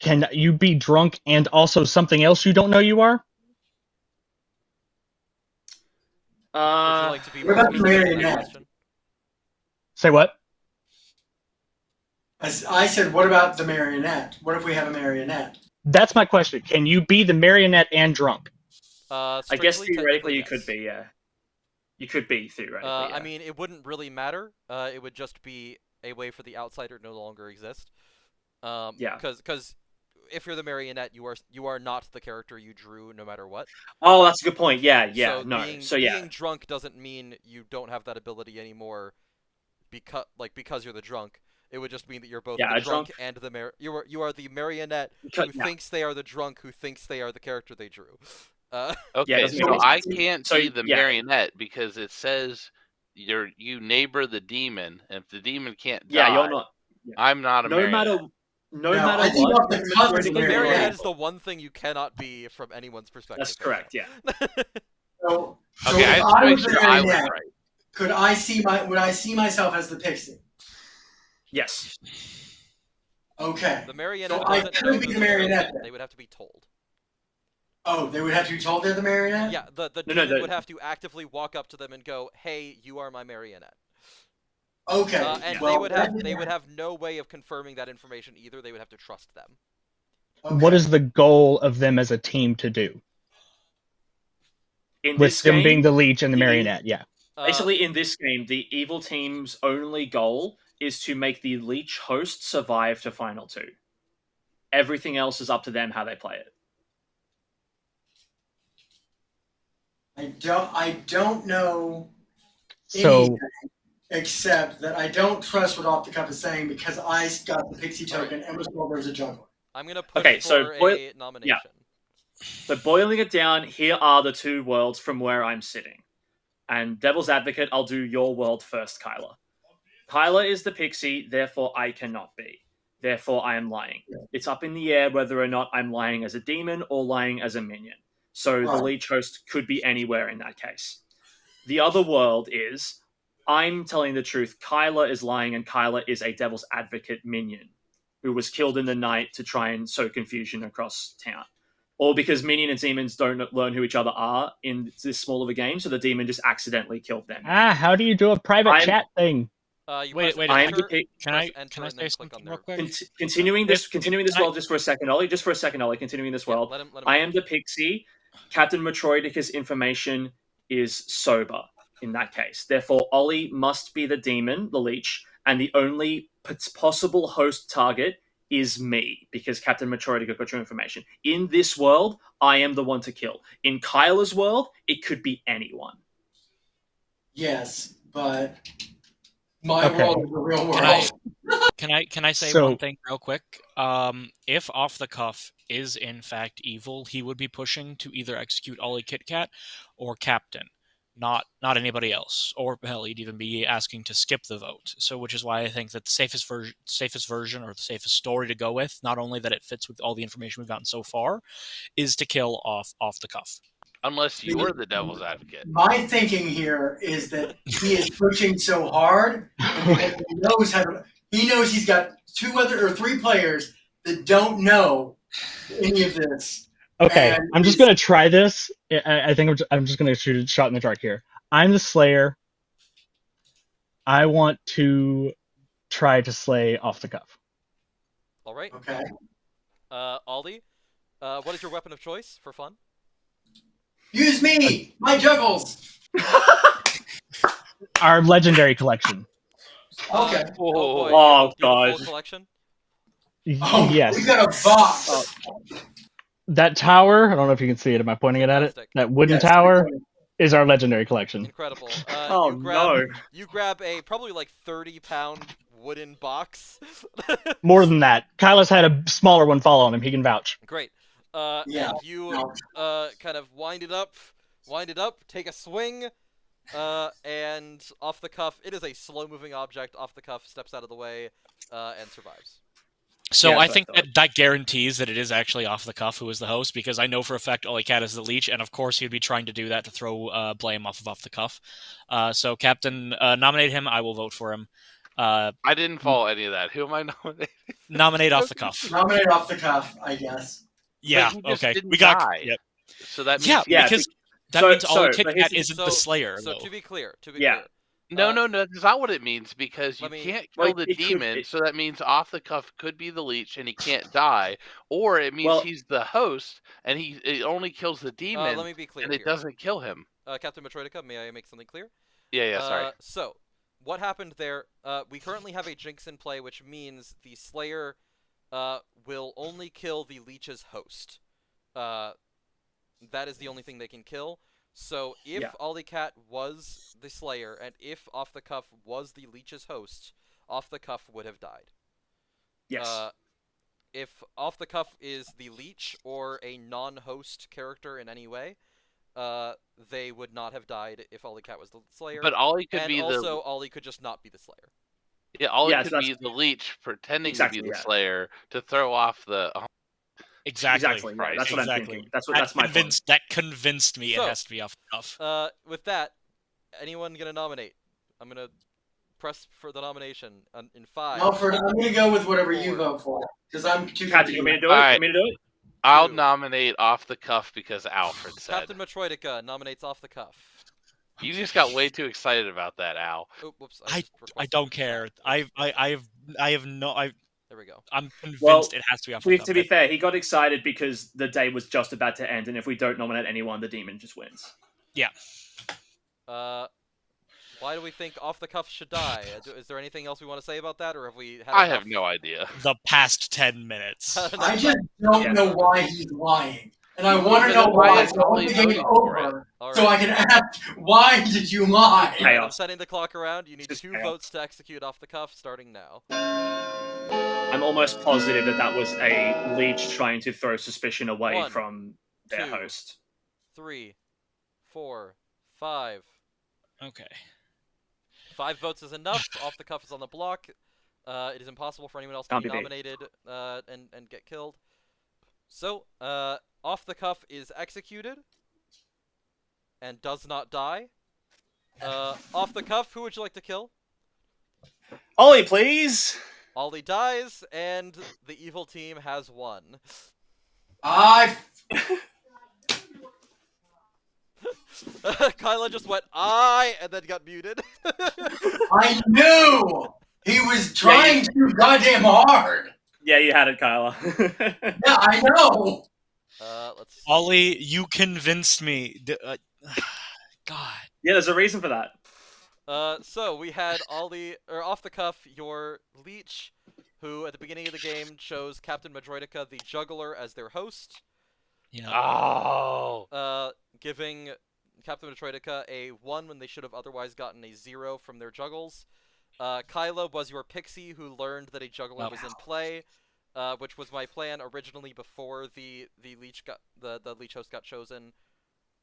Speaker 11: Can you be drunk and also something else you don't know you are?
Speaker 4: Would you like to be
Speaker 3: what
Speaker 4: more
Speaker 3: about the
Speaker 4: specific in that
Speaker 3: marionette?
Speaker 4: question?
Speaker 11: Say what?
Speaker 3: I said, what about the marionette? What if we have a marionette?
Speaker 11: That's my question. Can you be the marionette and drunk?
Speaker 8: I guess
Speaker 4: Strictly,
Speaker 8: theoretically you
Speaker 4: technically,
Speaker 8: could be, yeah. You could be, theoretically, yeah.
Speaker 4: I mean, it wouldn't really matter. It would just be a way for the outsider to no longer exist.
Speaker 8: Yeah.
Speaker 4: Because if you're the marionette, you are not the character you drew, no matter what.
Speaker 8: Oh, that's a good point. Yeah,
Speaker 4: So
Speaker 8: no.
Speaker 4: being drunk doesn't mean you don't have that ability anymore. Because you're the drunk, it would just mean that you're both the drunk and the you are the marionette who thinks they are the drunk who thinks they are the character they drew.
Speaker 10: Okay, so I can't be the marionette because it says you neighbor the demon, and if the demon can't die,
Speaker 8: you're not. Yeah.
Speaker 10: I'm not a marionette.
Speaker 8: No matter what,
Speaker 4: the marionette is the one thing you cannot be from anyone's perspective.
Speaker 8: That's correct. Yeah.
Speaker 3: So
Speaker 10: Okay,
Speaker 3: if
Speaker 10: I
Speaker 3: I
Speaker 10: just
Speaker 3: was
Speaker 10: make
Speaker 3: the
Speaker 10: sure I was
Speaker 3: marionette,
Speaker 10: right.
Speaker 3: would I see myself as the pixie?
Speaker 8: Yes.
Speaker 3: Okay.
Speaker 4: The marionette
Speaker 3: So I
Speaker 4: doesn't
Speaker 3: could
Speaker 4: know
Speaker 3: be
Speaker 4: they're
Speaker 3: the
Speaker 4: the
Speaker 3: marionette then.
Speaker 4: They would have to be told.
Speaker 3: Oh, they would have to be told they're the marionette?
Speaker 4: Yeah, the demon would have to actively walk up to them and go, "Hey, you are my marionette."
Speaker 3: Okay.
Speaker 4: And
Speaker 3: well,
Speaker 4: they would have no way of confirming that information either. They would have to trust them.
Speaker 3: Okay.
Speaker 11: What is the goal of them as a team to do? With them being the leech and the marionette, yeah.
Speaker 8: Basically, in this game, the evil team's only goal is to make the leech host survive to Final 2. Everything else is up to them how they play it.
Speaker 3: I don't know
Speaker 11: So
Speaker 3: anything except that I don't trust what Off the Cuff is saying because I got the pixie token and was told there's a juggler.
Speaker 4: I'm gonna put for a nomination.
Speaker 8: Yeah. So boiling it down, here are the two worlds from where I'm sitting. And Devil's Advocate, I'll do your world first, Kyla. Kyla is the pixie, therefore I cannot be. Therefore I am lying. Yeah. It's up in the air whether or not I'm lying as a demon or lying as a minion. So the leech host could be anywhere in that case. The other world is, I'm telling the truth, Kyla is lying and Kyla is a Devil's Advocate minion who was killed in the night to try and sow confusion across town. Or because minion and demons don't learn who each other are in this small of a game, so the demon just accidentally killed them.
Speaker 11: How do you do a private chat thing?
Speaker 2: Wait, can I say something real quick?
Speaker 8: Continuing this world just for a second, Ollie. Just for a second, Ollie. Continuing this world.
Speaker 4: Let him
Speaker 8: I am the pixie. Captain Metroidica's information is sober in that case. Therefore, Ollie must be the demon, the leech, and the only possible host target is me, because Captain Metroidica got your information. In this world, I am the one to kill. In Kyla's world, it could be anyone.
Speaker 3: Yes, but my world is the real world.
Speaker 2: Can I say one thing real quick? If Off the Cuff is in fact evil, he would be pushing to either execute Ollie Kitkat or Captain, not anybody else. Or hell, he'd even be asking to skip the vote. So, which is why I think that the safest version or the safest story to go with, not only that it fits with all the information we've gotten so far, is to kill Off the Cuff.
Speaker 10: Unless you're the Devil's Advocate.
Speaker 3: My thinking here is that he is pushing so hard, and he knows he's got 2 or 3 players that don't know any of this.
Speaker 11: Okay, I'm just gonna try this. I think I'm just gonna shoot a shot in the dark here. I'm the Slayer. I want to try to slay Off the Cuff.
Speaker 4: All right.
Speaker 3: Okay.
Speaker 4: Ollie, what is your weapon of choice for fun?
Speaker 3: Use me! My juggles!
Speaker 11: Our legendary collection.
Speaker 3: Okay.
Speaker 8: Oh, God.
Speaker 4: Full collection?
Speaker 11: Yes.
Speaker 3: We got a box.
Speaker 11: That tower, I don't know if you can see it. Am I pointing it at it? That wooden tower is our legendary collection.
Speaker 4: Incredible.
Speaker 8: No.
Speaker 4: You grab a probably like 30-pound wooden box.
Speaker 11: More than that, Kyla's had a smaller one fall on him. He can vouch.
Speaker 4: Great.
Speaker 3: Yeah.
Speaker 4: And you kind of wind it up, take a swing, and off the cuff, it is a slow-moving object. Off the cuff, steps out of the way, and survives.
Speaker 2: So
Speaker 8: Yeah,
Speaker 2: I
Speaker 8: that's
Speaker 2: think
Speaker 8: what I
Speaker 2: that guarantees that it is actually Off the Cuff who is the host, because I know for a fact Ollie Cat is the leech, and of course he'd be trying to do that to throw blame off the Cuff. So Captain, nominate him. I will vote for him.
Speaker 10: I didn't follow any of that. Who am I nominating?
Speaker 2: Nominate Off the Cuff.
Speaker 3: Nominate Off the Cuff, I guess.
Speaker 2: Yeah.
Speaker 10: But he just
Speaker 2: Okay.
Speaker 10: didn't
Speaker 2: We got.
Speaker 10: die.
Speaker 2: Yep.
Speaker 10: So that means
Speaker 2: Yeah,
Speaker 8: Yeah,
Speaker 2: because that
Speaker 8: so-
Speaker 2: means Ollie
Speaker 8: so,
Speaker 2: Kit
Speaker 8: but
Speaker 2: Kat
Speaker 8: here's-
Speaker 2: isn't the Slayer.
Speaker 4: So
Speaker 2: though.
Speaker 4: to be clear,
Speaker 8: Yeah.
Speaker 10: No, that's not what it means, because you
Speaker 4: Let me-
Speaker 10: can't
Speaker 8: Well,
Speaker 10: kill the
Speaker 8: it could-
Speaker 10: demon,
Speaker 8: it-
Speaker 10: so that means Off the Cuff could be the leech and he can't die, or it means
Speaker 8: Well-
Speaker 10: he's the host and it only kills the demon
Speaker 4: let me be clear
Speaker 10: and it
Speaker 4: here.
Speaker 10: doesn't kill him.
Speaker 4: Captain Metroidica, may I make something clear?
Speaker 10: Yeah, sorry.
Speaker 4: So, what happened there, we currently have a Jinx in play, which means the Slayer will only kill the Leech's host. That is the only thing they can kill. So, if Ollie Cat was the Slayer, and if Off the Cuff was the Leech's host, Off the Cuff would have died.
Speaker 8: Yes.
Speaker 4: If Off the Cuff is the Leech, or a non-host character in any way, they would not have died if Ollie Cat was the Slayer.
Speaker 10: But Ollie could
Speaker 4: and
Speaker 10: be
Speaker 4: also, Ollie could just not be the Slayer.
Speaker 10: Ollie
Speaker 8: Yeah,
Speaker 10: could
Speaker 8: so
Speaker 10: be the leech pretending
Speaker 8: Exactly,
Speaker 10: to be the
Speaker 8: yeah.
Speaker 10: Slayer to throw off the.
Speaker 2: Exactly.
Speaker 8: Yeah, that's what I'm
Speaker 2: Exactly.
Speaker 8: thinking. That's my point.
Speaker 2: That convinced me
Speaker 4: So,
Speaker 2: it has to be Off the Cuff.
Speaker 4: With that, anyone gonna nominate? I'm gonna press for the nomination in 5.
Speaker 3: Alfred, I'm going to go with whatever you vote for, because I'm too
Speaker 8: Kat, do you want me to do it?
Speaker 10: Alright.
Speaker 8: You want me to do it?
Speaker 10: I'll
Speaker 4: 2.
Speaker 10: nominate Off the Cuff because Alfred said.
Speaker 4: Captain Metroidica nominates Off the Cuff.
Speaker 10: You just got way too excited about that, Al.
Speaker 4: Oh, whoops!
Speaker 2: I
Speaker 4: just requested
Speaker 2: don't
Speaker 4: the
Speaker 2: care.
Speaker 4: chat.
Speaker 2: I have no.
Speaker 4: There we go.
Speaker 2: I'm convinced
Speaker 8: Well,
Speaker 2: it has to be Off the Cuff.
Speaker 8: To be fair, he got excited because the day was just about to end, and if we don't nominate anyone, the demon just wins.
Speaker 2: Yeah.
Speaker 4: Why do we think Off the Cuff should die? Is there anything else we want to say about that, or have we had
Speaker 10: I
Speaker 4: enough?
Speaker 10: have no idea.
Speaker 2: The past 10 minutes.
Speaker 3: I just don't know why he's lying. And I want to
Speaker 10: Because
Speaker 3: know
Speaker 10: why
Speaker 3: why.
Speaker 10: is
Speaker 3: So I want
Speaker 10: Ollie
Speaker 3: the game
Speaker 10: voting for it?
Speaker 3: over,
Speaker 4: All
Speaker 3: so I
Speaker 4: right.
Speaker 3: can ask, why did you lie?
Speaker 8: Hey,
Speaker 4: I'm
Speaker 8: Chaos.
Speaker 4: setting the clock around. You need
Speaker 8: Just
Speaker 4: 2
Speaker 8: chaos.
Speaker 4: votes to execute Off the Cuff, starting now.
Speaker 8: I'm almost positive that was a leech trying to throw suspicion away
Speaker 4: 1,
Speaker 8: from their
Speaker 4: 2.
Speaker 8: host.
Speaker 4: 3, 4, 5.
Speaker 2: Okay.
Speaker 4: 5 votes is enough. Off the Cuff is on the block. It is impossible for anyone else to
Speaker 8: Can't
Speaker 4: be
Speaker 8: be beat.
Speaker 4: nominated and get killed. So, Off the Cuff is executed and does not die. Off the Cuff, who would you like to kill?
Speaker 8: Ollie, please!
Speaker 4: Ollie dies, and the evil team has won. Kyla just went, and then got muted.
Speaker 3: I knew he was trying too goddamn hard.
Speaker 8: Yeah, you had it, Kyla.
Speaker 3: Yeah, I know.
Speaker 4: Let's see.
Speaker 2: Ollie, you convinced me. God.
Speaker 8: Yeah, there's a reason for that.
Speaker 4: So we had Ollie, or Off the Cuff, your leech, who at the beginning of the game chose Captain Madroidica, the juggler, as their host.
Speaker 2: Yeah.
Speaker 10: Oh.
Speaker 4: Giving Captain Madroidica a 1 when they should have otherwise gotten a 0 from their juggles. Kylo was your pixie who learned that a juggler was in play, which was my plan originally before the leech host got chosen.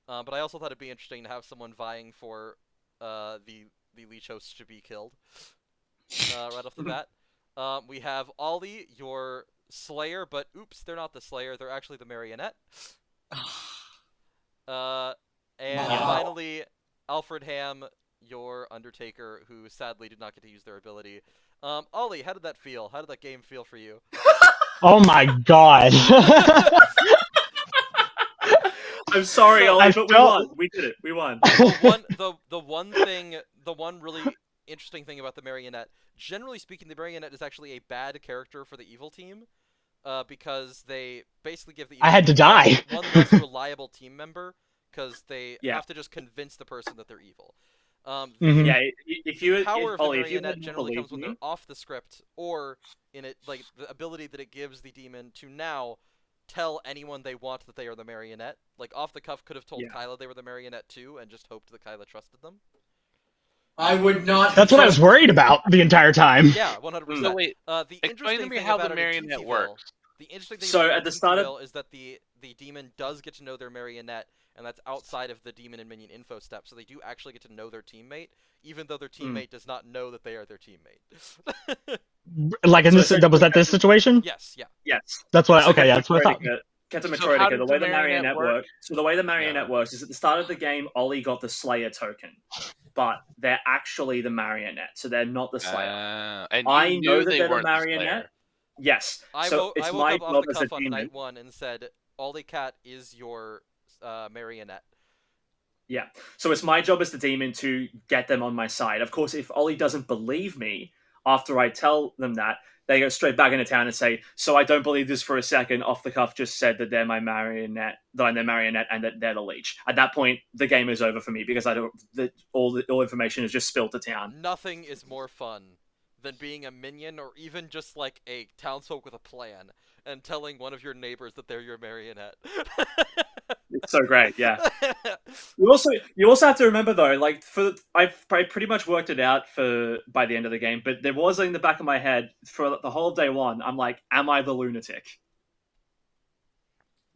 Speaker 4: But I also thought it'd be interesting to have someone vying for the leech host to be killed right off the bat. We have Ollie, your Slayer, but oops, they're not the Slayer. They're actually the Marionette. And finally, Alfred Ham, your Undertaker, who sadly did not get to use their ability. Ollie, how did that feel? How did that game feel for you?
Speaker 11: Oh my god.
Speaker 8: I'm sorry,
Speaker 4: So,
Speaker 8: Ollie,
Speaker 11: I
Speaker 8: but we
Speaker 11: felt-
Speaker 8: won. We did it. We won.
Speaker 4: The one really interesting thing about the Marionette, generally speaking, the Marionette is actually a bad character for the evil team, because they basically give the evil
Speaker 11: I had to
Speaker 4: team
Speaker 11: die.
Speaker 4: one less reliable team member, because they
Speaker 8: Yeah.
Speaker 4: have to just convince the person that they're evil.
Speaker 11: Mhm.
Speaker 8: Yeah, if you,
Speaker 4: The power of the
Speaker 8: Ollie, if you
Speaker 4: Marionette
Speaker 8: hadn't
Speaker 4: generally comes when
Speaker 8: believed
Speaker 4: they're
Speaker 8: me,
Speaker 4: off the script, or in it, like the ability that it gives the demon to now tell anyone they want that they are the Marionette. Like Off the Cuff could have told
Speaker 8: Yeah.
Speaker 4: Kyla they were the Marionette too, and just hoped that Kyla trusted them.
Speaker 3: I would not.
Speaker 11: That's what I was worried about the entire time.
Speaker 4: Yeah, 100%.
Speaker 10: So wait,
Speaker 4: the
Speaker 10: explain to
Speaker 4: interesting
Speaker 10: me
Speaker 4: thing
Speaker 10: how
Speaker 4: about
Speaker 10: the
Speaker 4: it in
Speaker 10: marionette
Speaker 4: Teensy-ville-
Speaker 10: works.
Speaker 4: The interesting thing
Speaker 8: So
Speaker 4: about it
Speaker 8: at
Speaker 4: in
Speaker 8: the start of-
Speaker 4: Teensy-ville is that the demon does get to know their marionette, and that's outside of the demon and minion info step, so they do actually get to know their teammate, even though their teammate does not know that they are their teammate.
Speaker 11: Like in
Speaker 8: So
Speaker 11: this, was that this situation?
Speaker 4: Yes, yeah.
Speaker 8: Yes.
Speaker 11: That's what.
Speaker 8: So
Speaker 11: Okay, yeah, that's what I thought.
Speaker 8: Captain
Speaker 10: So how
Speaker 8: Metroidica, the
Speaker 10: does
Speaker 8: way
Speaker 10: the
Speaker 8: the
Speaker 10: marionette
Speaker 8: marionette
Speaker 10: work?
Speaker 8: works. So the way the marionette works is at the start of the game, Ollie got the Slayer token, but they're actually the marionette, so they're not the Slayer.
Speaker 10: And
Speaker 8: I
Speaker 10: you
Speaker 8: know
Speaker 10: knew
Speaker 8: that
Speaker 10: they
Speaker 8: they're the
Speaker 10: weren't the
Speaker 8: marionette.
Speaker 10: Slayer.
Speaker 8: Yes.
Speaker 4: I
Speaker 8: So
Speaker 4: woke
Speaker 8: it's
Speaker 4: up
Speaker 8: my
Speaker 4: off
Speaker 8: job
Speaker 4: the
Speaker 8: as a
Speaker 4: cuff on
Speaker 8: demon.
Speaker 4: night 1 and said, Ollie Cat is your marionette.
Speaker 8: Yeah. So it's my job as the demon to get them on my side. Of course, if Ollie doesn't believe me after I tell them that, they go straight back into town and say, "So I don't believe this for a second. Off the cuff, just said that they're my marionette, that I'm their marionette, and that they're the leech." At that point, the game is over for me because all information is just spilled to town.
Speaker 4: Nothing is more fun than being a minion or even just like a townsfolk with a plan and telling one of your neighbors that they're your marionette.
Speaker 8: It's so great, yeah. You also have to remember though, like I pretty much worked it out by the end of the game, but there was in the back of my head for the whole day 1. I'm like, am I the lunatic?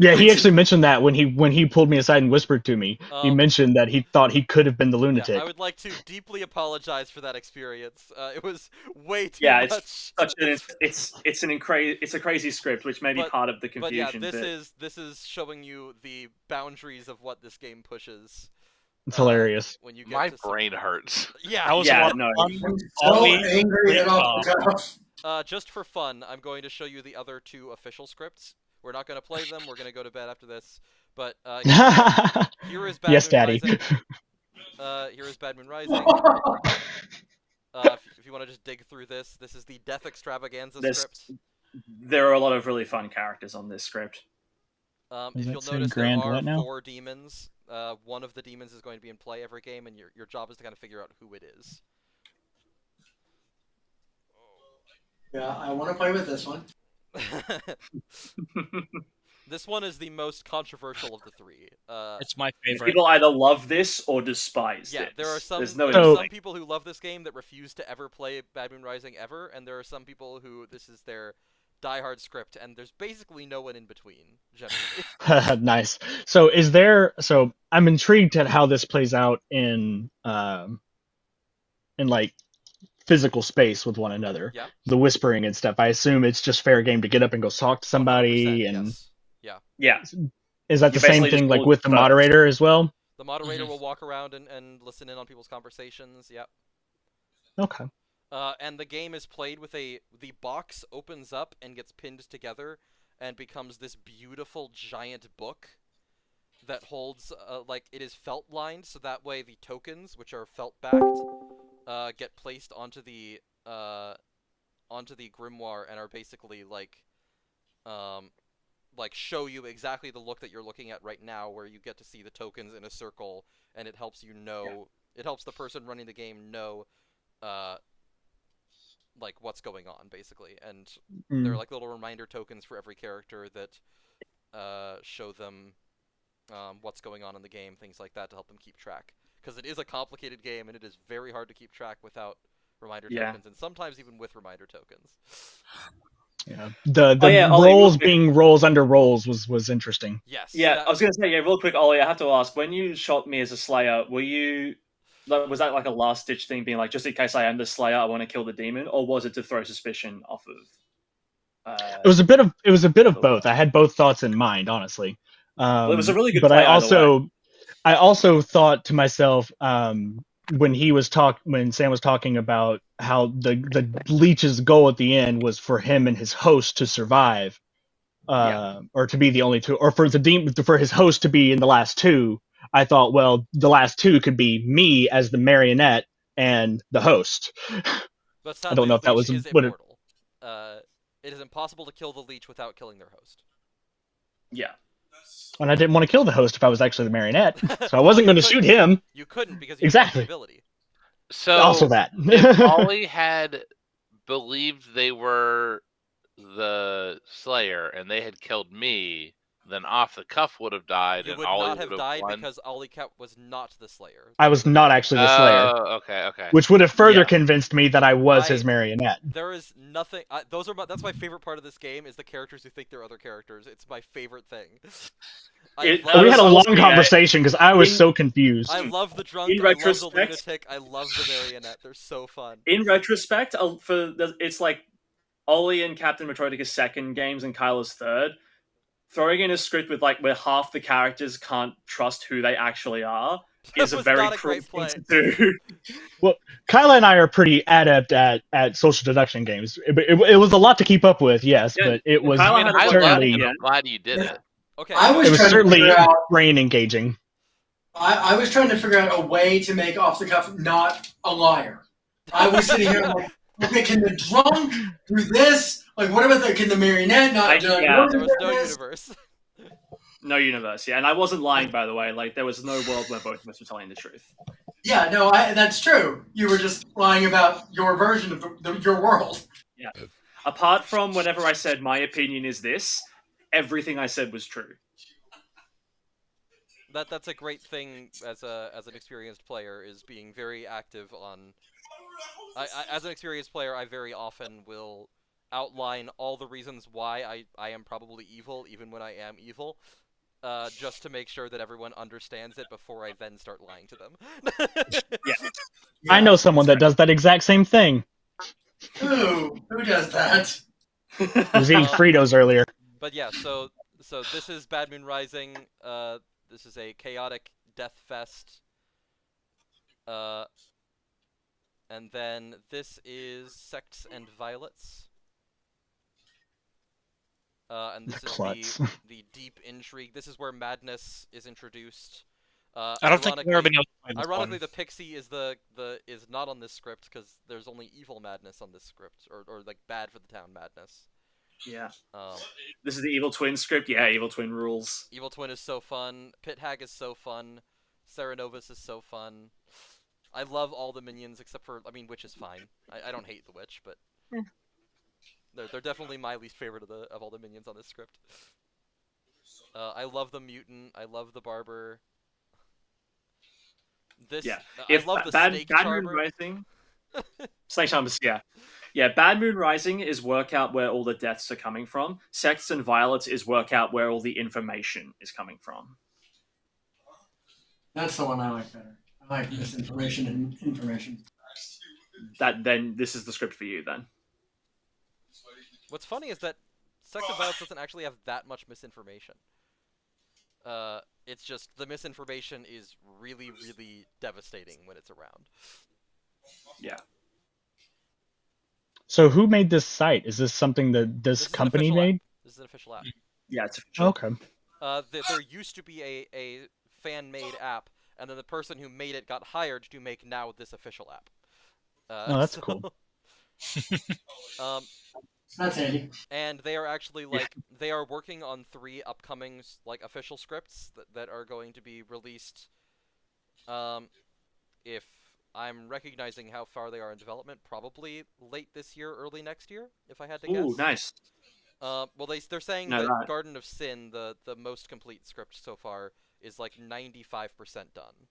Speaker 11: Yeah, he actually mentioned that when he pulled me aside and whispered to me. He mentioned that he thought he could have been the lunatic.
Speaker 4: Yeah, I would like to deeply apologize for that experience. It was way too much.
Speaker 8: It's a crazy script, which may be part of the confusion.
Speaker 4: But yeah, this is showing you the boundaries of what this game pushes.
Speaker 11: It's hilarious.
Speaker 4: When you get
Speaker 10: My brain hurts.
Speaker 4: Yeah,
Speaker 2: That was a lot of fun.
Speaker 3: I'm so angry and off the cuff.
Speaker 4: Just for fun, I'm going to show you the other 2 official scripts. We're not going to play them. We're going to go to bed after this. But here is Bad
Speaker 11: Yes,
Speaker 4: Moon
Speaker 11: Daddy.
Speaker 4: Rising. Here is Bad Moon Rising. If you want to just dig through this, this is the Death Extravaganza script.
Speaker 8: There are a lot of really fun characters on this script.
Speaker 4: If you'll notice, there are 4 demons. One of the demons is going to be in play every game, and your job is to kind of figure out who it is.
Speaker 3: Yeah, I want to play with this one.
Speaker 4: This one is the most controversial of the 3.
Speaker 2: It's my favorite.
Speaker 8: People either love this or despise
Speaker 4: Yeah,
Speaker 8: this.
Speaker 4: there are some people who love this game that refuse to ever play Bad Moon Rising ever, and there are some people who this is their diehard script, and there's basically no one in between, generally.
Speaker 11: Nice. So I'm intrigued at how this plays out in like physical space with one another.
Speaker 4: Yeah.
Speaker 11: The whispering and stuff. I assume it's just fair game to get up and go talk to somebody and
Speaker 4: yes.
Speaker 8: Yeah.
Speaker 11: Is that the same thing like with the moderator as well?
Speaker 4: The moderator will walk around and listen in on people's conversations. Yep.
Speaker 11: Okay.
Speaker 4: And the game is played with the box opens up and gets pinned together and becomes this beautiful giant book that holds like it is felt lined, so that way the tokens, which are felt backed, get placed onto the grimoire and are basically like show you exactly the look that you're looking at right now, where you get to see the tokens in a circle, and it helps you know, it helps the person running the game know like what's going on basically, and they're like little reminder tokens for every character that show them what's going on in the game, things like that, to help them keep track, because it is a complicated game and it is very hard to keep track without reminder tokens, and sometimes even with reminder tokens.
Speaker 11: Yeah, the roles being roles under roles was interesting.
Speaker 4: Yes.
Speaker 8: Yeah, I was gonna say, real quick, Ollie, I have to ask, when you shot me as a Slayer, was that like a last ditch thing, being like, just in case I am the Slayer, I want to kill the demon, or was it to throw suspicion off of?
Speaker 11: It was a bit of both. I had both thoughts in mind, honestly.
Speaker 8: Well, it was a really good.
Speaker 11: But
Speaker 8: play
Speaker 11: I also thought to myself, when Sam was talking about how the leech's goal at the end was for him and his host to survive, or to be the only two, or for his host to be in the last 2. I thought, well, the last 2 could be me as the marionette and the host.
Speaker 4: But
Speaker 11: I don't know if that was what it.
Speaker 4: It is impossible to kill the leech without killing their host.
Speaker 8: Yeah.
Speaker 11: And I didn't want to kill the host if I was actually the marionette, so I wasn't going to shoot him.
Speaker 4: You couldn't, because you
Speaker 11: exactly.
Speaker 4: have the ability.
Speaker 10: So
Speaker 11: also that.
Speaker 10: If Ollie had believed they were the Slayer and they had killed me, then Off the Cuff would have died,
Speaker 4: You
Speaker 10: and
Speaker 4: would
Speaker 10: Ollie
Speaker 4: not have
Speaker 10: would
Speaker 4: died
Speaker 10: won.
Speaker 4: because Ollie Cat was not the Slayer.
Speaker 11: I was not actually the Slayer.
Speaker 10: Oh, okay.
Speaker 11: Which would have further
Speaker 8: Yeah.
Speaker 11: convinced me that I was his marionette.
Speaker 4: There is nothing. That's my favorite part of this game is the characters who think they're other characters. It's my favorite thing.
Speaker 11: We had a long conversation because I was so confused.
Speaker 4: I love the drunk.
Speaker 8: In
Speaker 4: I love the
Speaker 8: retrospect-
Speaker 4: lunatic. I love the marionette. They're so fun.
Speaker 8: In retrospect, it's like Ollie and Captain Metroidica's second games and Kyla's third. Throwing in a script with where half the characters can't trust who they actually are is a
Speaker 4: was
Speaker 8: very
Speaker 4: not a
Speaker 8: cruel
Speaker 4: great
Speaker 8: thing
Speaker 4: play.
Speaker 8: to do.
Speaker 11: Well, Kyla and I are pretty adept at social deduction games. It was a lot to keep up with, yes,
Speaker 8: Yeah,
Speaker 11: but it was
Speaker 8: Kyla had a lot
Speaker 11: certainly
Speaker 8: of-
Speaker 10: I'm glad you did it.
Speaker 4: Okay.
Speaker 3: I was
Speaker 11: it was
Speaker 3: trying to
Speaker 11: certainly
Speaker 3: figure out.
Speaker 11: brain engaging.
Speaker 3: I was trying to figure out a way to make Off the Cuff not a liar. I was sitting here like, okay, can the drunk do this? Like, what about can the marionette not do
Speaker 8: Yeah.
Speaker 4: There was no universe.
Speaker 8: No universe, yeah. And I wasn't lying, by the way. There was no world where both of us were telling the truth.
Speaker 3: Yeah, no, that's true. You were just lying about your version of your world.
Speaker 8: Yeah. Apart from whenever I said my opinion is this, everything I said was true.
Speaker 4: That's a great thing as an experienced player is being very active on. As an experienced player, I very often will outline all the reasons why I am probably evil, even when I am evil, just to make sure that everyone understands it before I then start lying to them.
Speaker 8: Yeah.
Speaker 11: I know someone that does that exact same thing.
Speaker 3: Who does that?
Speaker 11: I was eating Fritos earlier.
Speaker 4: But yeah, so this is Bad Moon Rising. This is a chaotic death fest. And then this is Sects and Violets. And this
Speaker 11: Klutz.
Speaker 4: is the deep intrigue. This is where madness is introduced.
Speaker 2: I don't think everybody else played this
Speaker 4: Ironically,
Speaker 2: one.
Speaker 4: the pixie is is not on this script because there's only evil madness on this script, or like bad for the town madness.
Speaker 8: Yeah.
Speaker 4: Um,
Speaker 8: This is the Evil Twin script. Yeah, Evil Twin rules.
Speaker 4: Evil Twin is so fun. Pit Hag is so fun. Serenovus is so fun. I love all the minions except for, Witch is fine. I don't hate the Witch, but they're definitely my least favorite of all the minions on this script. I love the Mutant. I love the Barber.
Speaker 8: Yeah.
Speaker 4: I love the
Speaker 8: Bad
Speaker 4: Snake
Speaker 8: Moon
Speaker 4: Charmer.
Speaker 8: Rising. Snake Charmers, yeah. Yeah, Bad Moon Rising is work out where all the deaths are coming from. Sects and Violets is work out where all the information is coming from.
Speaker 3: That's the one I like better. I like misinformation and information.
Speaker 8: Then this is the script for you then.
Speaker 4: What's funny is that Sex and Violence doesn't actually have that much misinformation. It's just the misinformation is really, really devastating when it's around.
Speaker 8: Yeah.
Speaker 11: So who made this site? Is this something that this
Speaker 4: This is an
Speaker 11: company
Speaker 4: official app.
Speaker 11: made?
Speaker 4: This is an official app.
Speaker 8: Yeah, it's official.
Speaker 11: Okay.
Speaker 4: There used to be a fan-made app, and then the person who made it got hired to make now this official app.
Speaker 11: Oh, that's cool.
Speaker 3: That's handy.
Speaker 4: And they are actually they are working on 3 upcoming official scripts that are going to be released. If I'm recognizing how far they are in development, probably late this year, early next year, if I had to guess.
Speaker 8: Ooh, nice.
Speaker 4: Well, they're saying
Speaker 8: No,
Speaker 4: that
Speaker 8: that-
Speaker 4: Garden of Sin, the most complete script so far, is 95% done.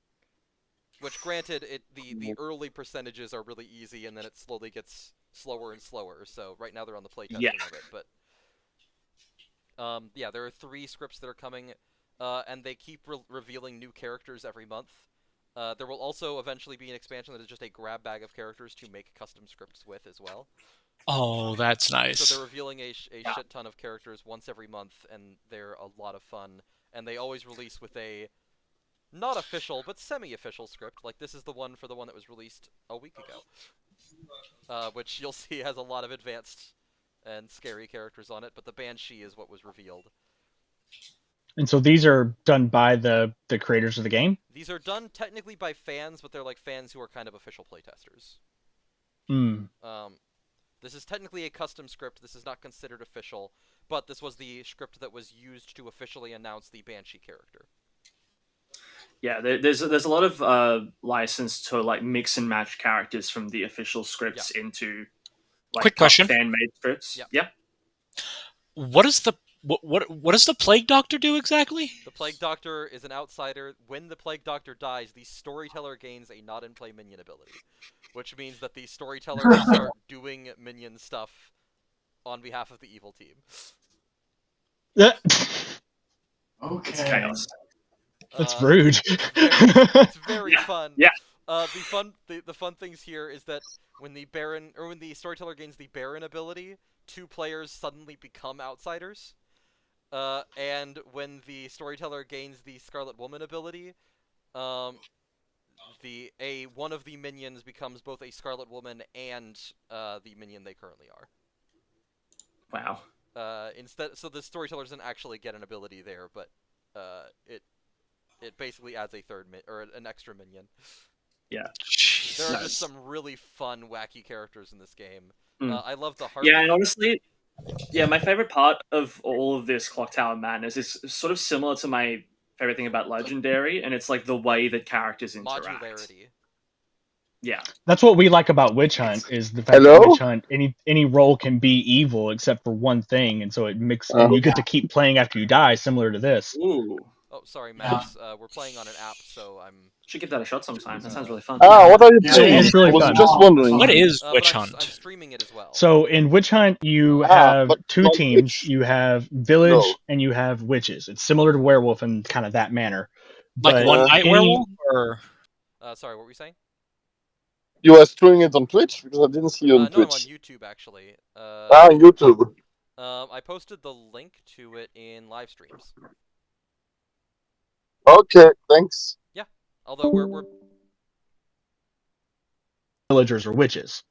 Speaker 4: Which, granted, the early percentages are really easy, and then it slowly gets slower and slower. So right now they're on the playtesting of it. But yeah, there are 3 scripts that are coming, and they keep revealing new characters every month. There will also eventually be an expansion that is just a grab bag of characters to make custom scripts with as well.
Speaker 2: Oh, that's nice.
Speaker 4: So they're revealing a shit ton of characters once every month, and they're a lot of fun. And they always release with a not official, but semi-official script. Like this is the one that was released a week ago, which you'll see has a lot of advanced and scary characters on it. But the Banshee is what was revealed.
Speaker 11: And so these are done by the creators of the game?
Speaker 4: These are done technically by fans, but they're like fans who are kind of official playtesters.
Speaker 11: Hmm.
Speaker 4: This is technically a custom script. This is not considered official, but this was the script that was used to officially announce the Banshee character.
Speaker 8: Yeah, there's a lot of license to mix and match characters from the official scripts into
Speaker 2: Quick question.
Speaker 8: fan-made scripts.
Speaker 4: Yeah.
Speaker 8: Yep.
Speaker 2: What is the What does the Plague Doctor do exactly?
Speaker 4: The Plague Doctor is an outsider. When the Plague Doctor dies, the Storyteller gains a not-in-play minion ability, which means that the Storyteller will start doing minion stuff on behalf of the evil team.
Speaker 3: Okay.
Speaker 8: It's chaos.
Speaker 11: That's rude.
Speaker 4: It's very fun.
Speaker 8: Yeah.
Speaker 4: The fun things here is that when the Baron or when the Storyteller gains the Baron ability, 2 players suddenly become outsiders. And when the Storyteller gains the Scarlet Woman ability, one of the minions becomes both a Scarlet Woman and the minion they currently are.
Speaker 8: Wow.
Speaker 4: So the Storyteller doesn't actually get an ability there, but it basically adds a an extra minion.
Speaker 8: Yeah.
Speaker 4: There are just some really fun, wacky characters in this game. I love the heart.
Speaker 8: Yeah, and honestly, my favorite part of all of this Clocktower madness is sort of similar to my favorite thing about Legendary, and it's like the way that characters interact.
Speaker 4: Modularity.
Speaker 8: Yeah.
Speaker 11: That's what we like about Witch Hunt, is the fact that Witch Hunt, any role can be evil except for one thing, and so it mixes, and you get to keep playing after you die, similar to this.
Speaker 8: Ooh.
Speaker 4: Oh, sorry, Max. We're playing on an app, so I'm...
Speaker 8: Should give that a shot sometime. That sounds really fun.
Speaker 12: What are you
Speaker 11: Yeah,
Speaker 12: doing?
Speaker 11: it's really
Speaker 12: I was
Speaker 11: fun.
Speaker 12: just wondering.
Speaker 2: What is
Speaker 4: but
Speaker 2: Witch
Speaker 4: I'm
Speaker 2: Hunt?
Speaker 4: streaming it as well.
Speaker 11: So in Witch Hunt, you have
Speaker 12: but
Speaker 11: 2
Speaker 12: not
Speaker 11: teams.
Speaker 12: witch.
Speaker 11: You have village
Speaker 12: No.
Speaker 11: and you have witches. It's similar to werewolf in kind of that manner.
Speaker 2: Like
Speaker 11: But
Speaker 2: one night
Speaker 11: any-
Speaker 2: werewolf, or
Speaker 4: Sorry, what were you saying?
Speaker 12: You are streaming it on Twitch? Because I didn't see you on
Speaker 4: No, I'm
Speaker 12: Twitch.
Speaker 4: on YouTube, actually.
Speaker 12: YouTube.
Speaker 4: I posted the link to it in live streams.
Speaker 12: Okay, thanks.
Speaker 4: Yeah, although we're
Speaker 11: villagers are witches.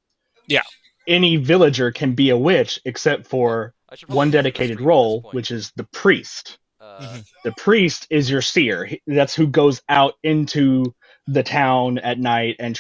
Speaker 2: Yeah.
Speaker 11: Any villager can be a witch except for
Speaker 4: I should probably
Speaker 11: one
Speaker 4: move the
Speaker 11: dedicated
Speaker 4: stream at this
Speaker 11: role,
Speaker 4: point.
Speaker 11: which is the priest.
Speaker 4: Mhm.
Speaker 11: The priest is your seer. That's who goes out into the town at night and